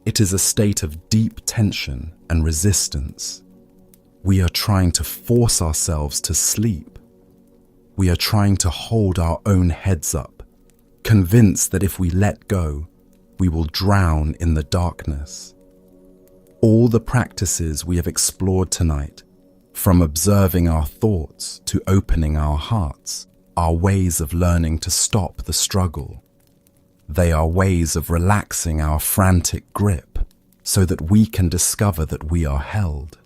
It is a state of deep tension and resistance. We are trying to force ourselves to sleep. We are trying to hold our own heads up, convinced that if we let go, we will drown in the darkness. All the practices we have explored tonight, from observing our thoughts to opening our hearts, are ways of learning to stop the struggle. They are ways of relaxing our frantic grip so that we can discover that we are held.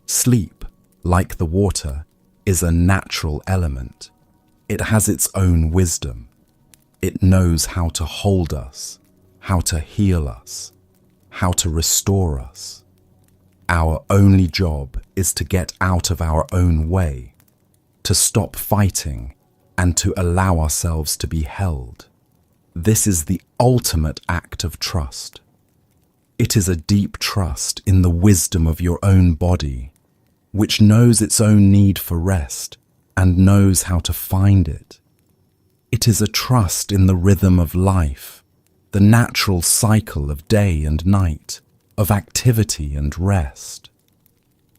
Sleep, like the water, is a natural element. It has its own wisdom. It knows how to hold us, how to heal us, how to restore us. Our only job is to get out of our own way, to stop fighting, and to allow ourselves to be held. This is the ultimate act of trust. It is a deep trust in the wisdom of your own body, which knows its own need for rest and knows how to find it. It is a trust in the rhythm of life, the natural cycle of day and night, of activity and rest.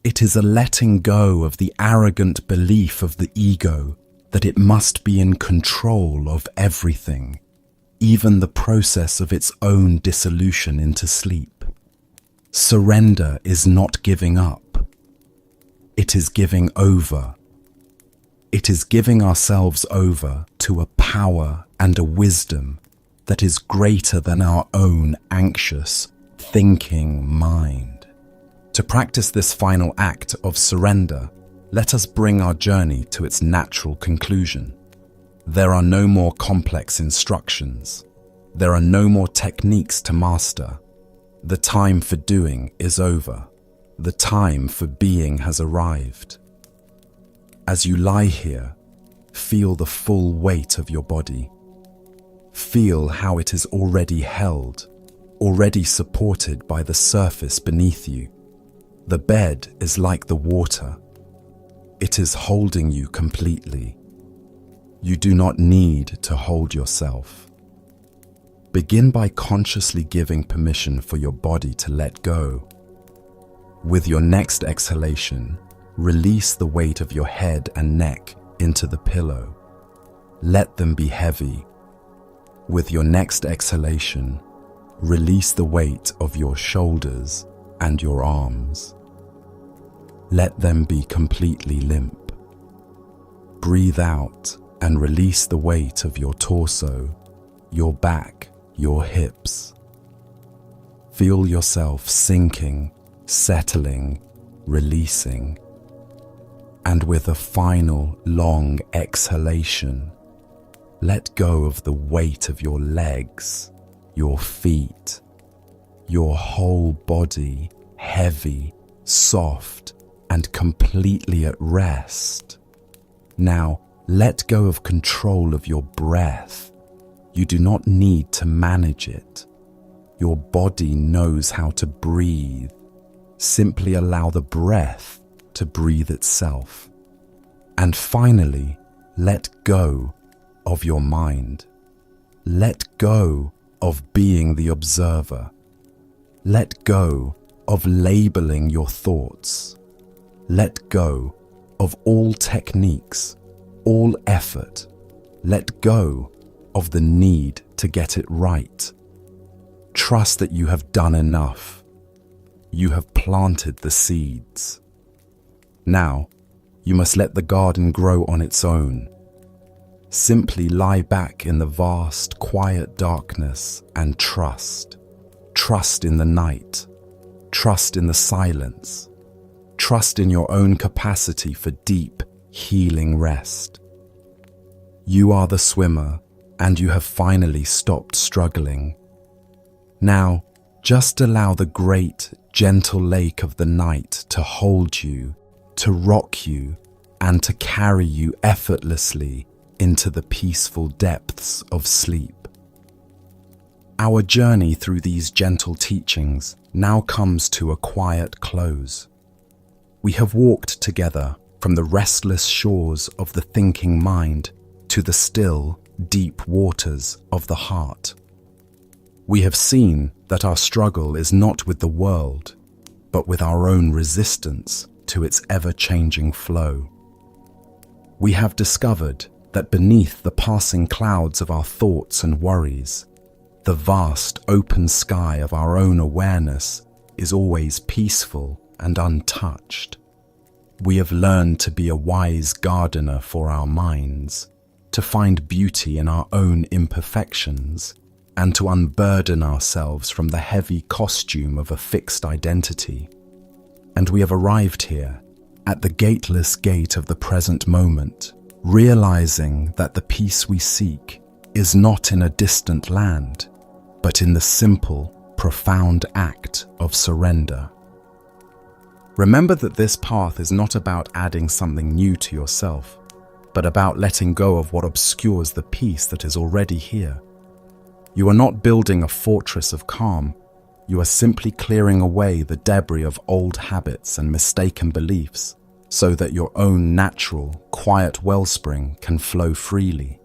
It is a letting go of the arrogant belief of the ego that it must be in control of everything, even the process of its own dissolution into sleep. Surrender is not giving up. It is giving over. It is giving ourselves over to a power and a wisdom that is greater than our own anxious, thinking mind. To practice this final act of surrender, let us bring our journey to its natural conclusion. There are no more complex instructions. There are no more techniques to master. The time for doing is over. The time for being has arrived. As you lie here, feel the full weight of your body. Feel how it is already held, already supported by the surface beneath you. The bed is like the water. It is holding you completely. You do not need to hold yourself. Begin by consciously giving permission for your body to let go. With your next exhalation, release the weight of your head and neck into the pillow. Let them be heavy. With your next exhalation, release the weight of your shoulders and your arms. let them be completely limp. Breathe out and release the weight of your torso, your back, your hips. Feel yourself sinking, settling, releasing. And with a final, long exhalation, let go of the weight of your legs, your feet, your whole body heavy, soft, and completely at rest. Now, let go of control of your breath. You do not need to manage it. Your body knows how to breathe. Simply allow the breath to breathe itself. And finally, let go of your mind. Let go of being the observer. Let go of labeling your thoughts. Let go of all techniques, all effort. Let go of the need to get it right. Trust that you have done enough. You have planted the seeds. Now, you must let the garden grow on its own. Simply lie back in the vast, quiet darkness and trust. Trust in the night. Trust in the silence. Trust in your own capacity for deep, healing rest. You are the swimmer, and you have finally stopped struggling. Now, just allow the great, gentle lake of the night to hold you, to rock you, and to carry you effortlessly into the peaceful depths of sleep. Our journey through these gentle teachings now comes to a quiet close. We have walked together from the restless shores of the thinking mind to the still, deep waters of the heart. We have seen that our struggle is not with the world, but with our own resistance to its ever-changing flow. We have discovered that beneath the passing clouds of our thoughts and worries, the vast open sky of our own awareness is always peaceful and untouched. We have learned to be a wise gardener for our minds, to find beauty in our own imperfections, and to unburden ourselves from the heavy costume of a fixed identity. And we have arrived here, at the gateless gate of the present moment, realizing that the peace we seek is not in a distant land, but in the simple, profound act of surrender. Remember that this path is not about adding something new to yourself, but about letting go of what obscures the peace that is already here. You are not building a fortress of calm. You are simply clearing away the debris of old habits and mistaken beliefs so that your own natural, quiet wellspring can flow freely.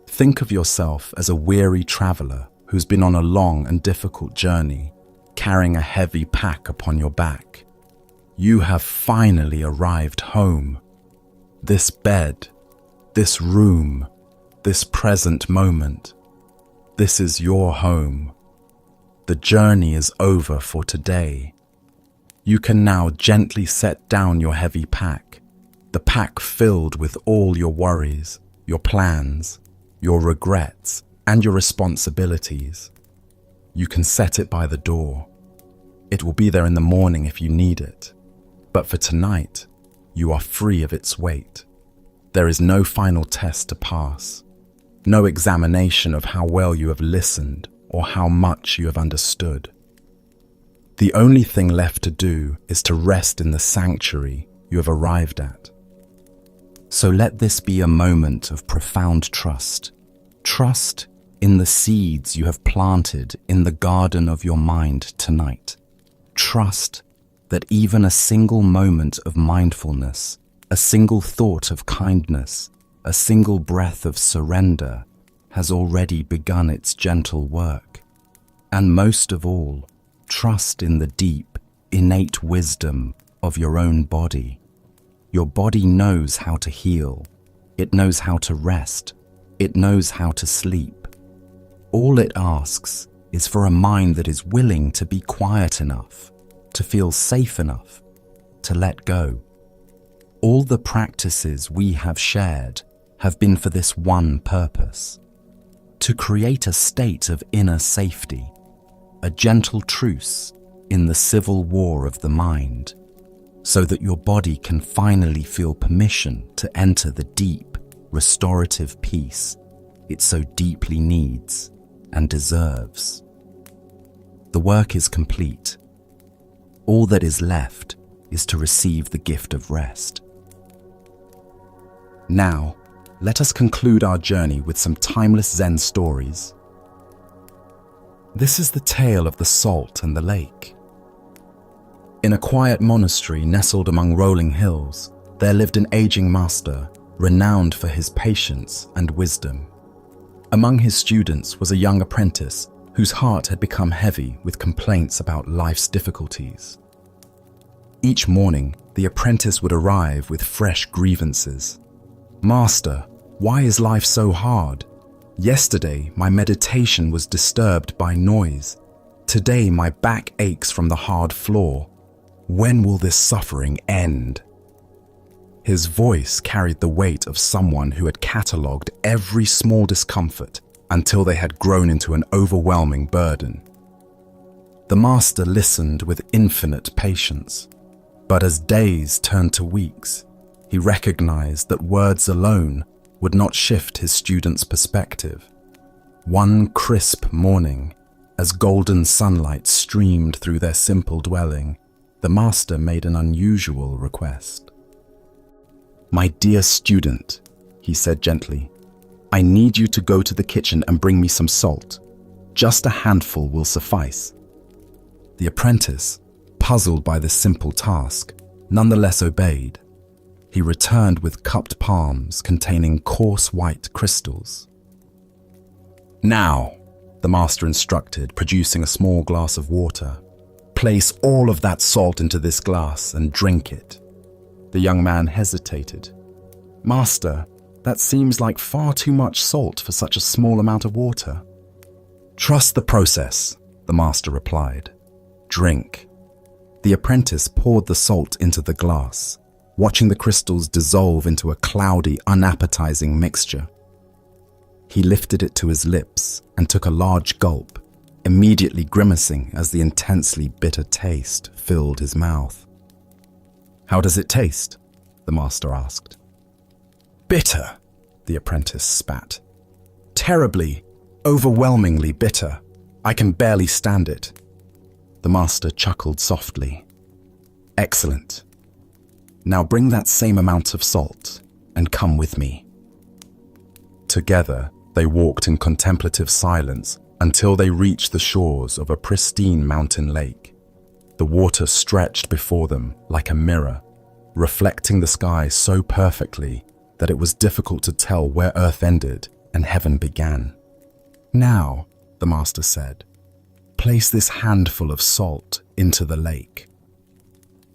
Think of yourself as a weary traveler who's been on a long and difficult journey, carrying a heavy pack upon your back. You have finally arrived home. This bed, this room, this present moment, this is your home. The journey is over for today. You can now gently set down your heavy pack, the pack filled with all your worries, your plans, your regrets, and your responsibilities. You can set it by the door. It will be there in the morning if you need it. But for tonight, you are free of its weight. There is no final test to pass, no examination of how well you have listened or how much you have understood. The only thing left to do is to rest in the sanctuary you have arrived at. So let this be a moment of profound trust. Trust in the seeds you have planted in the garden of your mind tonight. Trust that even a single moment of mindfulness, a single thought of kindness, a single breath of surrender has already begun its gentle work. And most of all, trust in the deep, innate wisdom of your own body. Your body knows how to heal. It knows how to rest. It knows how to sleep. All it asks is for a mind that is willing to be quiet enough, to feel safe enough, to let go. All the practices we have shared have been for this one purpose: to create a state of inner safety, a gentle truce in the civil war of the mind, so that your body can finally feel permission to enter the deep, restorative peace it so deeply needs and deserves. The work is complete. All that is left is to receive the gift of rest. Now, let us conclude our journey with some timeless Zen stories. This is the tale of the salt and the lake. In a quiet monastery nestled among rolling hills, there lived an aging master, renowned for his patience and wisdom. Among his students was a young apprentice whose heart had become heavy with complaints about life's difficulties. Each morning, the apprentice would arrive with fresh grievances. "Master, why is life so hard? Yesterday, my meditation was disturbed by noise. Today, my back aches from the hard floor. When will this suffering end?" His voice carried the weight of someone who had catalogued every small discomfort until they had grown into an overwhelming burden. The master listened with infinite patience, but as days turned to weeks, he recognized that words alone would not shift his student's perspective. One crisp morning, as golden sunlight streamed through their simple dwelling, the master made an unusual request. "My dear student," he said gently, "I need you to go to the kitchen and bring me some salt. Just a handful will suffice." The apprentice, puzzled by this simple task, nonetheless obeyed. He returned with cupped palms containing coarse white crystals. "Now," the master instructed, producing a small glass of water, "place all of that salt into this glass and drink it." The young man hesitated. "Master, that seems like far too much salt for such a small amount of water." "Trust the process," the master replied. "Drink." The apprentice poured the salt into the glass, watching the crystals dissolve into a cloudy, unappetizing mixture. He lifted it to his lips and took a large gulp, immediately grimacing as the intensely bitter taste filled his mouth. "How does it taste?" the master asked. "Bitter," the apprentice spat. "Terribly, overwhelmingly bitter. I can barely stand it." The master chuckled softly. "Excellent. Now bring that same amount of salt and come with me." Together, they walked in contemplative silence until they reached the shores of a pristine mountain lake. The water stretched before them like a mirror, reflecting the sky so perfectly that it was difficult to tell where earth ended and heaven began. "Now," the master said, "place this handful of salt into the lake."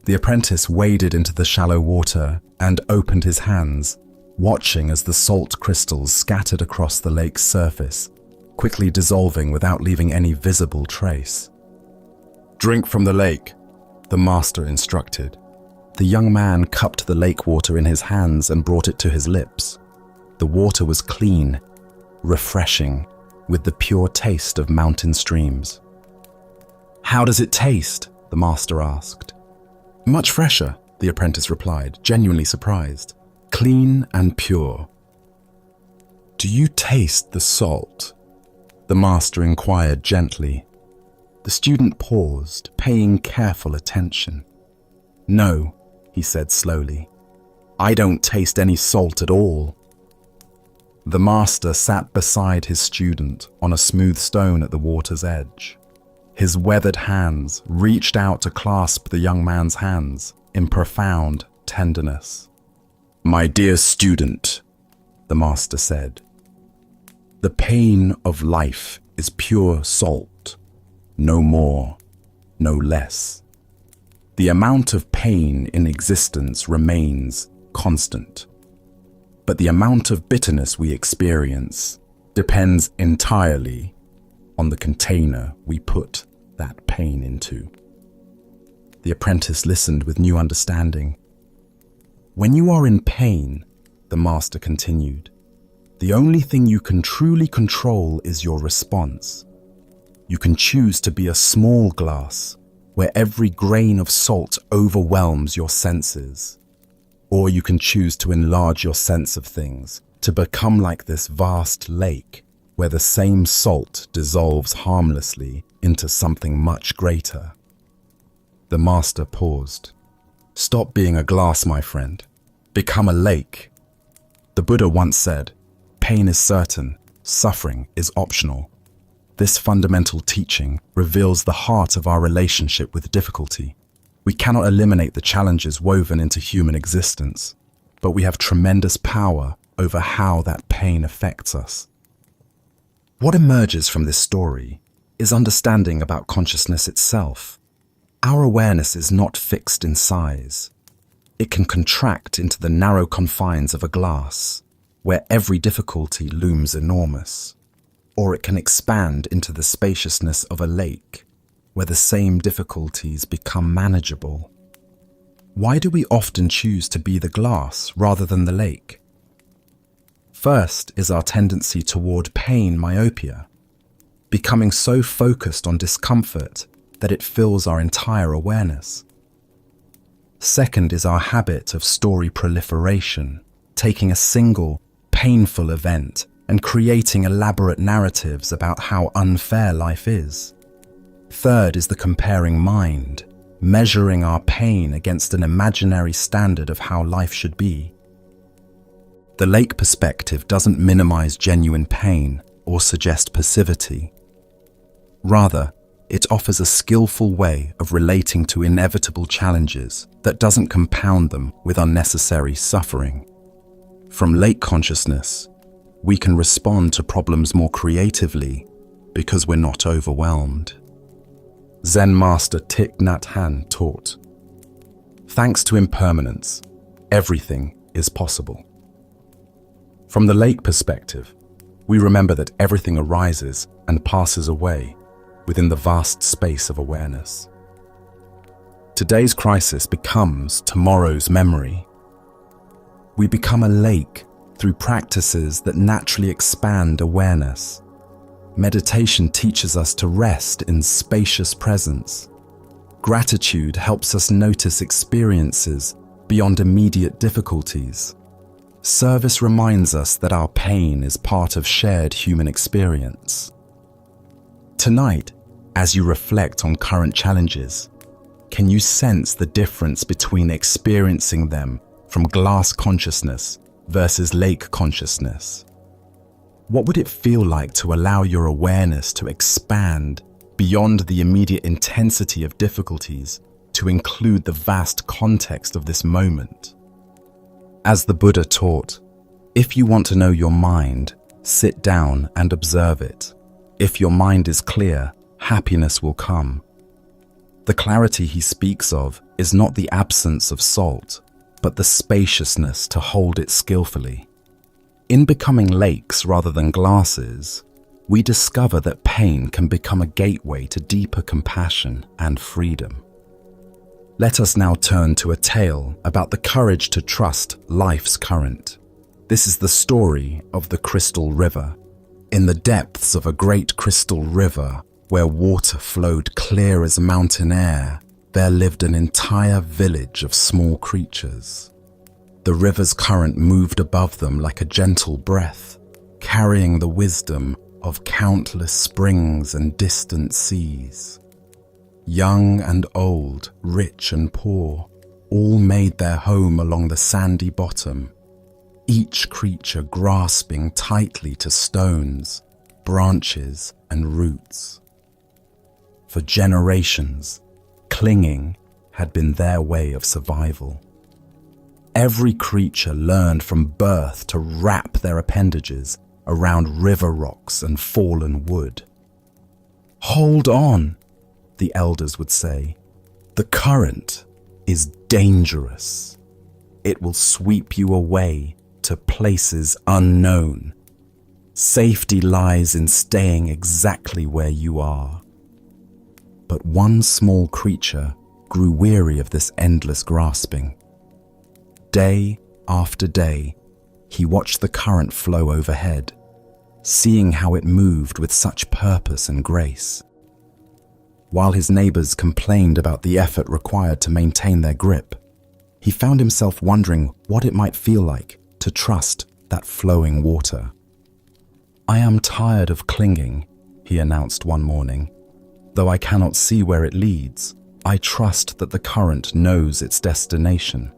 The apprentice waded into the shallow water and opened his hands, watching as the salt crystals scattered across the lake's surface, quickly dissolving without leaving any visible trace. "Drink from the lake," the master instructed. The young man cupped the lake water in his hands and brought it to his lips. The water was clean, refreshing, with the pure taste of mountain streams. "How does it taste?" the master asked. "Much fresher," the apprentice replied, genuinely surprised. "Clean and pure." "Do you taste the salt?" the master inquired gently. The student paused, paying careful attention. "No," he said slowly. "I don't taste any salt at all." The master sat beside his student on a smooth stone at the water's edge. His weathered hands reached out to clasp the young man's hands in profound tenderness. "My dear student," the master said, "the pain of life is pure salt, no more, no less. The amount of pain in existence remains constant, but the amount of bitterness we experience depends entirely on the container we put that pain into." The apprentice listened with new understanding. When you are in pain, the master continued, the only thing you can truly control is your response. You can choose to be a small glass where every grain of salt overwhelms your senses. Or you can choose to enlarge your sense of things, to become like this vast lake where the same salt dissolves harmlessly into something much greater. The master paused. Stop being a glass, my friend. Become a lake. The Buddha once said, pain is certain, suffering is optional. This fundamental teaching reveals the heart of our relationship with difficulty. We cannot eliminate the challenges woven into human existence, but we have tremendous power over how that pain affects us. What emerges from this story is understanding about consciousness itself. Our awareness is not fixed in size. It can contract into the narrow confines of a glass, where every difficulty looms enormous. Or it can expand into the spaciousness of a lake, where the same difficulties become manageable. Why do we often choose to be the glass rather than the lake? First is our tendency toward pain myopia, becoming so focused on discomfort that it fills our entire awareness. Second is our habit of story proliferation, taking a single, painful event and creating elaborate narratives about how unfair life is. Third is the comparing mind, measuring our pain against an imaginary standard of how life should be. The lake perspective doesn't minimize genuine pain or suggest passivity. Rather, it offers a skillful way of relating to inevitable challenges that doesn't compound them with unnecessary suffering. From lake consciousness, we can respond to problems more creatively because we're not overwhelmed. Zen master Thich Nhat Hanh taught, thanks to impermanence, everything is possible. From the lake perspective, we remember that everything arises and passes away within the vast space of awareness. Today's crisis becomes tomorrow's memory. We become a lake through practices that naturally expand awareness. Meditation teaches us to rest in spacious presence. Gratitude helps us notice experiences beyond immediate difficulties. Service reminds us that our pain is part of shared human experience. Tonight, as you reflect on current challenges, can you sense the difference between experiencing them from glass consciousness versus lake consciousness? What would it feel like to allow your awareness to expand beyond the immediate intensity of difficulties to include the vast context of this moment? As the Buddha taught, if you want to know your mind, sit down and observe it. If your mind is clear, happiness will come. The clarity he speaks of is not the absence of salt, but the spaciousness to hold it skillfully. In becoming lakes rather than glasses, we discover that pain can become a gateway to deeper compassion and freedom. Let us now turn to a tale about the courage to trust life's current. This is the story of the Crystal River. In the depths of a great crystal river, where water flowed clear as mountain air, there lived an entire village of small creatures. The river's current moved above them like a gentle breath, carrying the wisdom of countless springs and distant seas. Young and old, rich and poor, all made their home along the sandy bottom, each creature grasping tightly to stones, branches, and roots. For generations, clinging had been their way of survival. Every creature learned from birth to wrap their appendages around river rocks and fallen wood. "Hold on," the elders would say. "The current is dangerous. It will sweep you away to places unknown. Safety lies in staying exactly where you are." But one small creature grew weary of this endless grasping. Day after day, he watched the current flow overhead, seeing how it moved with such purpose and grace. While his neighbors complained about the effort required to maintain their grip, he found himself wondering what it might feel like to trust that flowing water. "I am tired of clinging," he announced one morning. "Though I cannot see where it leads, I trust that the current knows its destination.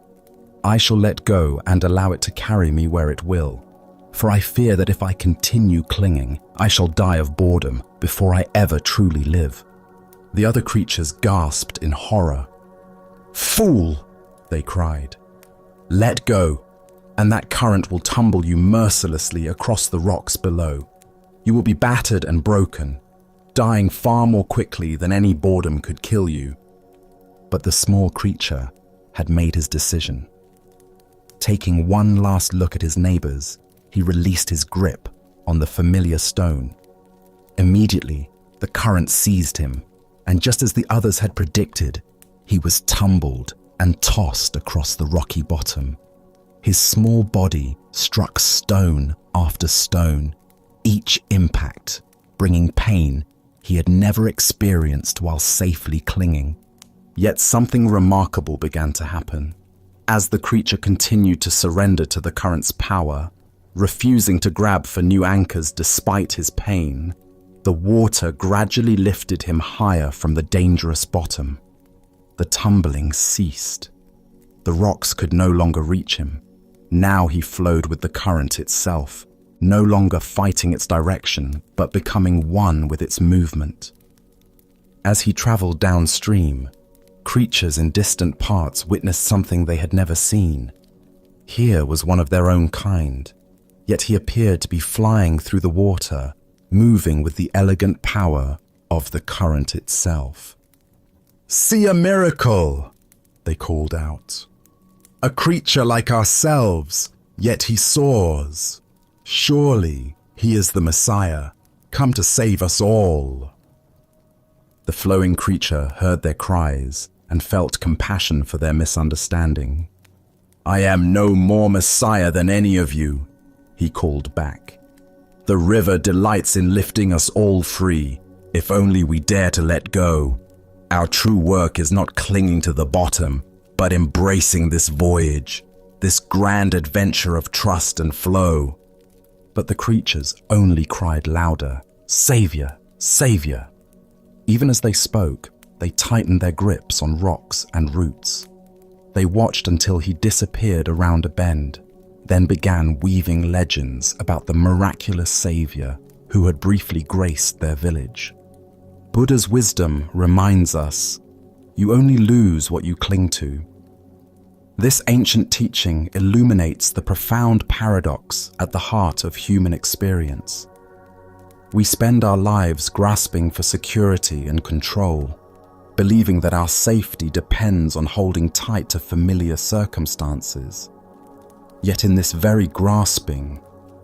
I shall let go and allow it to carry me where it will, for I fear that if I continue clinging, I shall die of boredom before I ever truly live." The other creatures gasped in horror. "Fool!" they cried. "Let go, and that current will tumble you mercilessly across the rocks below. You will be battered and broken, dying far more quickly than any boredom could kill you." But the small creature had made his decision. Taking one last look at his neighbors, he released his grip on the familiar stone. Immediately, the current seized him, and just as the others had predicted, he was tumbled and tossed across the rocky bottom. His small body struck stone after stone, each impact bringing pain he had never experienced while safely clinging. Yet something remarkable began to happen. As the creature continued to surrender to the current's power, refusing to grab for new anchors despite his pain, the water gradually lifted him higher from the dangerous bottom. The tumbling ceased. The rocks could no longer reach him. Now he flowed with the current itself, no longer fighting its direction, but becoming one with its movement. As he traveled downstream, creatures in distant parts witnessed something they had never seen. Here was one of their own kind, yet he appeared to be flying through the water, moving with the elegant power of the current itself. "See a miracle!" they called out. "A creature like ourselves, yet he soars. Surely he is the Messiah, come to save us all." The flowing creature heard their cries and felt compassion for their misunderstanding. "I am no more Messiah than any of you," he called back. "The river delights in lifting us all free, if only we dare to let go. Our true work is not clinging to the bottom, but embracing this voyage, this grand adventure of trust and flow." But the creatures only cried louder, "Savior, Savior!" Even as they spoke, they tightened their grips on rocks and roots. They watched until he disappeared around a bend, then began weaving legends about the miraculous Savior who had briefly graced their village. Buddha's wisdom reminds us, you only lose what you cling to. This ancient teaching illuminates the profound paradox at the heart of human experience. We spend our lives grasping for security and control, believing that our safety depends on holding tight to familiar circumstances. Yet in this very grasping,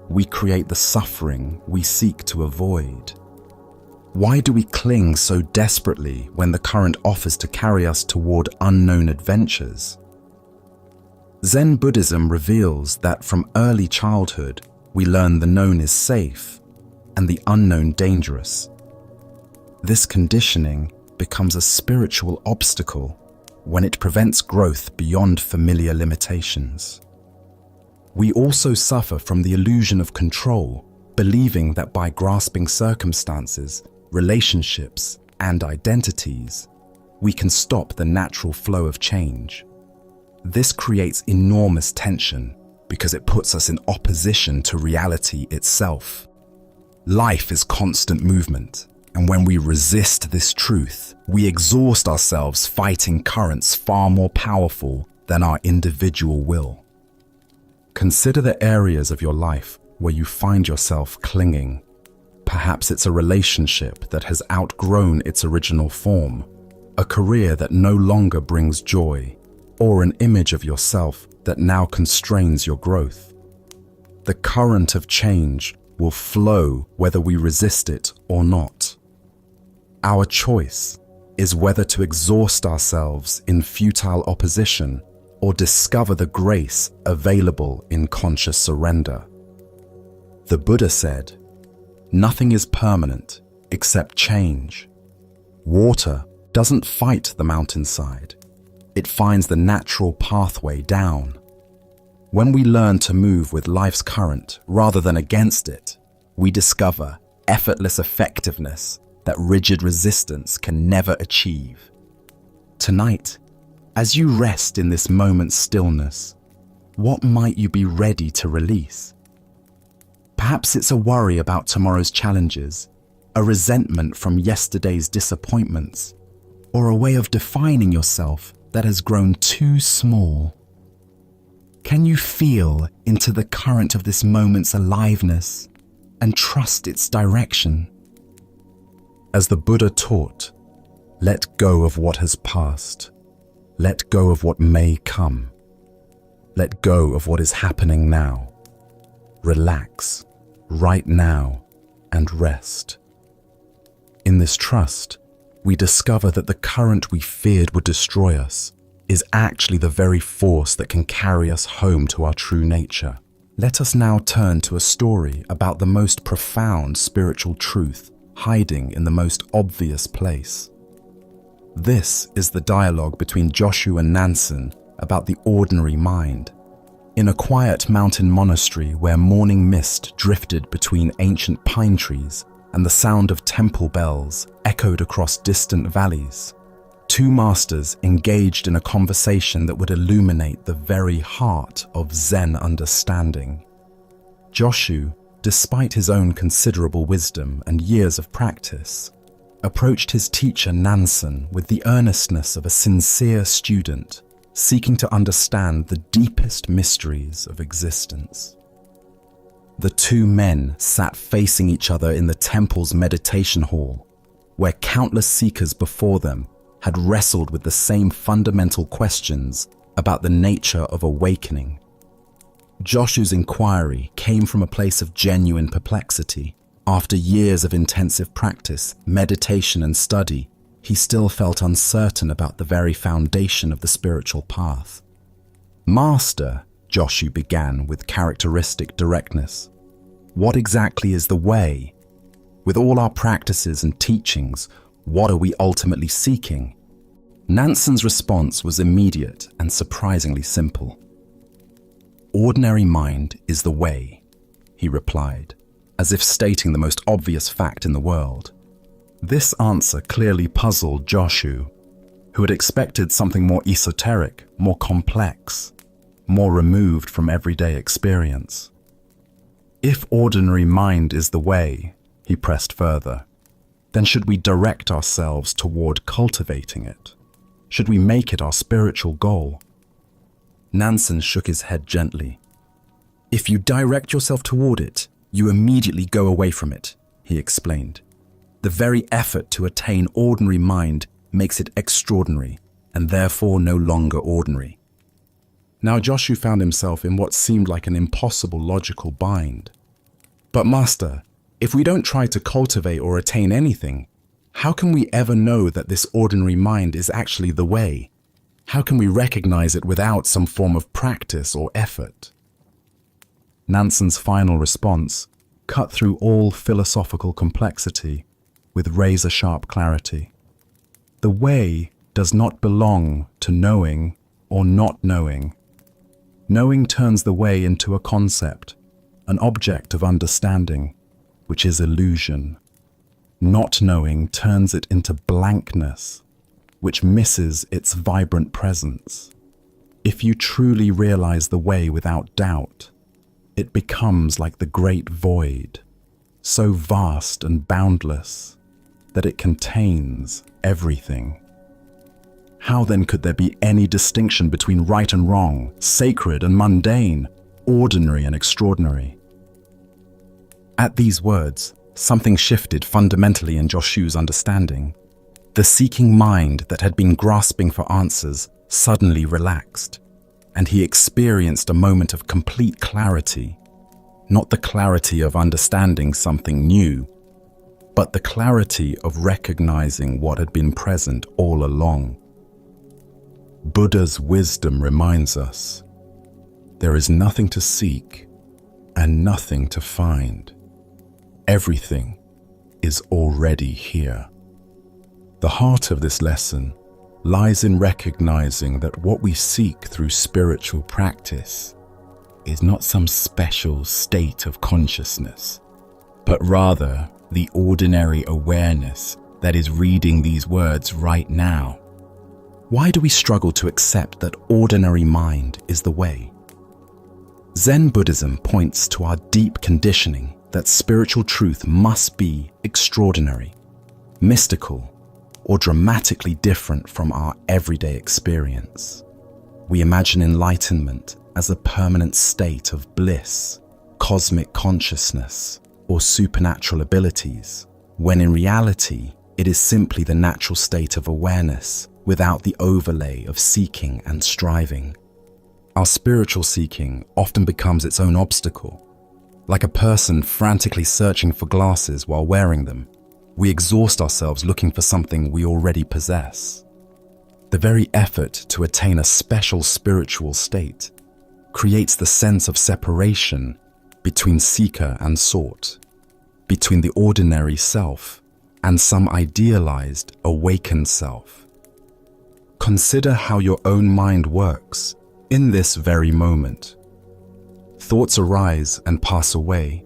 we create the suffering we seek to avoid. Why do we cling so desperately when the current offers to carry us toward unknown adventures? Zen Buddhism reveals that from early childhood, we learn the known is safe and the unknown dangerous. This conditioning becomes a spiritual obstacle when it prevents growth beyond familiar limitations. We also suffer from the illusion of control, believing that by grasping circumstances, relationships, and identities, we can stop the natural flow of change. This creates enormous tension because it puts us in opposition to reality itself. Life is constant movement, and when we resist this truth, we exhaust ourselves fighting currents far more powerful than our individual will. Consider the areas of your life where you find yourself clinging. Perhaps it's a relationship that has outgrown its original form, a career that no longer brings joy, or an image of yourself that now constrains your growth. The current of change will flow whether we resist it or not. Our choice is whether to exhaust ourselves in futile opposition or discover the grace available in conscious surrender. The Buddha said, "Nothing is permanent except change. Water doesn't fight the mountainside. It finds the natural pathway down. When we learn to move with life's current rather than against it, we discover effortless effectiveness that rigid resistance can never achieve." Tonight, as you rest in this moment's stillness, what might you be ready to release? Perhaps it's a worry about tomorrow's challenges, a resentment from yesterday's disappointments, or a way of defining yourself that has grown too small. Can you feel into the current of this moment's aliveness and trust its direction? As the Buddha taught, let go of what has passed. Let go of what may come. Let go of what is happening now. Relax right now and rest. In this trust, we discover that the current we feared would destroy us is actually the very force that can carry us home to our true nature. Let us now turn to a story about the most profound spiritual truth hiding in the most obvious place. This is the dialogue between Joshu and Nansen about the ordinary mind. In a quiet mountain monastery where morning mist drifted between ancient pine trees and the sound of temple bells echoed across distant valleys, two masters engaged in a conversation that would illuminate the very heart of Zen understanding. Joshu, despite his own considerable wisdom and years of practice, approached his teacher Nansen with the earnestness of a sincere student seeking to understand the deepest mysteries of existence. The two men sat facing each other in the temple's meditation hall, where countless seekers before them had wrestled with the same fundamental questions about the nature of awakening. Joshu's inquiry came from a place of genuine perplexity. After years of intensive practice, meditation and study, he still felt uncertain about the very foundation of the spiritual path. "Master," Joshu began with characteristic directness, "what exactly is the way? With all our practices and teachings, what are we ultimately seeking?" Nansen's response was immediate and surprisingly simple. "Ordinary mind is the way," he replied, as if stating the most obvious fact in the world. This answer clearly puzzled Joshu, who had expected something more esoteric, more complex, more removed from everyday experience. "If ordinary mind is the way," he pressed further, "then should we direct ourselves toward cultivating it? Should we make it our spiritual goal?" Nansen shook his head gently. "If you direct yourself toward it, you immediately go away from it," he explained. "The very effort to attain ordinary mind makes it extraordinary, and therefore no longer ordinary." Now Joshu found himself in what seemed like an impossible logical bind. "But Master, if we don't try to cultivate or attain anything, how can we ever know that this ordinary mind is actually the way? How can we recognize it without some form of practice or effort?" Nansen's final response cut through all philosophical complexity with razor-sharp clarity. The way does not belong to knowing or not knowing. Knowing turns the way into a concept, an object of understanding, which is illusion. Not knowing turns it into blankness, which misses its vibrant presence. If you truly realize the way without doubt, it becomes like the great void, so vast and boundless that it contains everything. How then could there be any distinction between right and wrong, sacred and mundane, ordinary and extraordinary? At these words, something shifted fundamentally in Joshu's understanding. The seeking mind that had been grasping for answers suddenly relaxed, and he experienced a moment of complete clarity. Not the clarity of understanding something new, but the clarity of recognizing what had been present all along. Buddha's wisdom reminds us, there is nothing to seek and nothing to find. Everything is already here. The heart of this lesson lies in recognizing that what we seek through spiritual practice is not some special state of consciousness, but rather the ordinary awareness that is reading these words right now. Why do we struggle to accept that ordinary mind is the way? Zen Buddhism points to our deep conditioning that spiritual truth must be extraordinary, mystical, or dramatically different from our everyday experience. We imagine enlightenment as a permanent state of bliss, cosmic consciousness, or supernatural abilities, when in reality, it is simply the natural state of awareness without the overlay of seeking and striving. Our spiritual seeking often becomes its own obstacle. Like a person frantically searching for glasses while wearing them, we exhaust ourselves looking for something we already possess. The very effort to attain a special spiritual state creates the sense of separation between seeker and sought, between the ordinary self and some idealized, awakened self. Consider how your own mind works in this very moment. Thoughts arise and pass away.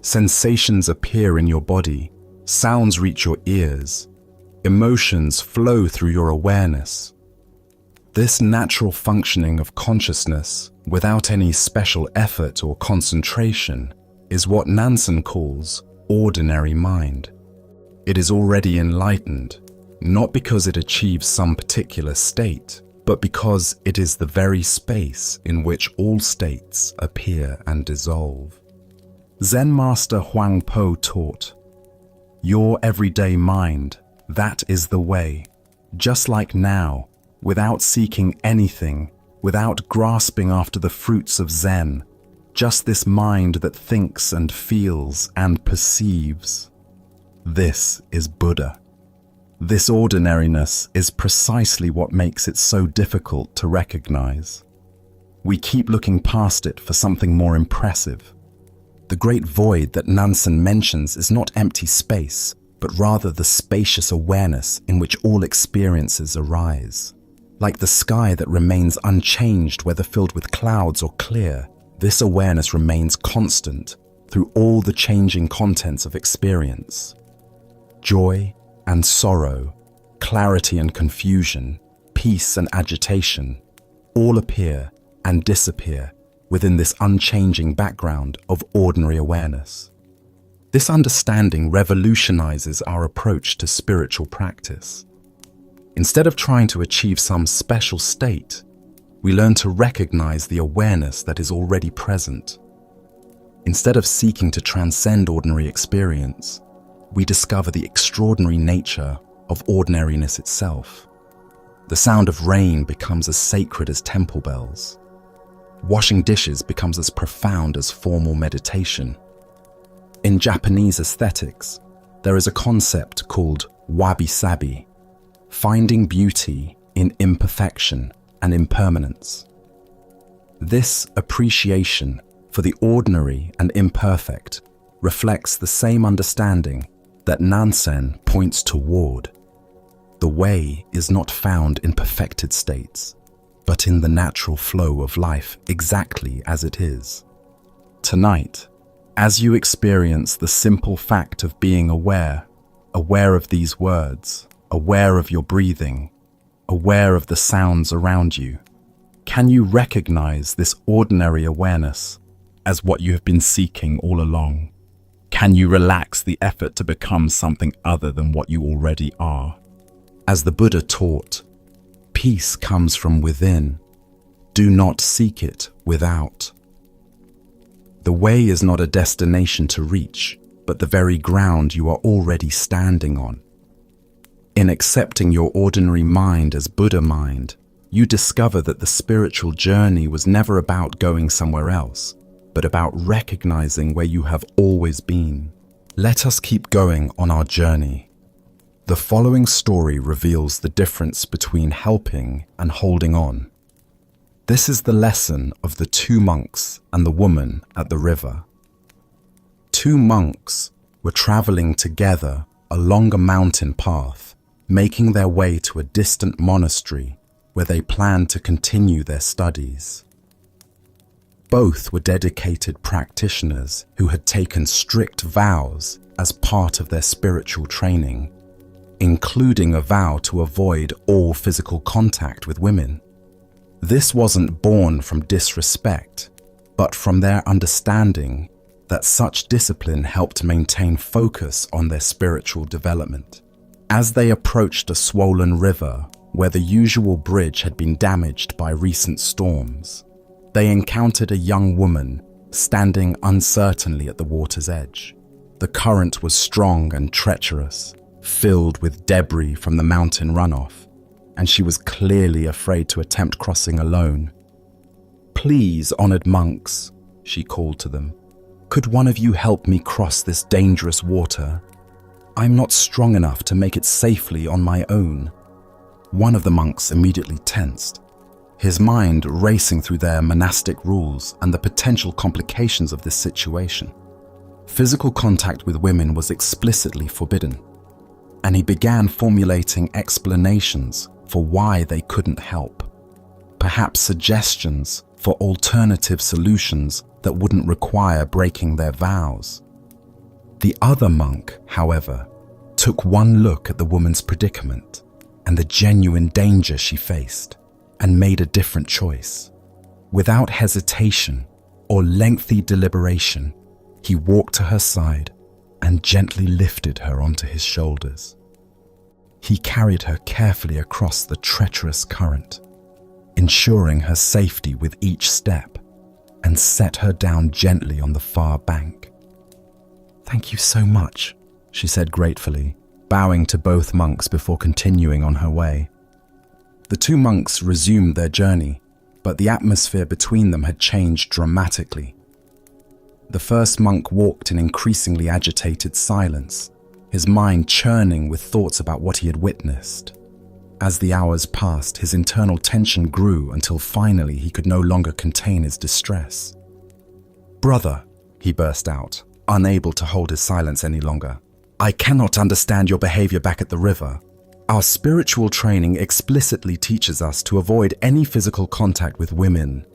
Sensations appear in your body. Sounds reach your ears. Emotions flow through your awareness. This natural functioning of consciousness, without any special effort or concentration, is what Nansen calls ordinary mind. It is already enlightened, not because it achieves some particular state, but because it is the very space in which all states appear and dissolve. Zen master Huang Po taught, "Your everyday mind, that is the way, just like now, without seeking anything, without grasping after the fruits of Zen, just this mind that thinks and feels and perceives. This is Buddha." This ordinariness is precisely what makes it so difficult to recognize. We keep looking past it for something more impressive. The great void that Nansen mentions is not empty space, but rather the spacious awareness in which all experiences arise. Like the sky that remains unchanged whether filled with clouds or clear, this awareness remains constant through all the changing contents of experience. Joy and sorrow, clarity and confusion, peace and agitation, all appear and disappear within this unchanging background of ordinary awareness. This understanding revolutionizes our approach to spiritual practice. Instead of trying to achieve some special state, we learn to recognize the awareness that is already present. Instead of seeking to transcend ordinary experience, we discover the extraordinary nature of ordinariness itself. The sound of rain becomes as sacred as temple bells. Washing dishes becomes as profound as formal meditation. In Japanese aesthetics, there is a concept called wabi-sabi, finding beauty in imperfection and impermanence. This appreciation for the ordinary and imperfect reflects the same understanding that Nansen points toward. The way is not found in perfected states, but in the natural flow of life exactly as it is. Tonight, as you experience the simple fact of being aware of these words, aware of your breathing, aware of the sounds around you, can you recognize this ordinary awareness as what you have been seeking all along? Can you relax the effort to become something other than what you already are? As the Buddha taught, peace comes from within. Do not seek it without. The way is not a destination to reach, but the very ground you are already standing on. In accepting your ordinary mind as Buddha mind, you discover that the spiritual journey was never about going somewhere else, but about recognizing where you have always been. Let us keep going on our journey. The following story reveals the difference between helping and holding on. This is the lesson of the two monks and the woman at the river. Two monks were traveling together along a mountain path, making their way to a distant monastery where they planned to continue their studies. Both were dedicated practitioners who had taken strict vows as part of their spiritual training, including a vow to avoid all physical contact with women. This wasn't born from disrespect, but from their understanding that such discipline helped maintain focus on their spiritual development. As they approached a swollen river where the usual bridge had been damaged by recent storms, they encountered a young woman standing uncertainly at the water's edge. The current was strong and treacherous, filled with debris from the mountain runoff, and she was clearly afraid to attempt crossing alone. "Please, honored monks," she called to them, "could one of you help me cross this dangerous water? I'm not strong enough to make it safely on my own." One of the monks immediately tensed, his mind racing through their monastic rules and the potential complications of this situation. Physical contact with women was explicitly forbidden, and he began formulating explanations for why they couldn't help, perhaps suggestions for alternative solutions that wouldn't require breaking their vows. The other monk, however, took one look at the woman's predicament and the genuine danger she faced, and made a different choice. Without hesitation or lengthy deliberation, he walked to her side and gently lifted her onto his shoulders. He carried her carefully across the treacherous current, ensuring her safety with each step, and set her down gently on the far bank. "Thank you so much," she said gratefully, bowing to both monks before continuing on her way. The two monks resumed their journey, but the atmosphere between them had changed dramatically. The first monk walked in increasingly agitated silence, his mind churning with thoughts about what he had witnessed. As the hours passed, his internal tension grew until finally he could no longer contain his distress. "Brother," he burst out, unable to hold his silence any longer, "I cannot understand your behavior back at the river. Our spiritual training explicitly teaches us to avoid any physical contact with women.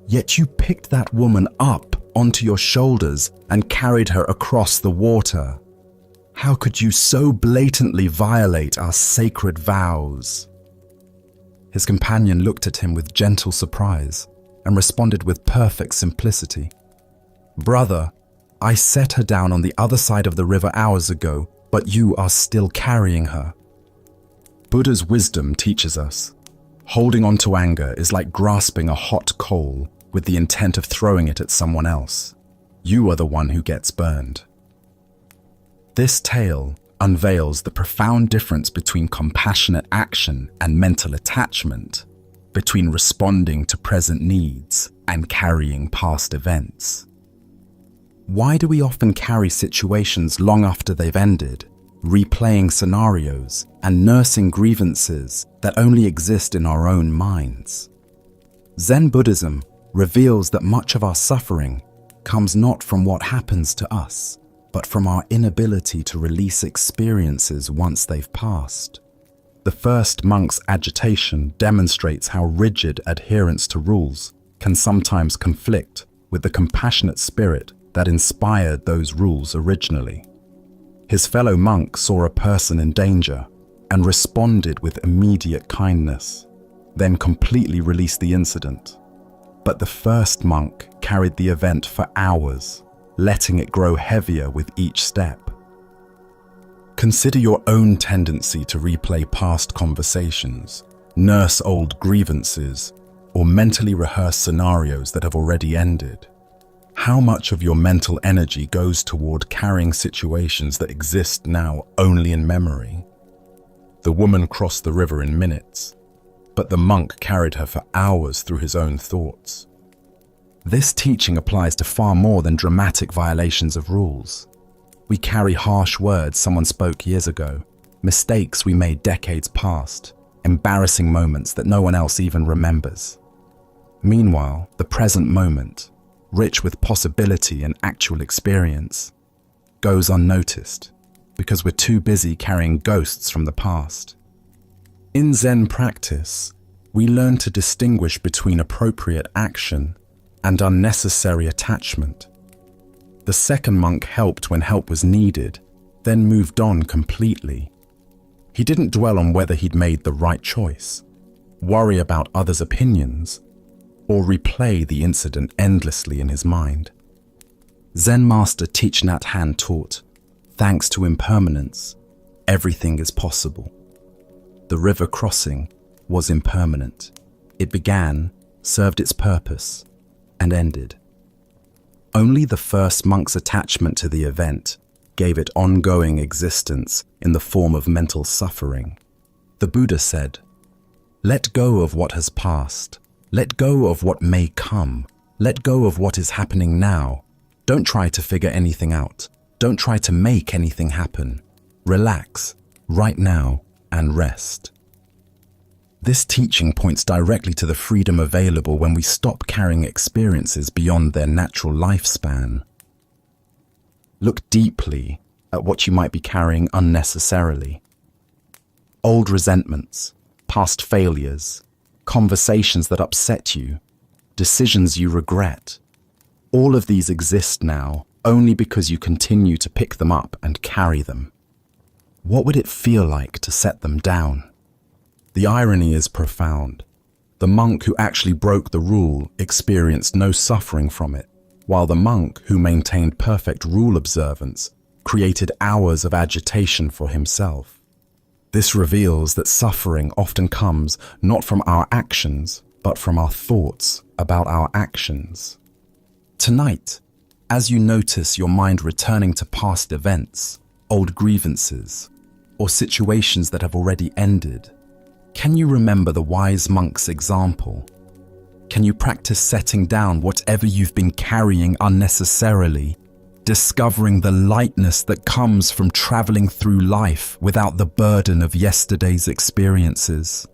Yet you picked that woman up onto your shoulders and carried her across the water. How could you so blatantly violate our sacred vows?" His companion looked at him with gentle surprise and responded with perfect simplicity. "Brother, I set her down on the other side of the river hours ago, but you are still carrying her." Buddha's wisdom teaches us, holding on to anger is like grasping a hot coal with the intent of throwing it at someone else. You are the one who gets burned. This tale unveils the profound difference between compassionate action and mental attachment, between responding to present needs and carrying past events. Why do we often carry situations long after they've ended, replaying scenarios and nursing grievances that only exist in our own minds? Zen Buddhism reveals that much of our suffering comes not from what happens to us, but from our inability to release experiences once they've passed. The first monk's agitation demonstrates how rigid adherence to rules can sometimes conflict with the compassionate spirit that inspired those rules originally. His fellow monk saw a person in danger and responded with immediate kindness, then completely released the incident. But the first monk carried the event for hours, letting it grow heavier with each step. Consider your own tendency to replay past conversations, nurse old grievances, or mentally rehearse scenarios that have already ended. How much of your mental energy goes toward carrying situations that exist now only in memory? The woman crossed the river in minutes, but the monk carried her for hours through his own thoughts. This teaching applies to far more than dramatic violations of rules. We carry harsh words someone spoke years ago, mistakes we made decades past, embarrassing moments that no one else even remembers. Meanwhile, the present moment, rich with possibility and actual experience, goes unnoticed because we're too busy carrying ghosts from the past. In Zen practice, we learn to distinguish between appropriate action and unnecessary attachment. The second monk helped when help was needed, then moved on completely. He didn't dwell on whether he'd made the right choice, worry about others' opinions, or replay the incident endlessly in his mind. Zen master Thich Nhat Hanh taught, thanks to impermanence, everything is possible. The river crossing was impermanent. It began, served its purpose, and ended. Only the first monk's attachment to the event gave it ongoing existence in the form of mental suffering. The Buddha said, "Let go of what has passed. Let go of what may come. Let go of what is happening now. Don't try to figure anything out. Don't try to make anything happen. Relax, right now, and rest." This teaching points directly to the freedom available when we stop carrying experiences beyond their natural lifespan. Look deeply at what you might be carrying unnecessarily. Old resentments, past failures, conversations that upset you, decisions you regret. All of these exist now only because you continue to pick them up and carry them. What would it feel like to set them down? The irony is profound. The monk who actually broke the rule experienced no suffering from it, while the monk who maintained perfect rule observance created hours of agitation for himself. This reveals that suffering often comes not from our actions, but from our thoughts about our actions. Tonight, as you notice your mind returning to past events, old grievances, or situations that have already ended, can you remember the wise monk's example? Can you practice setting down whatever you've been carrying unnecessarily, discovering the lightness that comes from traveling through life without the burden of yesterday's experiences?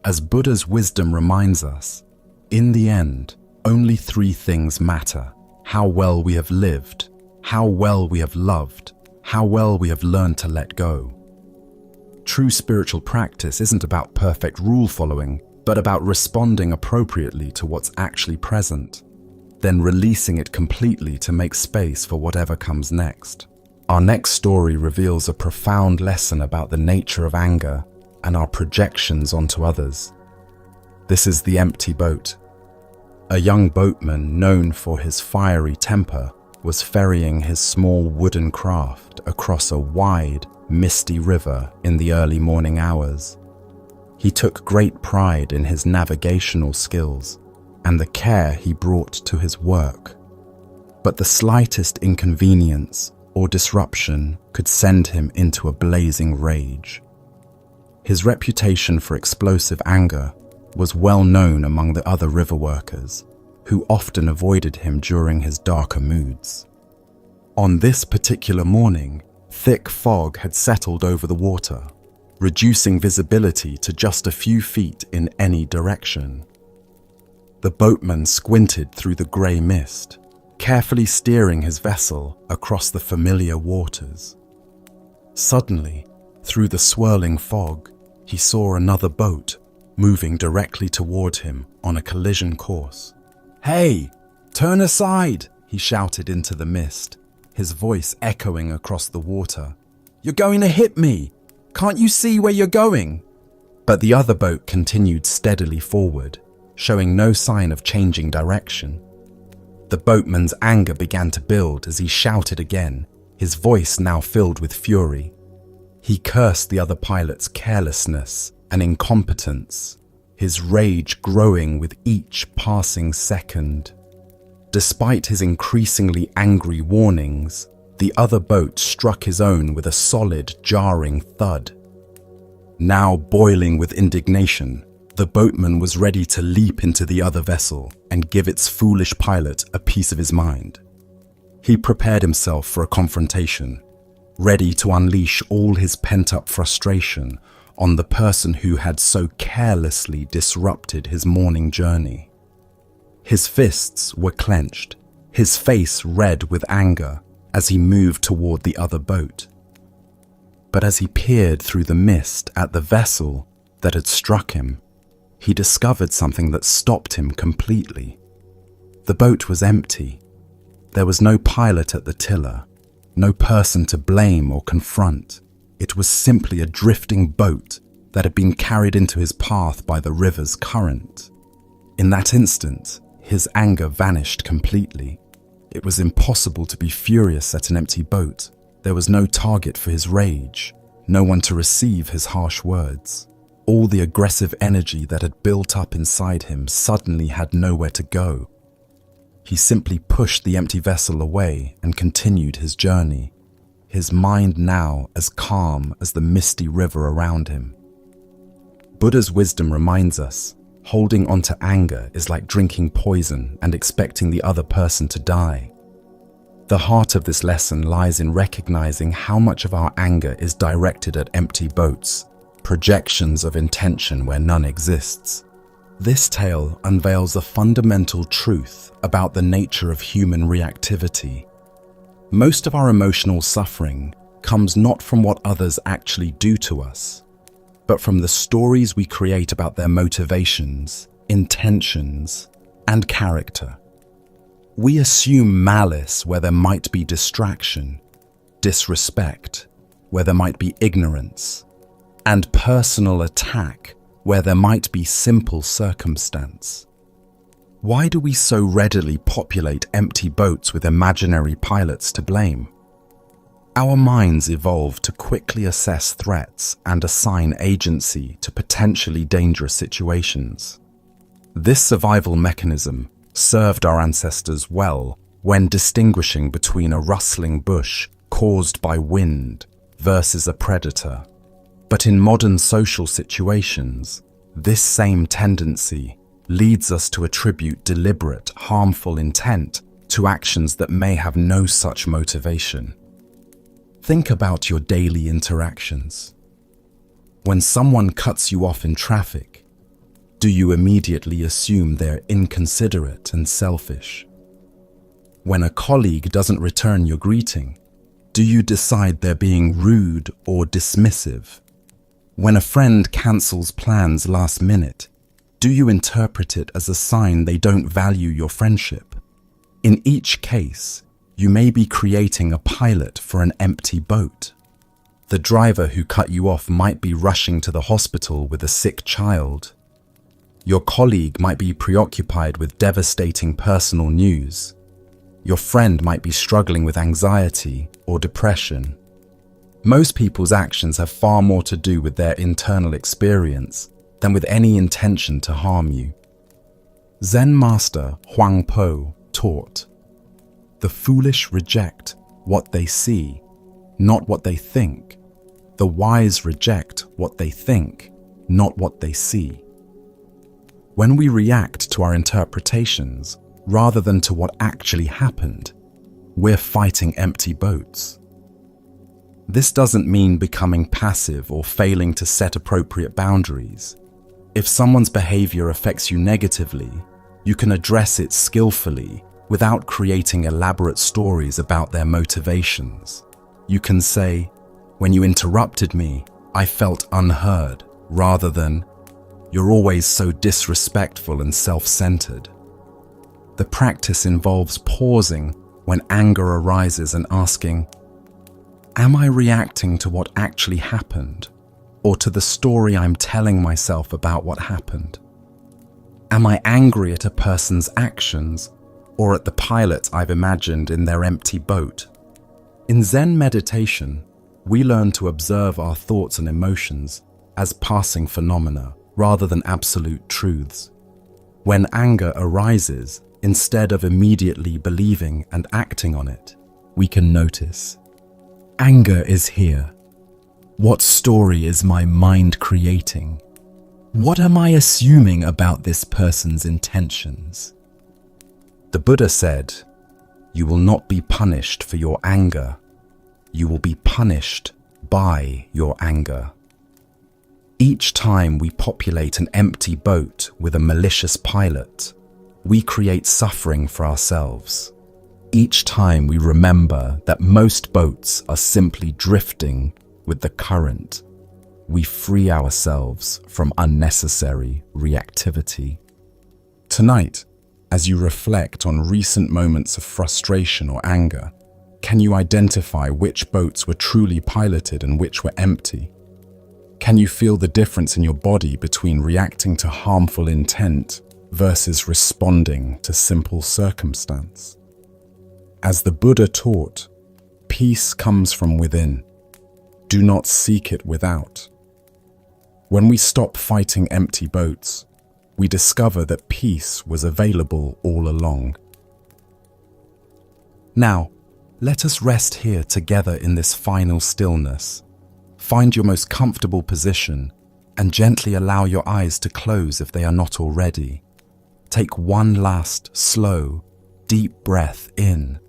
As Buddha's wisdom reminds us, in the end, only three things matter: how well we have lived, how well we have loved, how well we have learned to let go. True spiritual practice isn't about perfect rule following, but about responding appropriately to what's actually present, then releasing it completely to make space for whatever comes next. Our next story reveals a profound lesson about the nature of anger and our projections onto others. This is The Empty Boat. A young boatman known for his fiery temper was ferrying his small wooden craft across a wide, misty river in the early morning hours. He took great pride in his navigational skills and the care he brought to his work. But the slightest inconvenience or disruption could send him into a blazing rage. His reputation for explosive anger was well known among the other river workers, who often avoided him during his darker moods. On this particular morning, thick fog had settled over the water, reducing visibility to just a few feet in any direction. The boatman squinted through the grey mist, carefully steering his vessel across the familiar waters. Suddenly, through the swirling fog, he saw another boat moving directly toward him on a collision course. "Hey, turn aside!" he shouted into the mist, his voice echoing across the water. "You're going to hit me! Can't you see where you're going?" But the other boat continued steadily forward, showing no sign of changing direction. The boatman's anger began to build as he shouted again, his voice now filled with fury. He cursed the other pilot's carelessness and incompetence, his rage growing with each passing second. Despite his increasingly angry warnings, the other boat struck his own with a solid, jarring thud. Now boiling with indignation, the boatman was ready to leap into the other vessel and give its foolish pilot a piece of his mind. He prepared himself for a confrontation, ready to unleash all his pent-up frustration on the person who had so carelessly disrupted his morning journey. His fists were clenched, his face red with anger as he moved toward the other boat. But as he peered through the mist at the vessel that had struck him, he discovered something that stopped him completely. The boat was empty. There was no pilot at the tiller, no person to blame or confront. It was simply a drifting boat that had been carried into his path by the river's current. In that instant, his anger vanished completely. It was impossible to be furious at an empty boat. There was no target for his rage, no one to receive his harsh words. All the aggressive energy that had built up inside him suddenly had nowhere to go. He simply pushed the empty vessel away and continued his journey, his mind now as calm as the misty river around him. Buddha's wisdom reminds us, holding on to anger is like drinking poison and expecting the other person to die. The heart of this lesson lies in recognizing how much of our anger is directed at empty boats, projections of intention where none exists. This tale unveils a fundamental truth about the nature of human reactivity. Most of our emotional suffering comes not from what others actually do to us, but from the stories we create about their motivations, intentions, and character. We assume malice where there might be distraction, disrespect where there might be ignorance, and personal attack where there might be simple circumstance. Why do we so readily populate empty boats with imaginary pilots to blame? Our minds evolved to quickly assess threats and assign agency to potentially dangerous situations. This survival mechanism served our ancestors well when distinguishing between a rustling bush caused by wind versus a predator. But in modern social situations, this same tendency leads us to attribute deliberate, harmful intent to actions that may have no such motivation. Think about your daily interactions. When someone cuts you off in traffic, do you immediately assume they're inconsiderate and selfish? When a colleague doesn't return your greeting, do you decide they're being rude or dismissive? When a friend cancels plans last minute, do you interpret it as a sign they don't value your friendship? In each case, you may be creating a pilot for an empty boat. The driver who cut you off might be rushing to the hospital with a sick child. Your colleague might be preoccupied with devastating personal news. Your friend might be struggling with anxiety or depression. Most people's actions have far more to do with their internal experience than with any intention to harm you. Zen master Huang Po taught, "The foolish reject what they see, not what they think. The wise reject what they think, not what they see." When we react to our interpretations rather than to what actually happened, we're fighting empty boats. This doesn't mean becoming passive or failing to set appropriate boundaries. If someone's behavior affects you negatively, you can address it skillfully without creating elaborate stories about their motivations. You can say, "When you interrupted me, I felt unheard," rather than, "You're always so disrespectful and self-centered." The practice involves pausing when anger arises and asking, "Am I reacting to what actually happened, or to the story I'm telling myself about what happened? Am I angry at a person's actions, or at the pilot I've imagined in their empty boat?" In Zen meditation, we learn to observe our thoughts and emotions as passing phenomena rather than absolute truths. When anger arises, instead of immediately believing and acting on it, we can notice, anger is here. What story is my mind creating? What am I assuming about this person's intentions? The Buddha said, You will not be punished for your anger. You will be punished by your anger. Each time we populate an empty boat with a malicious pilot, we create suffering for ourselves. Each time we remember that most boats are simply drifting with the current, we free ourselves from unnecessary reactivity. Tonight, as you reflect on recent moments of frustration or anger, can you identify which boats were truly piloted and which were empty? Can you feel the difference in your body between reacting to harmful intent versus responding to simple circumstance? As the Buddha taught, peace comes from within. Do not seek it without. When we stop fighting empty boats, we discover that peace was available all along. Now, let us rest here together in this final stillness. Find your most comfortable position and gently allow your eyes to close if they are not already. Take one last, slow, deep breath in,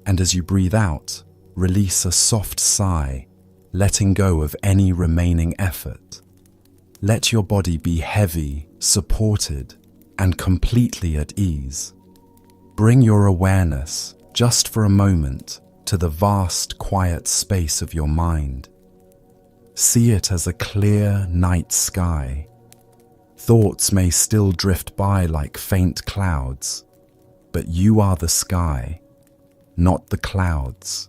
and as you breathe out, release a soft sigh, letting go of any remaining effort. Let your body be heavy, supported, and completely at ease. Bring your awareness, just for a moment, to the vast, quiet space of your mind. See it as a clear night sky. Thoughts may still drift by like faint clouds, but you are the sky, not the clouds.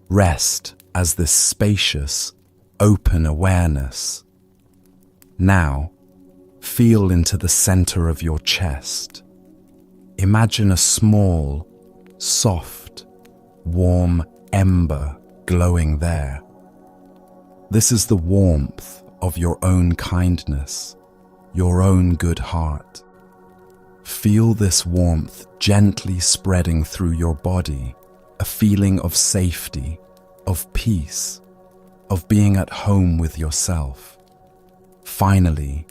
Rest as this spacious, open awareness. Now, feel into the center of your chest. Imagine a small, soft, warm ember glowing there. This is the warmth of your own kindness, your own good heart. Feel this warmth gently spreading through your body, a feeling of safety, of peace, of being at home with yourself. Finally,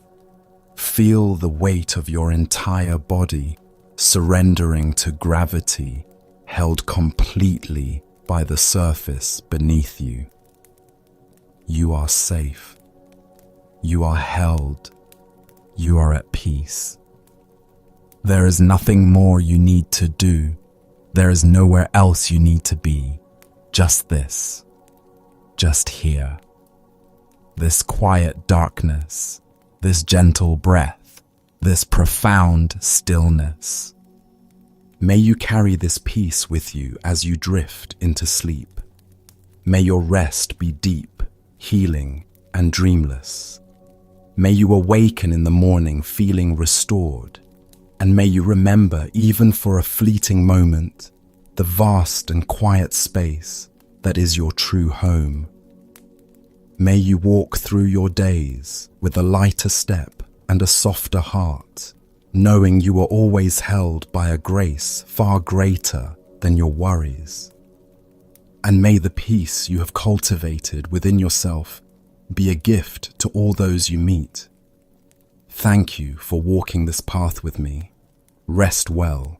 feel the weight of your entire body surrendering to gravity, held completely by the surface beneath you. You are safe. You are held. You are at peace. There is nothing more you need to do. There is nowhere else you need to be. Just this. Just here. This quiet darkness, this gentle breath, this profound stillness. May you carry this peace with you as you drift into sleep. May your rest be deep, healing, and dreamless. May you awaken in the morning feeling restored, and may you remember, even for a fleeting moment, the vast and quiet space that is your true home. May you walk through your days with a lighter step and a softer heart, knowing you are always held by a grace far greater than your worries. And may the peace you have cultivated within yourself be a gift to all those you meet. Thank you for walking this path with me. Rest well.